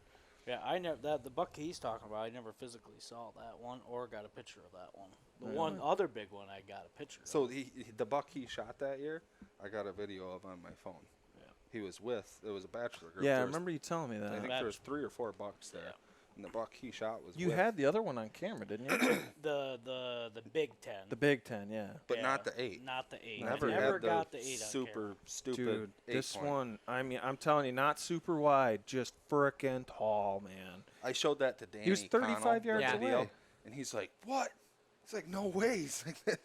Yeah, I never the buck he's talking about. I never physically saw that one or got a picture of that one. The one other big one I got a picture. So of. the buck he shot that year, I got a video of on my phone. Yeah. He was with. It was a bachelor group. Yeah, I There was- remember you telling me I that. think there was 3 or 4 bucks there, Yeah. and the buck he shot was. You with, had the other one on camera, didn't you? the Big Ten. The Big Ten, yeah. but Yeah, not the 8. Not the 8. Never, I never had got the the 8 on super camera. stupid Dude, 8 this point. one, I mean, I'm telling you, not super wide, just frickin' tall, man. I showed that to Danny. He was 35 Connell, yards the video, away. and he's like, "What?" He's like, "No way!" He's like,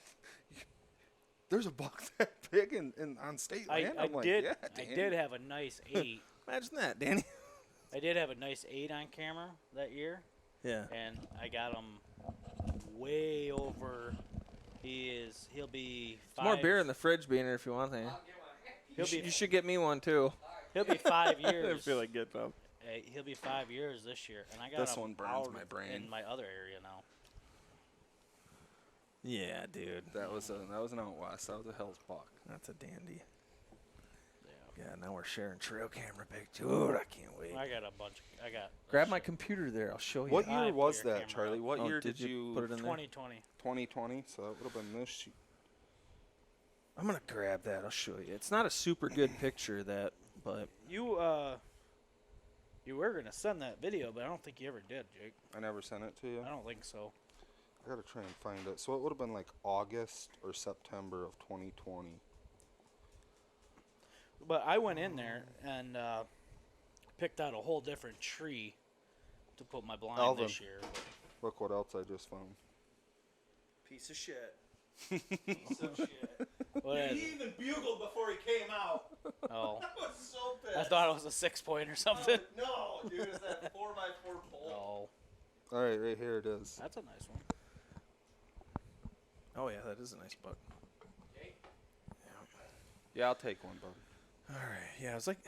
"There's a buck that big in on state land." I I'm like, did. "Yeah, I Danny." did have a nice 8. Imagine that, Danny. I did have a nice 8 on camera that year, Yeah. and I got him way over. He'll be 5. More beer in the fridge, Beaner, if you want any. He'll be You should get me one, too. he'll be 5 I years. feel like getting up. He'll be 5 years this year, and I got This him one burns out my brain. in my other area now. Yeah, dude. That was an out west. That was a Hills buck. That's a dandy. Yeah. Yeah, now we're sharing trail camera pic. Dude, I can't wait. I got a bunch. I got. Grab my computer there. I'll show you. What I year put was your that, camera Charlie? up. What Oh, year did you put it in there? 2020. 2020. So that would have been this. I'm going to grab that. I'll show you. It's not a super good picture, that, but You were gonna send that video, but I don't think you ever did, Jake. I never sent it to you. I don't think so. I gotta try and find it. So it would have been like August or September of 2020. But I went in there and picked out a whole different tree to put my blind Alvin. this year. Look what else I just found. piece of shit. What is it? even bugled before he came out. Oh, I was so pissed. I thought it was a 6-point or something. No, dude, it's that 4x4 pole. Oh, All right, right here it is. that's a nice one. Oh, yeah, that is a nice buck. Yeah, I'll take one, bud. All right, yeah, it was like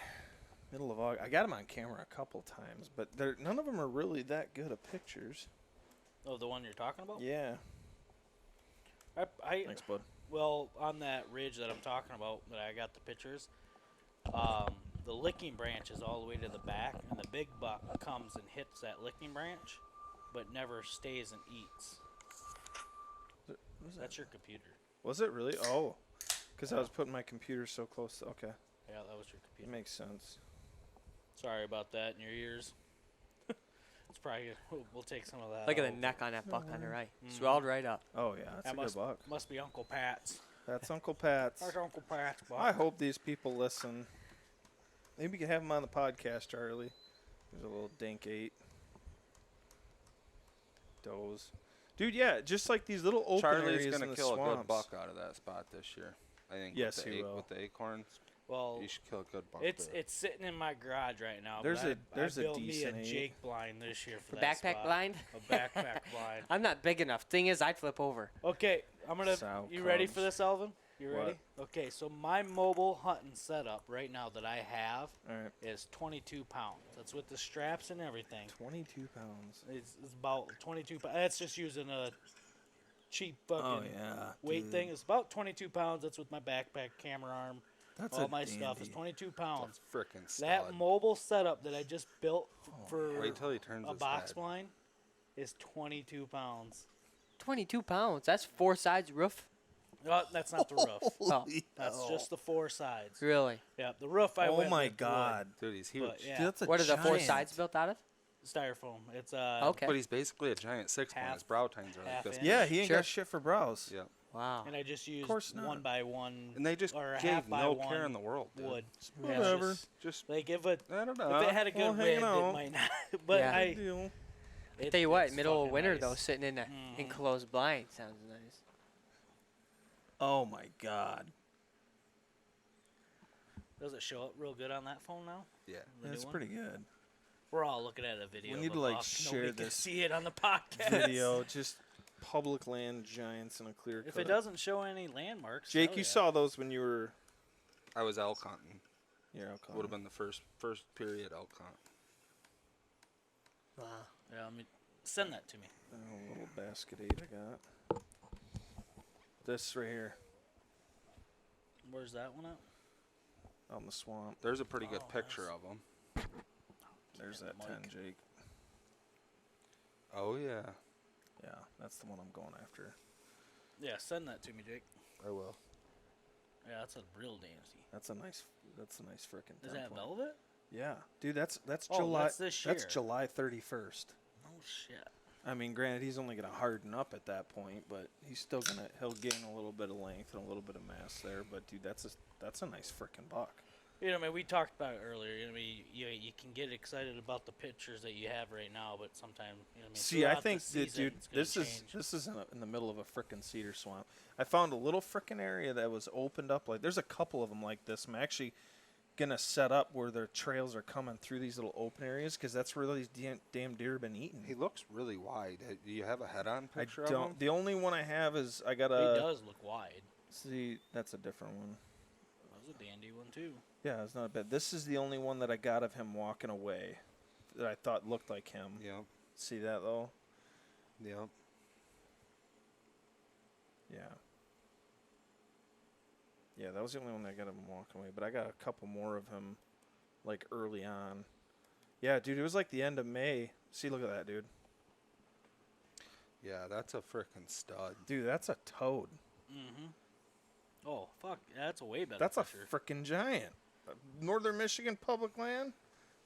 middle of August. I got him on camera a couple times, but none of them are really that good of pictures. Oh, the one you're talking about? Yeah. I Thanks, bud. well, on that ridge that I'm talking about, that I got the pictures, the licking branch is all the way to the back, and the big buck comes and hits that licking branch, but never stays and eats. That's your computer. Was it really? Oh, because I was putting my computer so close. Okay, Yeah, that was your it computer. makes sense. Sorry about that in your ears. It's probably we'll take some of that. Look at the out. neck on that buck on the right. Mhm. Swelled right up. Oh yeah, that's That a good buck. must be Uncle Pat's. That's Uncle Pat's. That's Uncle Pat's buck. I hope these people listen. Maybe we can have them on the podcast, Charlie. There's a little dink 8. Does. Dude, yeah, just like these little open Charlie's areas gonna in the kill swamps. a good buck out of that spot this year. I think. Yes, with the he will. With the acorns. Well, You should kill a good buck. it's there. it's sitting in my garage right now. There's but there's I a built me decent a eight. Jake blind this year for The that backpack spot. blind? A backpack blind. I'm not big enough. Thing is, I'd flip over. Okay, I'm gonna. Sow You ready for cubs. this, Alvin? You What? ready? Okay, so my mobile hunting setup right now that I have All right. is 22 pounds. That's with the straps and everything. 22 pounds. It's about 22 pounds. That's just using a cheap fucking Oh yeah. weight dude. thing. It's about 22 pounds. That's with my backpack, camera arm, That's all a my stuff is dandy. 22 pounds. Frickin' stud. That mobile setup that I just built for Wait till he turns a his box head. blind is 22 pounds. 22 pounds. That's 4 sides roof. That's not the roof. Oh, That's just the 4 sides. really? Yeah, the roof I Oh went my with wood, god. Dude, he's huge. but yeah, Dude, that's a What are the 4 giant. sides built out of? styrofoam. It's Okay. But he's basically a giant 6-point. Half- His brow tines are like half this. inch. Yeah, he ain't Sure. got shit for brows. Yeah. Wow. and I just used course not. 1x1 And they just or a gave half by no one care in the world. Dude. wood. Whatever. It's Just, Like if it I don't know. if it had a good well, hanging wind, out. it might not. But Yeah. I Deal. Tell you what, it's middle of fucking winter nice. though, sitting in an Mhm. enclosed blind sounds nice. Oh my god. Does it show up real good on that phone now? Yeah. The new That's one? pretty good. We're all looking at a video. We of need a to, like, buck. share Nobody can this see it on the podcast. Video, just public land giants in a clear cut. If it doesn't show any landmarks, Jake, hell you yeah. saw those when you were. I was elk hunting. Yeah, okay. Would have been the first period elk hunt. Wow. Yeah, send that to me. A little basket 8 I got. This right here, Where's that one at? out in the swamp. There's a pretty good Oh, picture nice. of him. There's Yeah, that Mike. 10, Jake. Oh, yeah. Yeah, that's the one I'm going after. Yeah, send that to me, Jake. I will. Yeah, that's a real dainty. That's a nice frickin' 10 Is that point. velvet? Yeah, dude, that's Oh, July. that's this That's year. July 31st. Oh shit. I mean, granted, he's only gonna harden up at that point, but he's still he'll gain a little bit of length and a little bit of mass there. But dude, that's a nice frickin' buck. You know, I mean, we talked about it earlier. You know, I mean, you can get excited about the pictures that you have right now, but sometimes, you know, what I mean, See, I throughout the think that, season, dude, it's gonna this is change. in the middle of a frickin' cedar swamp. I found a little frickin' area that was opened up. Like, there's a couple of them like this. I'm actually gonna set up where their trails are coming through these little open areas because that's where these damn deer have been eating. He looks really wide. Do you have a head-on I picture of don't. him? The only one I have is I got He a. does look wide. See, that's a different one. That was a dandy one too. Yeah, it's not bad. This is the only one that I got of him walking away that I thought looked like him. Yep. See that though? Yep. Yeah. Yeah, that was the only one that I got of him walking away. But I got a couple more of him, like early on. Yeah, dude, it was like the end of May. See, look at that, dude. Yeah, that's a frickin' stud. Dude, that's a toad. Mm-hmm. Oh fuck, that's a way better. That's a picture. frickin' giant. Northern Michigan public land.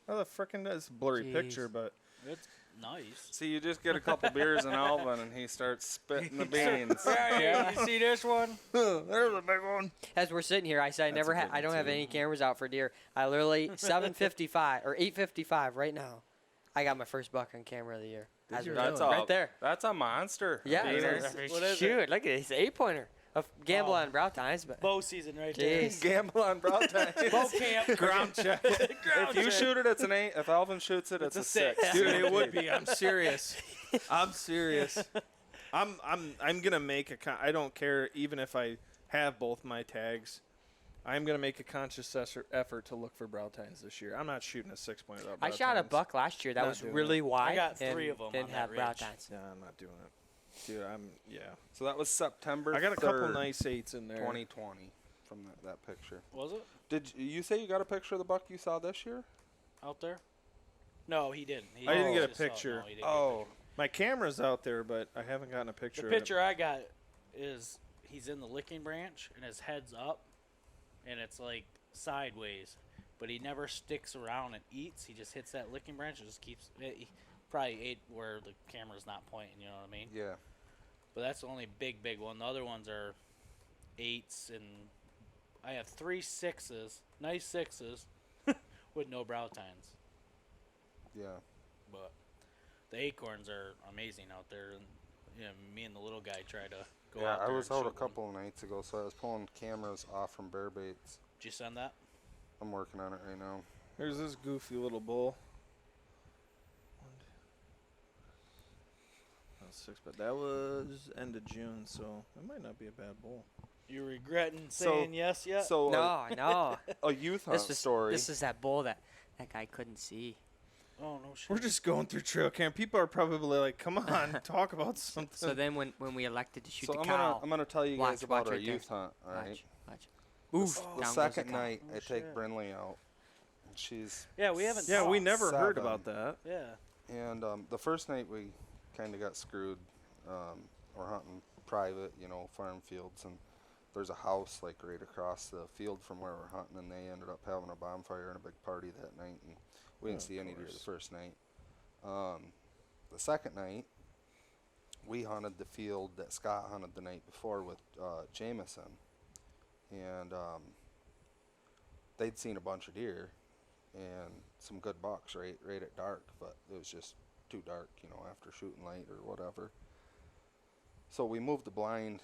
How the frickin' that's a blurry picture, Jeez. but It's nice. See, you just get a couple beers in Alvin, and he starts spitting the beans. Yeah, you see this one? there's a big one. As we're sitting here, I said That's a good I don't one, have too. any cameras out for deer. I literally 7:55 or 8:55 right now. I got my first buck on camera of the year. As you we're really? That's doing. all. Right there. That's a monster. Yeah. Beaner. What is it? Shoot, look at it. It's an 8-pointer. A gamble Oh. on brow tines, but Bow season right there. Jeez. Gamble on brow time. Bow camp. Ground check. If you shoot it, it's an 8. If Alvin shoots it, it's a 6. Dude, it would be. I'm serious. I'm serious. I'm gonna make I don't care even if I have both my tags. I'm gonna make a conscious effort to look for brow tines this year. I'm not shooting a 6-point without brow I shot a tines. buck last year that Not was doing really it. wide. I got and 3 of 'em Didn't on that have brow ridge. tines. Yeah, I'm not doing it. Dude, yeah. So that was September. I got a couple 3rd, nice 8s in there. 2020 from that picture. Was it Did you say you got a picture of the buck you saw this year? out there? No, he didn't. He I didn't get a just saw it. picture. No, he didn't get a Oh, picture. My camera's out there, but I haven't gotten a picture. The of it. picture I got is he's in the licking branch and his head's up, and it's like sideways, but he never sticks around and eats. He just hits that licking branch and just keeps. He probably ate where the camera's not pointing. You know what I mean? yeah. But that's the only big one. The other ones are 8s, and I have 3 6s, nice 6s, with no brow tines. Yeah. But the acorns are amazing out there, and you know, me and the little guy try to go Yeah, out I there was and out a shoot one. couple of nights ago, so I was pulling cameras off from bear baits. Did you send that? I'm working on it right now. Here's this goofy little bull. That was 6, but that was end of June, so that might not be a bad bull. You regretting saying yes yet? So No. a youth hunt story. This was that bull that guy couldn't see. Oh, no shit. We're just going through trail cam. People are probably like, "Come on, talk about something." So then when we elected to shoot So the I'm cow, gonna tell you watch- guys about watch our right there. youth hunt. All right. watch. The Oof, the down goes second the cow. night, I take shit. Brindley out. And she's Yeah, we haven't. yeah, we talked. never heard 7. about that. Yeah. And the first night we kind of got screwed. We're hunting private, farm fields, and there's a house like right across the field from where we're hunting, and they ended up having a bonfire and a big party that night, and we didn't see any deer the first night. The second night, we hunted the field that Scott hunted the night before with Jameson, and they'd seen a bunch of deer and some good bucks right at dark, but it was just too dark, after shooting light or whatever. So we moved the blind.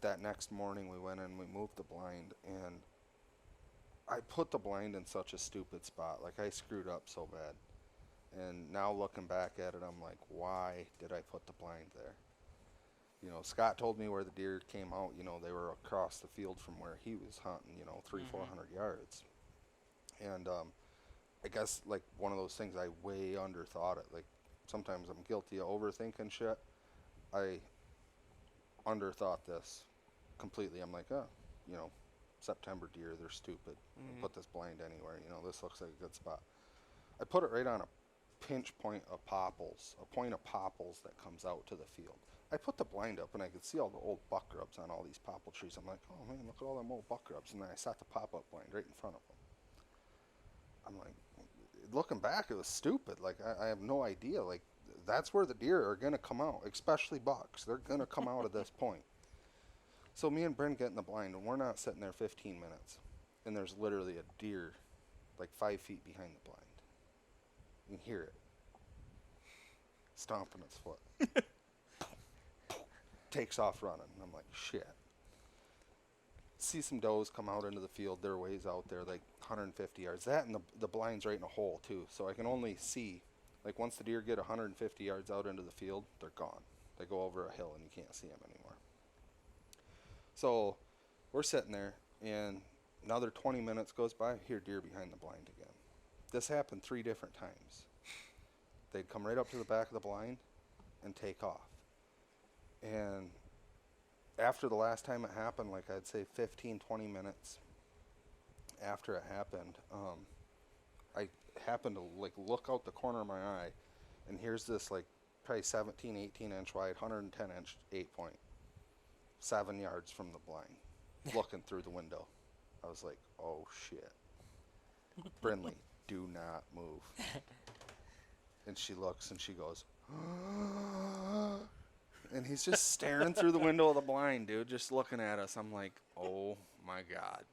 That next morning we went in, we moved the blind, and I put the blind in such a stupid spot. Like, I screwed up so bad. And now looking back at it, I'm like, why did I put the blind there? Scott told me where the deer came out. They were across the field from where he was hunting, 300-400 yards. And I guess, like, one of those things, I way underthought it. Like, sometimes I'm guilty of overthinking shit. I underthought this completely. I'm like, September deer, they're stupid. Put this blind anywhere. This looks like a good spot. I put it right on a pinch point of popples, a point of popples that comes out to the field. I put the blind up, and I could see all the old buck grubs on all these popple trees. I'm like, oh man, look at all them old buck grubs. And then I sat the pop-up blind right in front of them. I'm like, looking back, it was stupid. Like, I have no idea. Like, that's where the deer are going to come out, especially bucks. They're going to come out at this point. So me and Bryn get in the blind, and we're not sitting there 15 minutes. And there's literally a deer like 5 feet behind the blind. You can hear it stomping its foot. Takes off running. And I'm like, shit. See some does come out into the field. They're ways out there, like 150 yards. That and the blind's right in a hole, too. So I can only see, like, once the deer get 150 yards out into the field, they're gone. They go over a hill, and you can't see them anymore. So we're sitting there, and another 20 minutes goes by. I hear deer behind the blind again. This happened 3 different times. They'd come right up to the back of the blind and take off. And after the last time it happened, like, I'd say 15, 20 minutes after it happened, I happened to, like, look out the corner of my eye, and here's this, like, probably 17, 18 inch wide, 110 inch 8-point, 7 yards from the blind, looking through the window. I was like, oh shit. Brindley, do not move. And she looks and she goes, and he's just staring through the window of the blind, dude, just looking at us. I'm like, oh my God,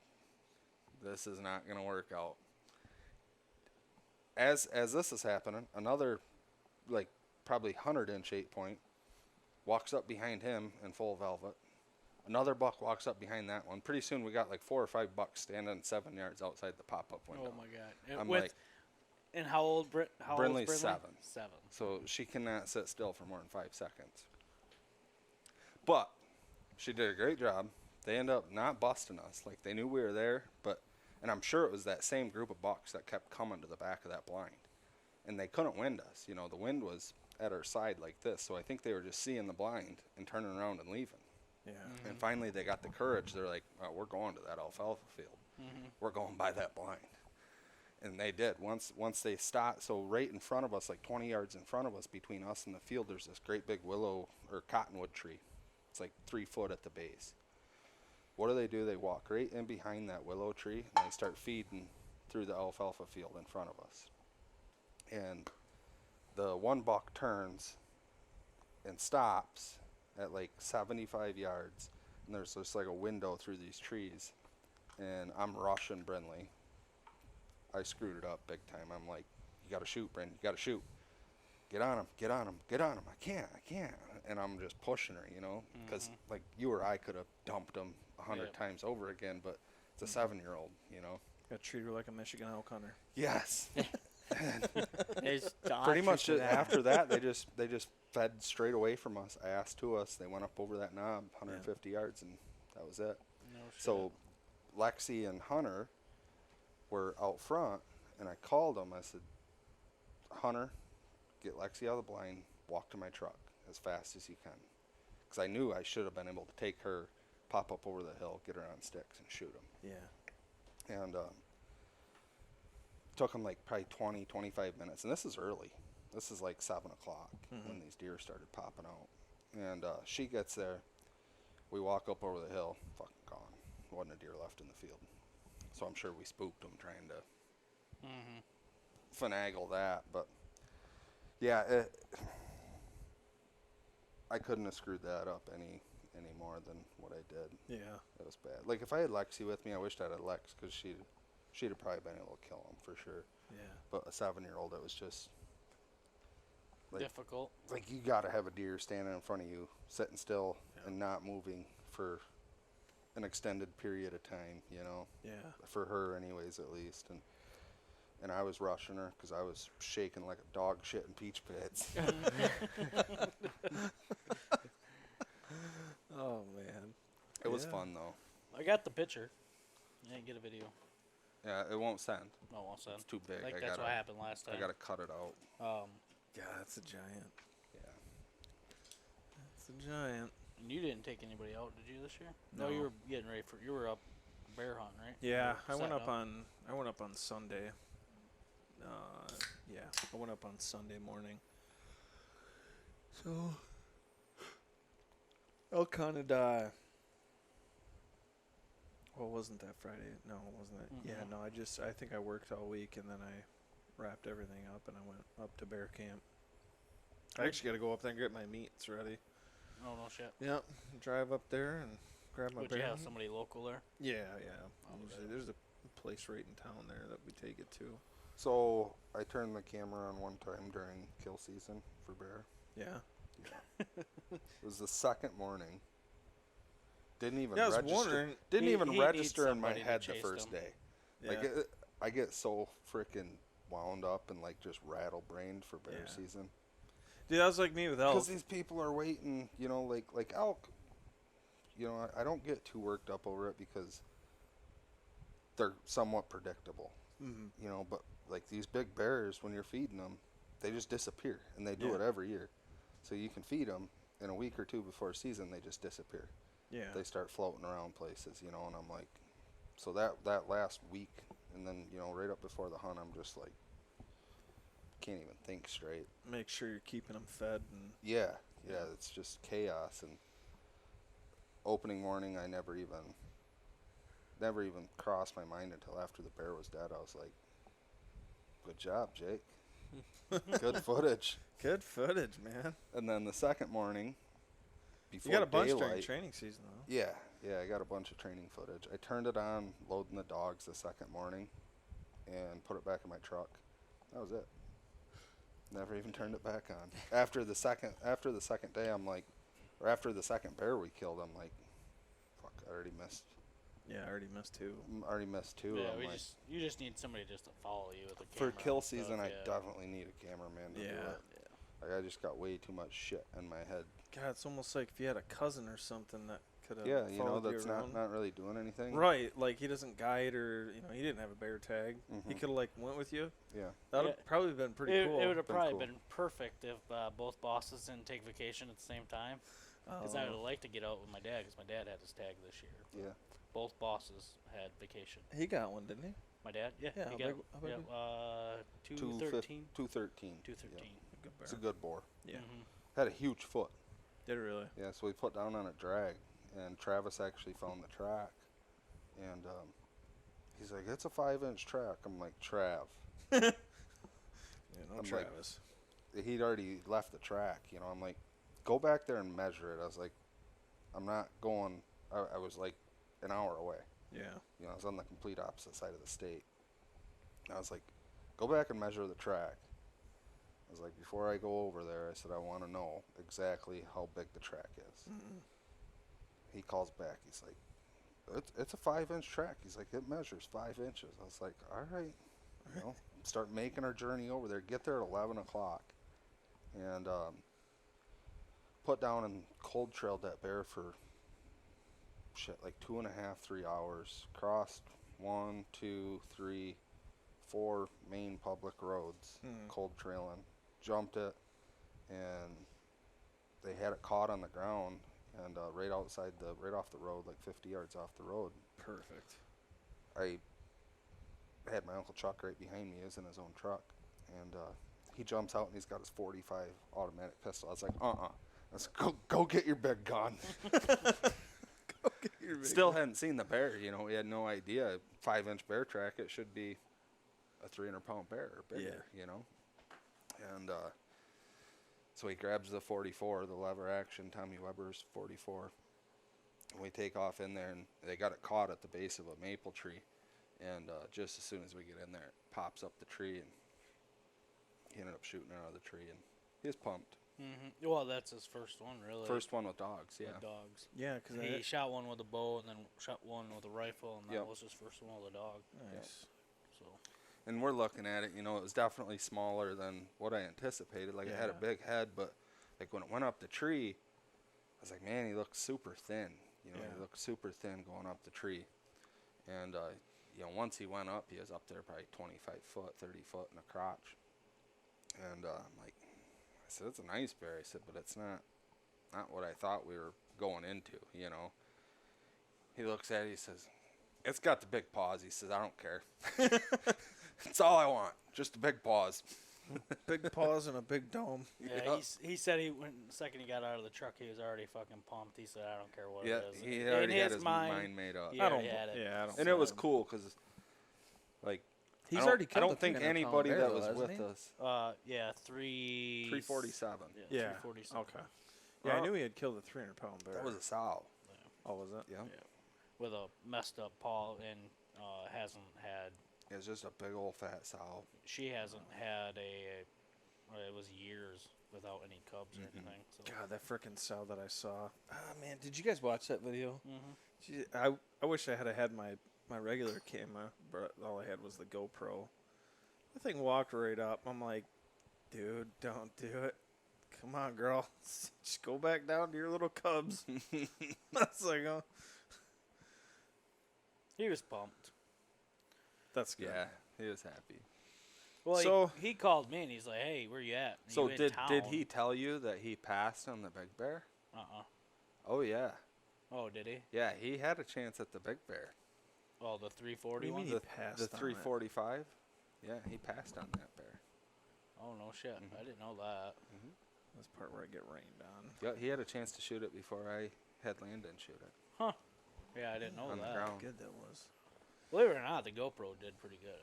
this is not gonna work out. As this is happening, another, like, probably 100-inch 8-point walks up behind him in full velvet. Another buck walks up behind that one. Pretty soon we got like 4 or 5 bucks standing 7 yards outside the pop-up window. Oh my God! And I'm with, like, and how old how Brindley's old's Brindley? 7. 7. So she cannot sit still for more than 5 seconds. But she did a great job. They ended up not busting us. Like, they knew we were there, and I'm sure it was that same group of bucks that kept coming to the back of that blind. And they couldn't wind us. The wind was at our side like this, so I think they were just seeing the blind and turning around and leaving. Yeah. And finally they got the courage. They're like, oh, we're going to that alfalfa field. We're going by that blind. And they did. Once they stopped, so right in front of us, like 20 yards in front of us, between us and the field, there's this great big willow or cottonwood tree. It's like 3 foot at the base. What do? They walk right in behind that willow tree, and they start feeding through the alfalfa field in front of us. And the one buck turns and stops at like 75 yards, and there's just like a window through these trees, and I'm rushing Brindley. I screwed it up big time. I'm like, you gotta shoot, Bryn, you gotta shoot. Get on him, get on him, get on him. I can't. And I'm just pushing her, because like you or I could have dumped him 100 times over again, but It's a 7-year-old, you know. Got to treat her like a Michigan elk hunter. Yes. There's Pretty doctrine much to that. after that, they just fed straight away from us, ass to us. They went up over that knob, 150 yards, and that was it. No shit. So Lexi and Hunter were out front, and I called them. I said, Hunter, get Lexi out of the blind, walk to my truck as fast as you can. Because I knew I should have been able to take her, pop up over the hill, get her on sticks, and shoot them. Yeah. And took them like probably 20, 25 minutes. And this is early. This is like 7 o'clock when these deer started popping out. And she gets there. We walk up over the hill, fucking gone. Wasn't a deer left in the field. So I'm sure we spooked them trying to finagle that. But yeah, I couldn't have screwed that up any more than what I did. Yeah. It was bad. Like if I had Lexi with me, I wished I had Lex because she'd have probably been able to kill him for sure. Yeah. But a 7-year-old, it was just like, difficult. like you got to have a deer standing in front of you, sitting still and not moving for an extended period of time, you know. Yeah. For her, anyways, at least. And I was rushing her because I was shaking like a dog shit in peach pits. Oh, man. It was Yeah. fun though. I got the picture. I didn't get a video. Yeah, it won't send. No, it won't send. It's too big. Like I that's gotta, what happened last time. I gotta cut it out. Yeah, that's a giant. Yeah. That's a giant. And you didn't take anybody out, did you, this year? No. You were getting ready for. You were up bear hunting, right? Yeah, You I were went setting up on Sunday. Yeah, I went up on Sunday morning. So elk hunted. Well, wasn't that Friday? No, wasn't it? Yeah, no. I think I worked all week and then I wrapped everything up and I went up to bear camp. I actually got to go up there and get my meats ready. Oh no shit. Yep, drive up there and grab my Would bear. you have meat. somebody local there? Yeah. Usually there's a place right in town there that we take it to. So I turned the camera on one time during kill season for bear. Yeah. It was the second morning. Didn't even Yeah, I was register. wondering. Didn't He even needs register in my somebody to head the chase first them. day. Yeah. Like I get so freaking wound up and like just rattle brained for bear Yeah. season. Dude, that was like me with elk. Because these people are waiting, you know, like elk. You know, I don't get too worked up over it because they're somewhat predictable. You know, but like these big bears, when you're feeding them, they just disappear, and they do Yeah. it every year. So you can feed them in a week or two before season, they just disappear. Yeah. They start floating around places, you know, and I'm like, so that last week, and then, you know, right up before the hunt, I'm just like, can't even think straight. Make sure you're keeping them fed and Yeah, it's just chaos. And opening morning, I never even crossed my mind until after the bear was dead. I was like, good job, Jake. Good footage. good footage, man. And then the second morning, before You got a bunch during daylight, training season, though. Yeah, I got a bunch of training footage. I turned it on, loading the dogs the second morning, and put it back in my truck. That was it. Never even turned it back on. After the second day, I'm like, or after the second bear we killed, I'm like, fuck, I already missed. Yeah, I already missed two. Already missed two. Yeah, I'm like, you just need somebody just to follow you with a for camera. kill and stuff, season, I yeah. definitely need a cameraman to do Yeah. it. Like I just got way too much shit in my head. God, it's almost like if you had a cousin or something that could have Yeah, you know, followed that's you around. not really doing anything. Right, like he doesn't guide or, you know, he didn't have a bear tag. He Mhm. could have, like, went with you. Yeah. That would Yeah. have probably been pretty It, cool. it would have Been probably cool. been perfect if both bosses didn't take vacation at the same time. Because I would have liked to get out with my dad because my dad had his tag this year. Yeah. Both bosses had vacation. He got one, didn't he? My dad, yeah, Yeah, he how got big- how big was- 213. 213. 213. Good bear. It's a good boar. Yeah. Mhm. Had a huge foot. Did it really? Yeah, so we put down on a drag, and Travis actually found the track, and he's like, "It's a 5-inch track." I'm like, "Trav." Yeah, no I'm like- Travis. He'd already left the track, you know. I'm like, "Go back there and measure it." I was like, "I'm not going." I was like an hour away. Yeah. You know, I was on the complete opposite side of the state. And I was like, "Go back and measure the track." I was like, before I go over there, I said, I want to know exactly how big the track is. He calls back. He's like, it's a 5-inch track. He's like, it measures 5 inches. I was like, all right, you know, start making our journey over there. Get there at 11 o'clock, and put down and cold trailed that bear for like 2.5, 3 hours. Crossed 1, 2, 3, 4 main public roads, cold trailing. Jumped it, and they had it caught on the ground. And right off the road, like 50 yards off the road. Perfect. I had my Uncle Chuck right behind me. He was in his own truck. And he jumps out and he's got his .45 automatic pistol. I was like, let's go get your big gun. Still hadn't seen the bear. You know, we had no idea. 5-inch bear track, it should be a 300-pound bear or bigger, you know. And so he grabs the 44, the lever action Tommy Weber's 44. And we take off in there, and they got it caught at the base of a maple tree. And just as soon as we get in there, it pops up the tree, and he ended up shooting it out of the tree, and he was pumped. Mm-hmm. Well, that's his first one, really. First one with dogs, yeah. With dogs. Yeah, because he shot one with a bow and then shot one with a rifle, and that Yep. was his first one with a dog. Nice. So. And we're looking at it, you know, it was definitely smaller than what I anticipated. Like, it had a big head, but, like, when it went up the tree, I was like, man, he looks super thin. You know, he looked super thin going up the tree. And, you know, once he went up, he was up there probably 25 foot, 30 foot in the crotch. And I'm like, I said, it's a nice bear. I said, but it's not what I thought we were going into, you know. He looks at it, he says, it's got the big paws. He says, I don't care. That's all I want, just the big paws. Big paws and a big dome. Yeah, he said when the second he got out of the truck, he was already fucking pumped. He said, I don't care what it is. He already had his mind made up. Yeah, I don't. he had it. Yeah, I don't. And it was cool because, like, He's I don't- already I killed don't a think 300-pound anybody bear, that though, was hasn't with he? us. Yeah, 347. Yeah, Yeah. 347. Okay. Yeah, I knew he had killed a 300-pound bear. That was a sow. Oh, was it? Yeah. With a messed up paw and hasn't had. It was just a big old fat sow. She hasn't had a. It was years without any cubs or anything. So. God, that frickin' sow that I saw. Ah, man, did you guys watch that video? Mm-hmm. I wish I had my regular camera, but all I had was the GoPro. The thing walked right up. I'm like, dude, don't do it. Come on, girl. Just go back down to your little cubs. I was like, oh. He was pumped. That's good. Yeah, he was happy. Well, So- he called me and he's like, "Hey, where you at?" So "You in did town?" he tell you that he passed on the big bear? Oh yeah, Oh, did he? yeah. He had a chance at the big bear. Oh, the 340 you one. mean? The, He passed the on it. 345. Yeah, he passed on that bear. Oh no shit! I didn't know that. That's the part where I get rained on. Yeah, he had a chance to shoot it before I had Landon shoot it Huh? Yeah, I didn't know on the that. ground. Good that was. Believe it or not, the GoPro did pretty good.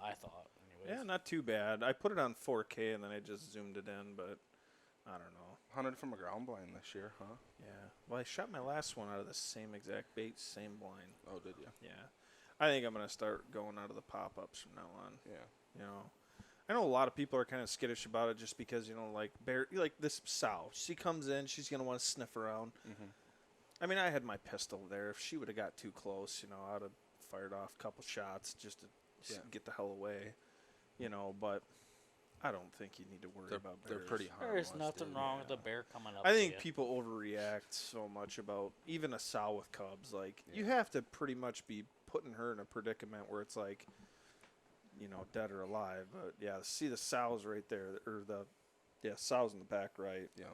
I thought, anyways. Yeah, not too bad. I put it on 4K and then I just zoomed it in, but I don't know. Hunted from a ground blind this year, huh? Yeah. Well, I shot my last one out of the same exact bait, same blind. Oh, did you? Yeah. I think I'm going to start going out of the pop-ups from now on. Yeah. You know, I know a lot of people are kind of skittish about it just because, you know, like like this sow. She comes in, she's going to want to sniff around. I mean, I had my pistol there. If she would have got too close, you know, I'd have fired off a couple shots just to get the hell away. You know, but I don't think you need to worry about bears. They're pretty harmless. There's nothing dude. wrong with the bear coming up. I to think you. people overreact so much about even a sow with cubs. Like, you have to pretty much be putting her in a predicament where it's like, you know, dead or alive. But yeah, see the sows right there, or sows in the back, right? Yeah.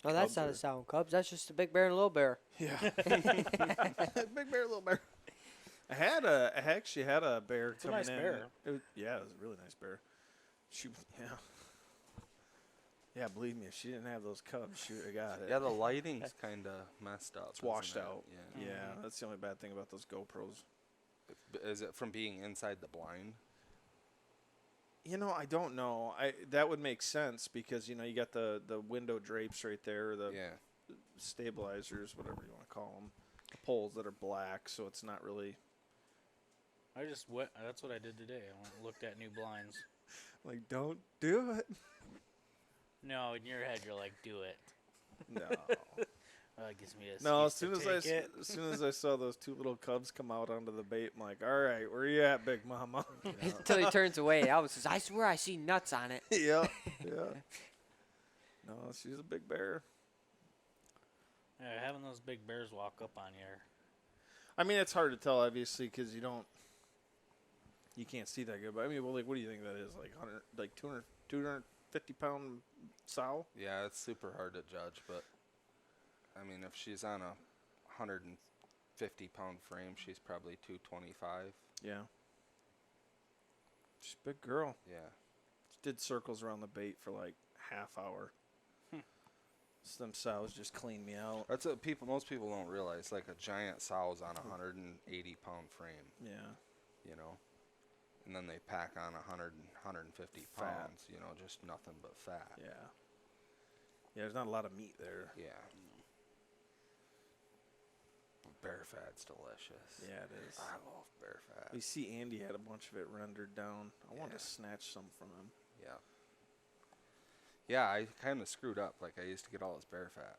Oh, that's Cubs not are- a sow and cubs. That's just a big bear and a little bear. Yeah. Big bear, little bear. I actually had a bear It's a coming nice in. bear. It was a really nice bear. Yeah, believe me, if she didn't have those cubs, she would have got it. Yeah, the lighting's kind of messed up. It's washed isn't it? out. Yeah. Yeah, that's the only bad thing about those GoPros. Is it from being inside the blind? You know, I don't know. That would make sense because, you know, you got the window drapes right there, the Yeah. stabilizers, whatever you want to call them, the poles that are black, so it's not really I just went. That's what I did today. I went and looked at new blinds. like, don't do it. No, in your head, you're like, do it. No. That gives me a No, as excuse soon to as take it. as soon as I saw those two little cubs come out onto the bait, I'm like, all right, where you at, Big Mama? Until he turns away. Alvin says, I swear I see nuts on it. yeah. No, she's a big bear. Yeah, having those big bears walk up on you. I mean, it's hard to tell, obviously, because you can't see that good. But I mean, well, like, what do you think that is? Like 100, like 250 pound sow? Yeah, it's super hard to judge, but I mean, if she's on a 150-pound frame, she's probably 225. Yeah. She's a big girl. Yeah. Did circles around the bait for like half hour. Some sows just cleaned me out. That's what most people don't realize. Like a giant sow's on a 180-pound frame. Yeah. You know, and then they pack on 100, 150 Fat. pounds. You know, just nothing but fat. Yeah. Yeah, there's not a lot of meat there. Yeah. Bear fat's delicious. Yeah, it is. I love bear fat. We see Andy had a bunch of it rendered down. I want Yeah. to snatch some from him. Yeah. Yeah, I kind of screwed up. Like, I used to get all his bear fat.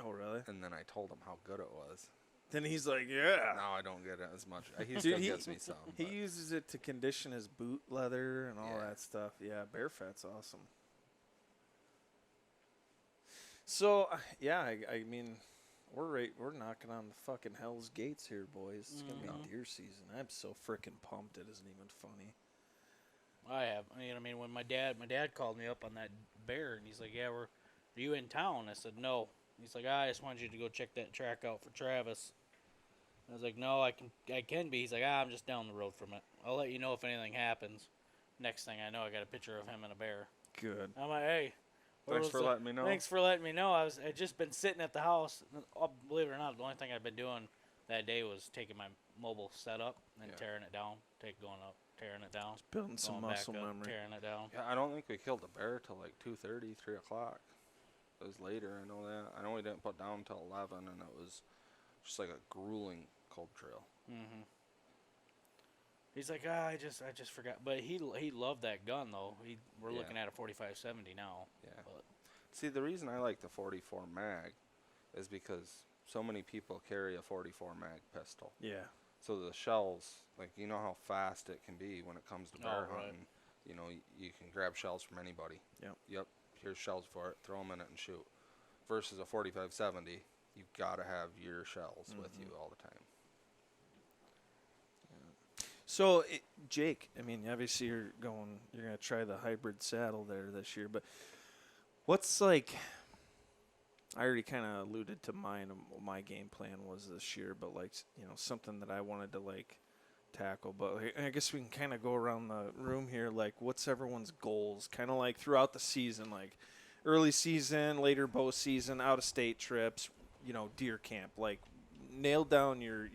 Oh, really? And then I told him how good it was. Then he's like, yeah. Now I don't get it as much. He Dude, still gives me some. He but uses it to condition his boot leather and all Yeah. that stuff. Yeah, bear fat's awesome. So, yeah, I mean, we're knocking on the fucking hell's gates here, boys. It's going to be deer season. I'm so freaking pumped it isn't even funny. I have. I mean, when my dad called me up on that bear, and he's like, "Yeah, are you in town?" I said, "No." He's like, "I just wanted you to go check that track out for Travis." I was like, "No, I can be." He's like, "I'm just down the road from it. I'll let you know if anything happens." Next thing I know, I got a picture of him and a bear. Good. I'm like, "Hey, what Thanks was for the- letting me know." Thanks for letting me know. I'd just been sitting at the house. Believe it or not, the only thing I'd been doing that day was taking my mobile setup and Yeah. tearing it down, going up, tearing it down, Building some going muscle back up, memory. tearing it down. Yeah, I don't think we killed a bear till like 2:30, 3 o'clock. It was later, I know that. I know we didn't put down till 11, and it was just like a grueling cold trail. Mm-hmm. He's like, I just forgot. But he loved that gun though. We're Yeah. looking at a 45-70 now. Yeah. But See, the reason I like the 44 mag is because so many people carry a 44 mag pistol. Yeah. So the shells, like, you know how fast it can be when it comes to bear right. hunting. You know, you can grab shells from anybody. Yep. Here's shells for it. Throw them in it and shoot. Versus a 45-70, you've got to have your shells with you all the time. So, Jake, I mean, obviously you're going to try the hybrid saddle there this year, but what's like, I already kind of alluded to mine, what my game plan was this year, but like, you know, something that I wanted to like tackle, but like, I guess we can kind of go around the room here, like what's everyone's goals, kind of like throughout the season, like early season, later bow season, out of state trips, you know, deer camp, like nail down your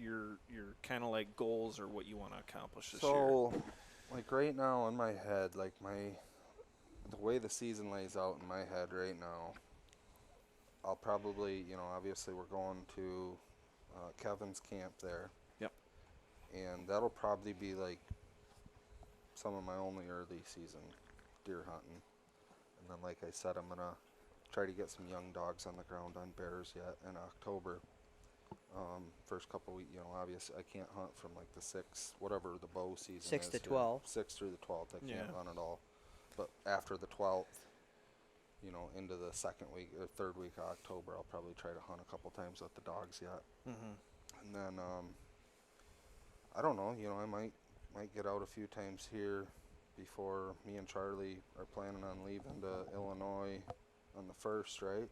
kind of like goals or what you want to accomplish this year. So, like right now in my head, like the way the season lays out in my head right now, I'll probably, you know, obviously we're going to Kevin's camp there. Yep. And that'll probably be like some of my only early season deer hunting. And then, like I said, I'm gonna try to get some young dogs on the ground on bears yet in October. First couple weeks, you know, obviously I can't hunt from like the 6, whatever the bow season 6 is to here. 12. 6 through the 12th, I can't Yeah. hunt at all. But after the 12th, you know, into the second week or third week of October, I'll probably try to hunt a couple times with the dogs yet. Mm-hmm. And then, I don't know, you know, I might get out a few times here before me and Charlie are planning on leaving to Illinois on the 1st, right?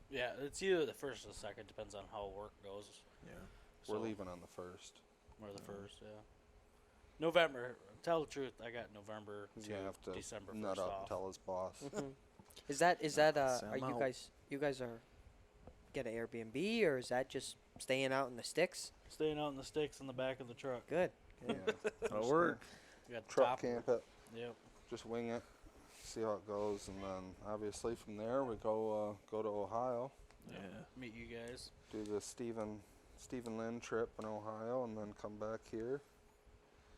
yeah, it's either the first or the second, depends on how work goes. Yeah. We're So, leaving on the 1st. Or the first, yeah. November. Tell the truth, I got November He's to gonna have to December nut 1st up off. and tell his boss. Is that Send are 'em you out. guys are get an Airbnb, or is that just staying out in the sticks? Staying out in the sticks in the back of the truck. Good. Yeah. That'll work. We got the Truck top. camp it, Yep. just wing it, see how it goes, and then obviously from there we go to Ohio, Yeah. Meet you guys. do the Stephen Lynn trip in Ohio, and then come back here.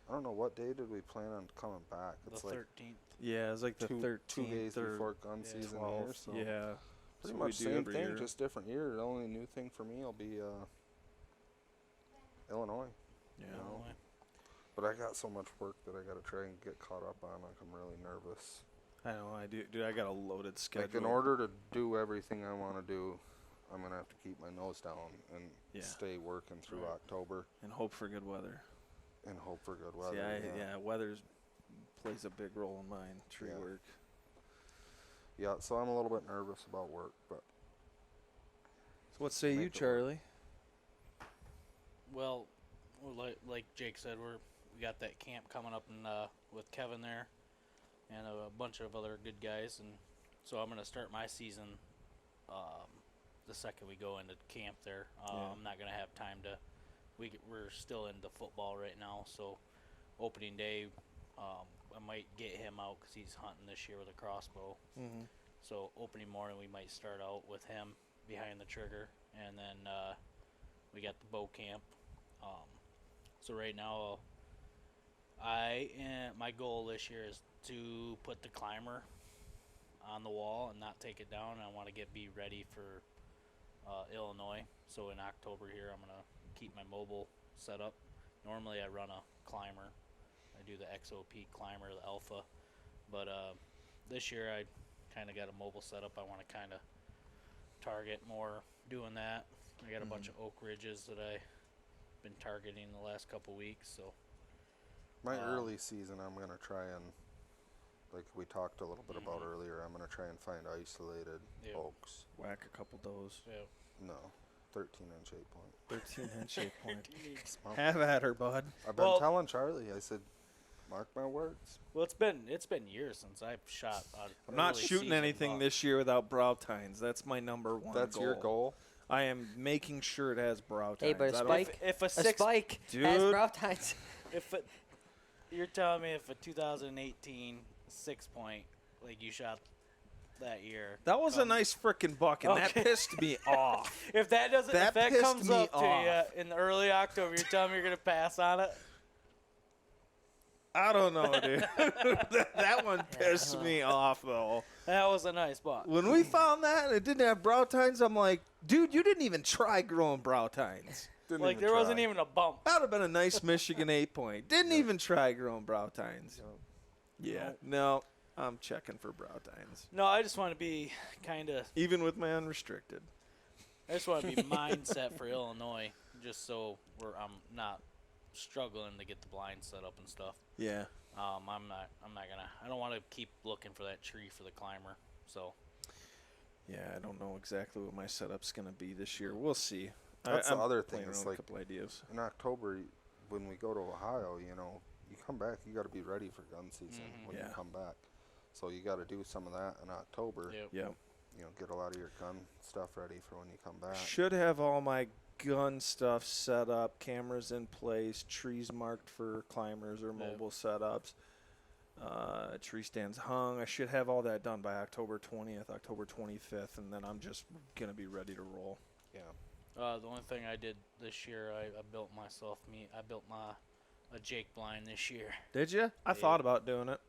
I don't know, what day did we plan on coming back? It's The like 13th. Yeah, it's like the 13th 2 days or before gun yeah, season here. 12th. So Yeah. Pretty what we much do same every thing, year. just different year. The only new thing for me will be Illinois. Yeah. You know? But I got so much work that I got to try and get caught up on. Like, I'm really nervous. I know. I do. Dude, I got a loaded schedule. Like, in order to do everything I want to do, I'm going to have to keep my nose down and stay working through October. And hope for good weather. And hope for good weather. See, weather plays a big role in mine. Tree work. Yeah, so I'm a little bit nervous about work, but. So what say you, Charlie? Well, like Jake said, we got that camp coming up with Kevin there, and a bunch of other good guys, and so I'm gonna start my season the second we go into camp there. I'm not gonna have time to. We're still into football right now, so opening day, I might get him out because he's hunting this year with a crossbow. Mm-hmm. So opening morning, we might start out with him behind the trigger, and then we got the bow camp. So right now, my goal this year is to put the climber on the wall and not take it down. I want to be ready for Illinois. So in October here, I'm gonna keep my mobile set up. Normally, I run a climber. I do the XOP climber, the Alpha, but this year I kind of got a mobile setup. I want to kind of target more doing that. I got a bunch of oak ridges that I've been targeting the last couple weeks. So my early season, I'm going to try and, like we talked a little bit about earlier, I'm going to try and find isolated oaks. Whack a couple does. Yeah. No, 13-inch 8-point. 13-inch 8-point. Have at her, bud. I've been telling Charlie, I said, mark my words. Well, it's been years since I've shot. I'm not shooting anything this year without brow tines. That's my number one. That's goal. your goal. I am making sure it has brow tines. Hey, but a spike, if a spike Dude. has brow tines. You're telling me if a 2018 6-point like you shot that year. That was a nice frickin' buck, and that pissed me off. If that doesn't, That if that pissed comes me up off. to you in the early October, you're telling me you're gonna pass on it? I don't know, dude. that one pissed me off, though. That was a nice buck. When we found that and it didn't have brow tines, I'm like, dude, you didn't even try growing brow tines. Like there wasn't even a bump. That would have been a nice Michigan 8-point. Didn't even try growing brow tines. Yeah, no, I'm checking for brow tines. No, I just want to be kind of. Even with my unrestricted. I just want to be mindset for Illinois, just so I'm not struggling to get the blind set up and stuff. Yeah. I'm not gonna. I don't want to keep looking for that tree for the climber. So. Yeah, I don't know exactly what my setup's gonna be this year. We'll see. That's the other thing. It's It's like like a couple ideas. in October, when we go to Ohio, you know, you come back, you got to be ready for gun season when you come back. So you got to do some of that in October. Yep. Yeah. You know, get a lot of your gun stuff ready for when you come back. Should have all my gun stuff set up, cameras in place, trees marked for climbers or mobile setups, tree stands hung. I should have all that done by October 20th, October 25th, and then I'm just going to be ready to roll. Yeah. The only thing I did this year, I built myself. I built a Jake blind this year. Did you? I thought about doing it.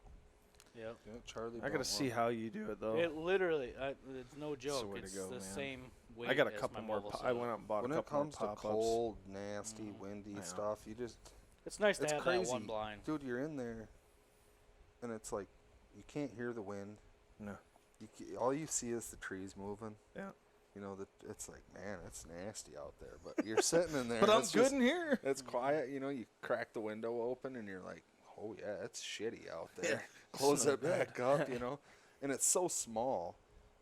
Yep. Yeah, Charlie. I got to see how you do it, though. It literally, it's no joke. way to It's go, the man. same weight. I got a as couple my more. mobile I setup. went out and bought When a it couple more comes to pop-ups. cold, nasty, windy I know. stuff, you just It's nice to it's have crazy. that one blind. Dude, you're in there, and it's like you can't hear the wind. No. All you see is the trees moving. Yeah. You know, it's like, man, it's nasty out there. But you're sitting in there. But and I'm it's good just- in here. It's quiet. You know, you crack the window open, and you're like, oh, yeah, it's shitty out there. Yeah. Close It's it not back up, you know. And it's so small,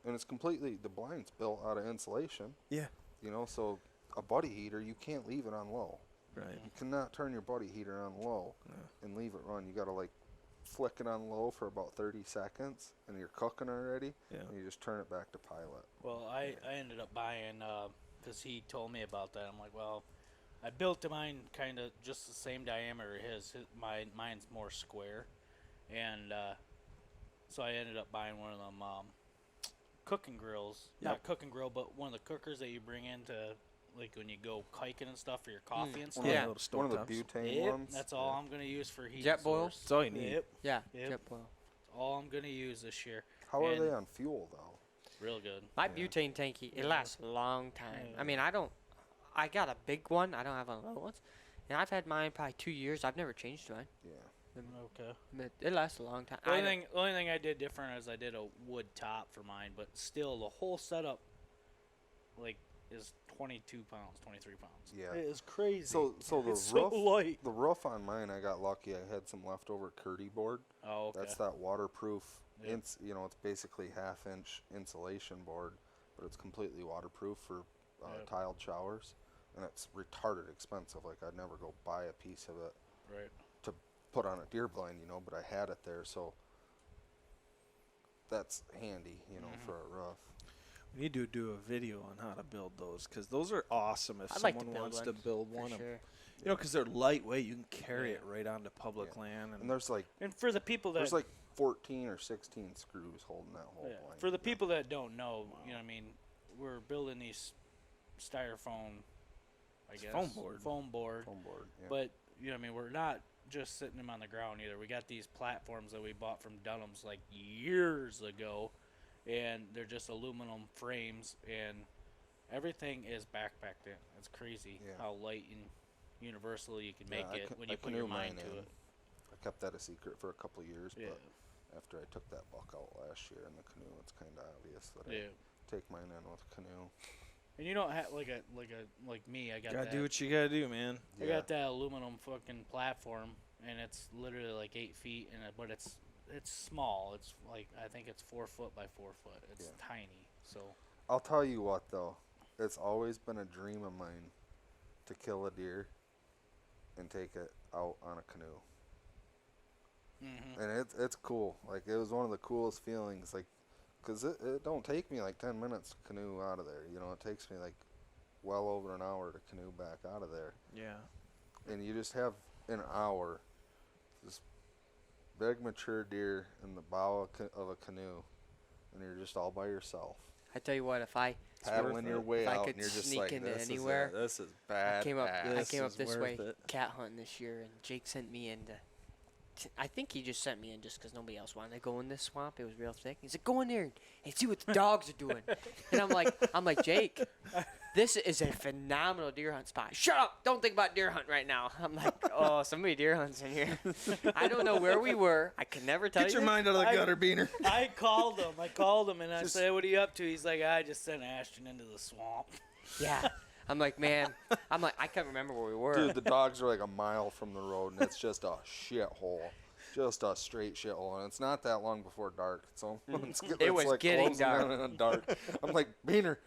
and it's completely, the blind's built out of insulation. Yeah. You know, so a buddy heater, you can't leave it on low. Right. You cannot turn your buddy heater on low and leave it run. You got to, like, flick it on low for about 30 seconds, and you're cooking already, Yeah. and you just turn it back to pilot. Well, I ended up buying because he told me about that. I'm like, well, I built mine kind of just the same diameter as his. Mine's more square, and so I ended up buying one of them cooking grills. Yep. Not cooking grill, but one of the cookers that you bring into like when you go hiking and stuff for your coffee and stuff. One of Yeah. the little One of the stovetops. butane Yep, ones. that's all I'm gonna use for heat. Jet boil? source. That's all you need. Yep, Yeah. Yep. Jet boil. all I'm gonna use this year. How are and- they on fuel, though? Real good. My butane tanky, it lasts a long time. I mean, I got a big one. I don't have one of little ones. And I've had mine probably 2 years. I've never changed mine. Yeah. Okay. But it lasts a long time. The only thing I did different is I did a wood top for mine, but still the whole setup, like, is 22 pounds, 23 pounds. Yeah. It is crazy. So the It's roof, so light. the roof on mine, I got lucky. I had some leftover Curdy board. Oh, okay. That's that waterproof. Yeah. It's basically 1/2-inch insulation board, but it's completely waterproof for tiled showers, and it's retarded expensive. Like I'd never go buy a piece of it Right. to put on a deer blind, but I had it there, so that's handy, for a roof. We need to do a video on how to build those because those are awesome. If I'd like to someone build wants to one, build for one, sure. because they're lightweight, you can carry it right onto public land. And there's like And for the people that 14 or 16 screws holding that whole blind. for the people that don't know, what I mean, we're building these styrofoam, I guess, foam board. foam board. Yeah. But I mean, we're not just sitting them on the ground either. We got these platforms that we bought from Dunham's like years ago, and they're just aluminum frames, and everything is backpacked in. It's crazy how light and universal you can make it when you put your mind to it. I kept that a secret for a couple of years, Yeah. but after I took that buck out last year in the canoe, it's kind of obvious that Yeah. I take mine in with canoe. And you don't have like me. I got Gotta that. do what you gotta do, man. I got that aluminum fucking platform, and it's literally like 8 feet, but it's small. It's like I think it's 4 foot by 4 foot. It's tiny. So I'll tell you what though, it's always been a dream of mine to kill a deer and take it out on a canoe. And it's cool. Like it was one of the coolest feelings. Like, cause it don't take me like 10 minutes to canoe out of there. It takes me like well over an hour to canoe back out of there. Yeah. And you just have an hour, this big mature deer in the bow of a canoe, and you're just all by yourself. I tell you what, if I Paddling your way if I out, could and you're just sneak like, into this anywhere, is bad. I came up this way worth it. cat hunting this year, and Jake sent me into. I think he just sent me in just because nobody else wanted to go in this swamp. It was real thick. He said, "Go in there and see what the dogs are doing." And I'm like, Jake, this is a phenomenal deer hunt spot. Shut up! Don't think about deer hunt right now. I'm like, oh, somebody deer hunts in here. I don't know where we were. I could never tell Get you. your mind out of the gutter, Beaner. I called him, and I said, "What are you up to?" He's like, "I just sent Ashton into the swamp." Yeah. I'm like, man. I can't remember where we were. Dude, the dogs are like a mile from the road, and it's just a shithole. Just a straight shithole. And it's not that long before dark. So It was like getting closing dark. in on dark. I'm like, Beaner,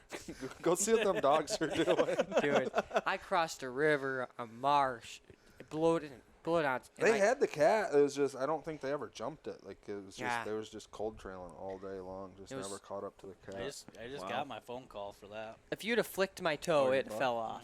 go see what them dogs are doing. Dude, I crossed a river, a marsh, bloated out. and They I- had the cat. It was just, I don't think they ever jumped it. Like, it was just, Yeah. they was just cold trailing all day long. Just It was- never caught up to the cat. I just got my phone call for that. If you'd have flicked my toe, it fell off.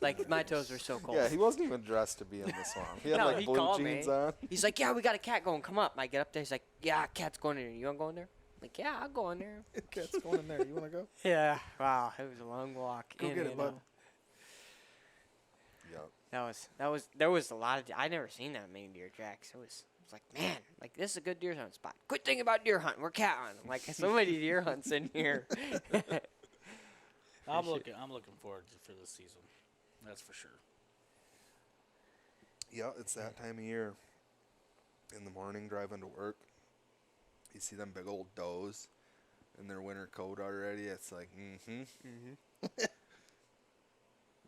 Like, my toes were so cold. Yeah, he wasn't even dressed to be in the swamp. He had No, like he blue called jeans me. on. He's like, yeah, we got a cat going. Come up. I get up there. He's like, yeah, cat's going in there. You want to go in there? I'm like, yeah, I'll go in there. Cat's going in there. You wanna go? Yeah. Wow. It was a long walk. Go in get it, and bud. out. Yep. There was a lot of, I never seen that many deer tracks. It was like, man, like this is a good deer hunt spot. Quit thinking about deer hunting. We're cat hunting. Like so many deer hunts in here. I'm looking forward for this season. That's for sure. Yeah, it's that time of year. In the morning, driving to work, you see them big old does in their winter coat already. It's like,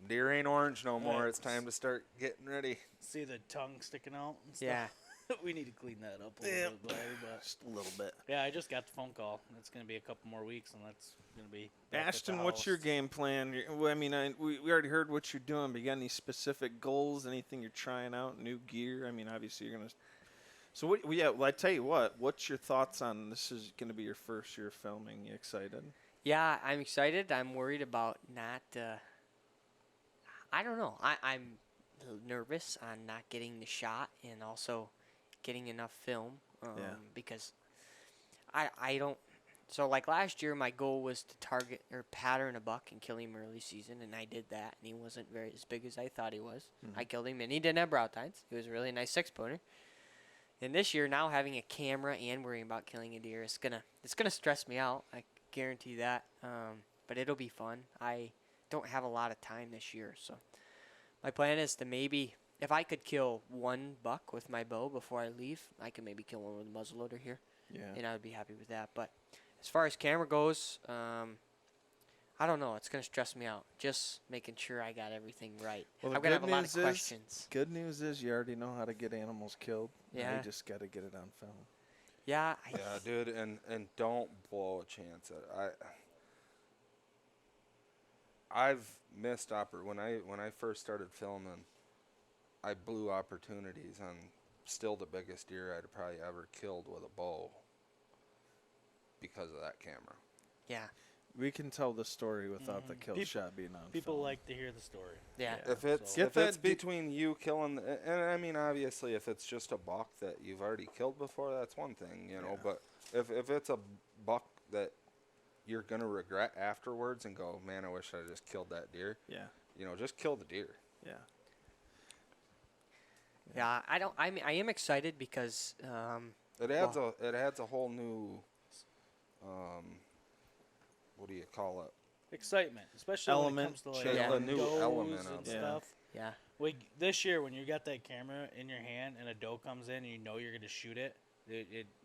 deer ain't orange no more. It's time to start getting ready. See the tongue sticking out and stuff? Yeah. We need to clean that up a little bit. But Just a little bit. yeah, I just got the phone call. It's going to be a couple more weeks, and that's going to be back at the Ashton, what's your house. game plan? Well, I mean, we already heard what you're doing, but you got any specific goals? Anything you're trying out? New gear? I mean, obviously you're gonna. So what? Well, yeah. Well, I tell you what. What's your thoughts on this? Is going to be your first year filming? You excited? Yeah, I'm excited. I'm worried about not. I don't know. I'm nervous on not getting the shot and also getting enough film. Because I don't. So like last year, my goal was to target or pattern a buck and kill him early season, and I did that. And he wasn't very as big as I thought he was. I killed him, and he didn't have brow tines. He was a really nice 6-pointer. And this year, now having a camera and worrying about killing a deer, it's gonna stress me out. guarantee that. But it'll be fun. I don't have a lot of time this year, so my plan is to maybe, if I could kill one buck with my bow before I leave, I could maybe kill one with a muzzleloader here, and I would be happy with that. But as far as camera goes, I don't know. It's gonna stress me out. Just making sure I got everything right. Well, I'm gonna have a lot of questions. Good news is you already know how to get animals killed. Yeah. You just got to get it on film. Yeah. Yeah, dude, and don't blow a chance at it. I've missed when I first started filming, I blew opportunities on still the biggest deer I'd probably ever killed with a bow because of that camera. Yeah. We can tell the story without the kill shot being on People film. like to hear the story. Yeah. If it's So- if it's between you killing, and I mean obviously if it's just a buck that you've already killed before, that's one thing, you know. But if it's a buck that you're gonna regret afterwards and go, man, I wish I just killed that deer. Yeah. You know, just kill the deer. Yeah. Yeah. I am excited because It adds a whole new what do you call it? Excitement, especially when it comes to like Yeah. A new does element and of it. stuff. yeah. This year, when you got that camera in your hand and a doe comes in and you know you're gonna shoot it,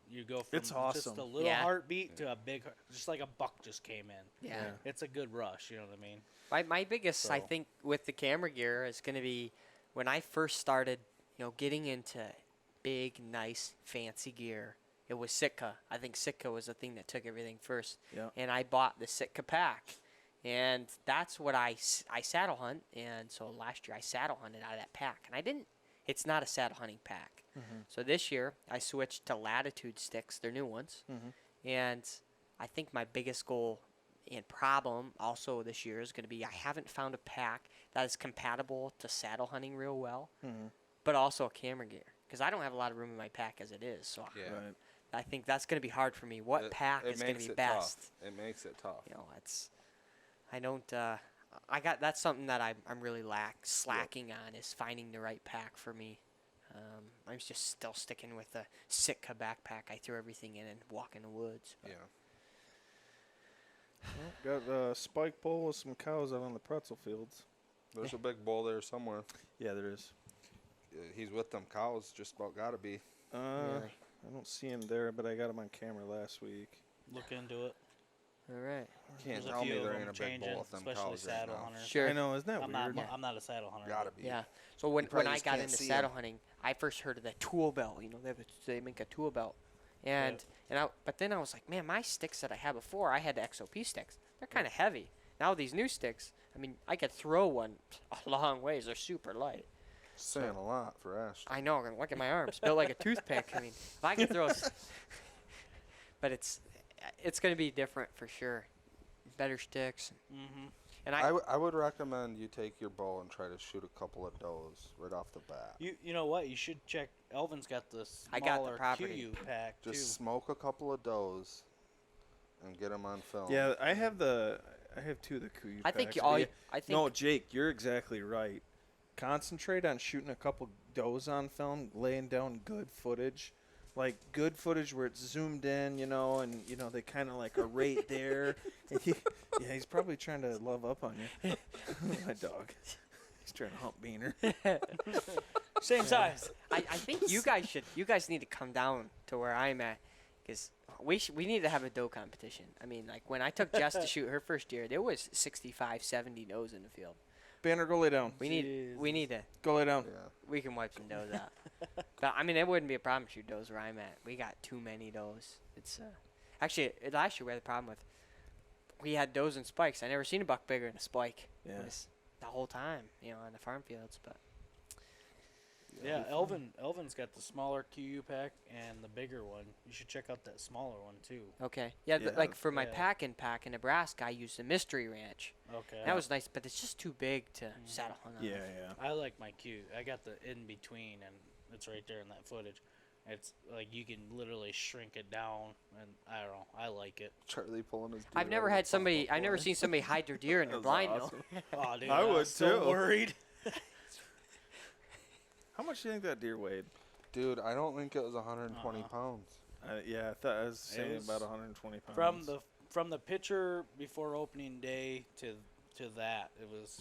you go from It's just awesome. a little Yeah. heartbeat to a big, just like a buck just came in. Yeah. It's a good rush. You know what I mean? My biggest, I So- think, with the camera gear is going to be when I first started, getting into big, nice, fancy gear. It was Sitka. I think Sitka was the thing that took everything first. Yeah. And I bought the Sitka pack, and that's what I saddle hunt. And so last year I saddle hunted out of that pack, and I didn't. It's not a saddle hunting pack. So this year I switched to Latitude sticks. They're new ones, and I think my biggest goal and problem also this year is going to be I haven't found a pack that is compatible to saddle hunting real well, but also camera gear, because I don't have a lot of room in my pack as it is. So Yeah. Right. I think that's going to be hard for me. What pack is going to makes be it best? tough. It makes it tough. I don't. That's something that I'm really slacking on is finding the right pack for me. I'm just still sticking with the Sitka backpack. I throw everything in and walk in the woods. Yeah. Got a spike pole with some cows out on the pretzel fields. There's a big bull there somewhere. Yeah, there is. He's with them cows. Just about gotta be. Really? I don't see him there, but I got him on camera last week. Look into it. All right. Can't There's a tell me few of there them ain't a big changing, bull with them especially cows right saddle now. hunters. Sure. I know, isn't that I'm weird? not. I'm not a saddle hunter. Gotta be. Yeah. So when probably I just got can't into see saddle 'em. hunting, I first heard of the tool belt. They make a tool belt, but then I was like, man, my sticks that I had before, I had the XOP sticks. They're kind of heavy. Now these new sticks, I mean, I could throw one a long ways. They're super light. Saying a lot for Ashton. I know. Look at my arms, built like a toothpick. I mean, if I can throw, but it's going to be different for sure. Better sticks. Mm-hmm. And I would recommend you take your bow and try to shoot a couple of does right off the bat. You know what? You should check. Elvin's got the I got the smaller property. QU pack Just too. smoke a couple of does and get them on film. Yeah, I have two of the Kuyu I think packs, all. but yeah- I think No, Jake, you're exactly right. Concentrate on shooting a couple does on film, laying down good footage. Like good footage where it's zoomed in, and they kind of like are right there. And yeah, he's probably trying to love up on you. My dog. He's trying to hump Beaner. Same size. I think you guys need to come down to where I'm at, because we need to have a doe competition. I mean, like when I took Jess to shoot her first deer, there was 65, 70 does in the field. Banner, go lay down. We need to. Go lay down. Yeah. We can wipe some does out. But I mean, it wouldn't be a problem to shoot does where I'm at. We got too many does. It's actually last year we had a problem with. We had does and spikes. I never seen a buck bigger than a spike. Yeah. It was the whole time, on the farm fields. But Yeah, Elvin's got the smaller QU pack and the bigger one. You should check out that smaller one too. okay, yeah, Yeah. like for my Yeah. pack in Nebraska, I used the Mystery Ranch. Okay. That was nice, but it's just too big to saddle hunt on. Yeah, yeah. I like my Q. I got the in between, and it's right there in that footage. It's like you can literally shrink it down, and I don't know. I like it. Charlie pulling his. I've never had somebody. I've never seen somebody hide their deer in their That's blind. awesome. Oh, dude, I I'm would so too. worried. How much do you think that deer weighed? Dude, I don't think it was 120 pounds. Yeah, I thought I was saying was about 120 pounds. from the picture before opening day to that,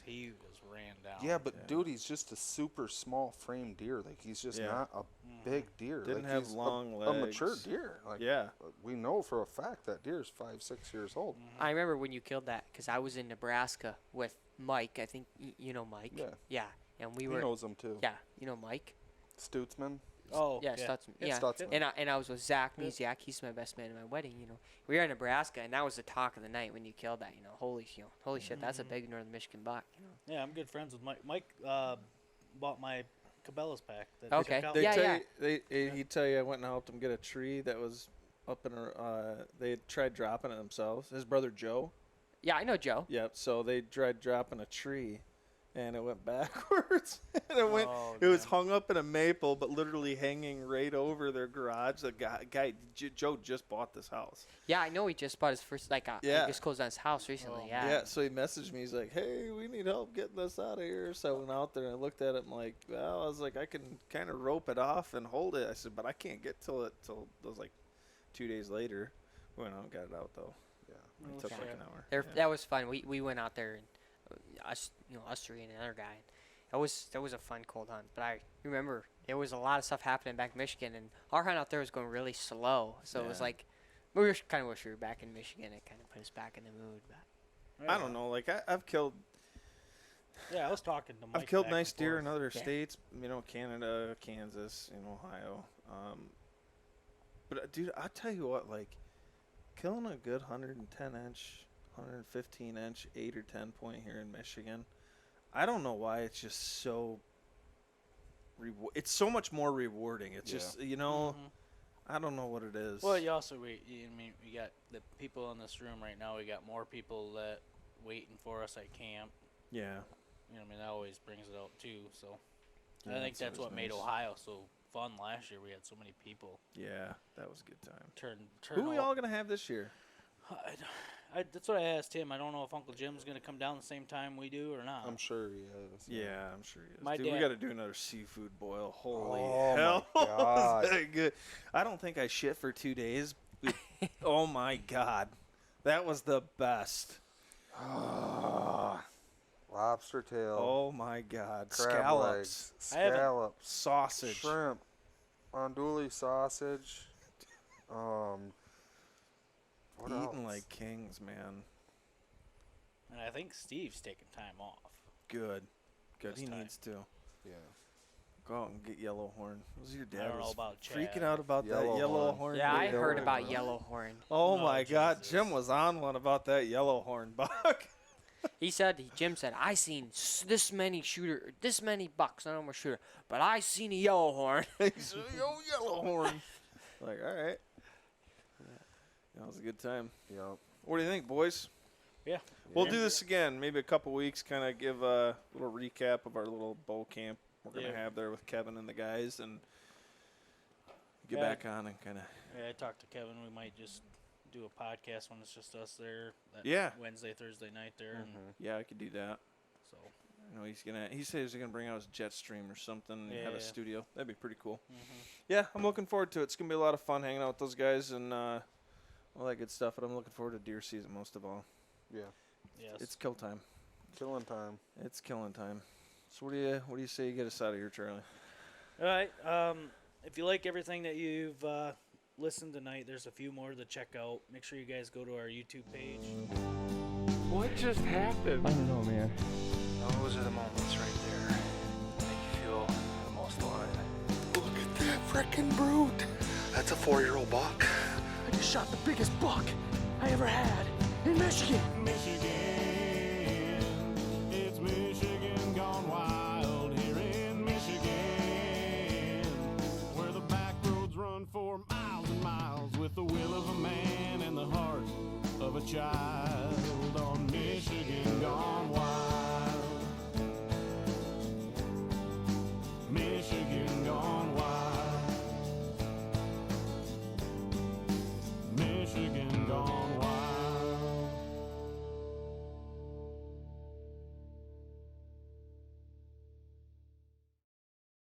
he was ran down. Yeah, but dude, he's just a super small frame deer. Like he's just not a big deer. Didn't like, have he's long a mature legs. deer. Like, Yeah. we know for a fact that deer is 5-6 years old. I remember when you killed that because I was in Nebraska with Mike. I think you know Mike. Yeah. Yeah, and we He were. knows him too. Yeah, you know Mike. Stutzman. Oh, Yeah, Stutzman. Yeah, Stutzman. and I was with Zach Misiak. He's my best man in my wedding. You know, we were in Nebraska, and that was the talk of the night when you killed that. You know, holy shit, that's a big Northern Michigan buck. You know? Yeah, I'm good friends with Mike. Mike bought my Cabela's pack. That Okay. took out. He'd tell you I went and helped him get a tree that was up in they had tried dropping it themselves. His brother Joe. Yeah, I know Joe. Yep. So they tried dropping a tree, and it went backwards. And it went. Oh, It was damn. hung up in a maple, but literally hanging right over their garage. The guy Joe just bought this house. Yeah, I know he just bought his first he just closed on his house recently. Oh. Yeah. Yeah. So he messaged me. He's like, "Hey, we need help getting this out of here." So I went out there and I looked at it. I'm like, "Well," I was like, "I can kind of rope it off and hold it." I said, "But I can't get till it was like 2 days later." We went out and got it out though. Yeah. It took Okay. like an hour. There, Yeah. that was fun. We went out there and us three and another guy. That was a fun cold hunt. But I remember there was a lot of stuff happening back in Michigan, and our hunt out there was going really slow. So it was Yeah. like we were kind of wish we were back in Michigan. It kind of put us back in the mood. But I don't know. Like I've killed. Yeah, I was talking to Mike. I've killed back nice and deer forth. in other Yeah. states. Canada, Kansas, Ohio. But dude, I'll tell you what. Like killing a good 110-inch, 115-inch, 8 or 10 point here in Michigan. I don't know why it's just so. It's so much more rewarding. It's Yeah. just Mhm. I don't know what it is. Well, you also we got the people in this room right now. We got more people that waiting for us at camp. yeah. That always brings it out too. So Yeah, I think that's what always made nice. Ohio so fun last year. We had so many people Yeah, that was a good time. turn. Who are we all gonna have this year? That's what I asked him. I don't know if Uncle Jim's gonna come down the same time we do or not. I'm sure he is. Yeah, I'm sure he is. My Dude, we dad- got to do another seafood boil. Holy Oh, my hell. God. Was that good. I don't think I shit for 2 days. Oh, my God. That was the best. Lobster tail. Oh, my God. crab Scallops. legs, I haven't- scallops, Sausage. shrimp, andouille sausage. What Eating else? like kings, man. And I think Steve's taking time off. Good. Good. This He time. needs to. Yeah. Go out and get yellow horn. Was your I dad don't know was about freaking Chad. out about that Yellow yellow horn. horn? yeah, I deer. heard about horn. yellowhorn. Oh, Oh, my God. Jesus. Jim was on one about that yellow horn buck. Jim said, I seen this many bucks. None of them were shooter, but I seen a yellowhorn. He said, "Yo, yellow horn." Like, all right. That was a good time. Yep. What do you think, boys? Yeah. We'll do this again, maybe a couple weeks, kind of give a little recap of our little bow camp we're going to Yeah. have there with Kevin and the guys, and get Yeah. back on and kind of. Yeah, I talked to Kevin. We might just do a podcast when it's just us there. That Yeah. Wednesday, Thursday night there. And Yeah, I could do that. so. You know, he says he's gonna bring out his jet stream or something and have Yeah. a studio. That'd be pretty cool. Mm-hmm. Yeah, I'm looking forward to it. It's gonna be a lot of fun hanging out with those guys and all that good stuff. And I'm looking forward to deer season most of all. Yeah. Yes. It's kill time. Killing time. It's killing time. So what do you say you get us out of here, Charlie? All right. If you like everything that you've listened tonight, there's a few more to check out. Make sure you guys go to our YouTube page. What just happened? I don't know, man. Those are the moments right there. Make you feel the most alive. Look at that frickin' brute. That's a 4-year-old buck. I just shot the biggest buck I ever had in Michigan. Michigan.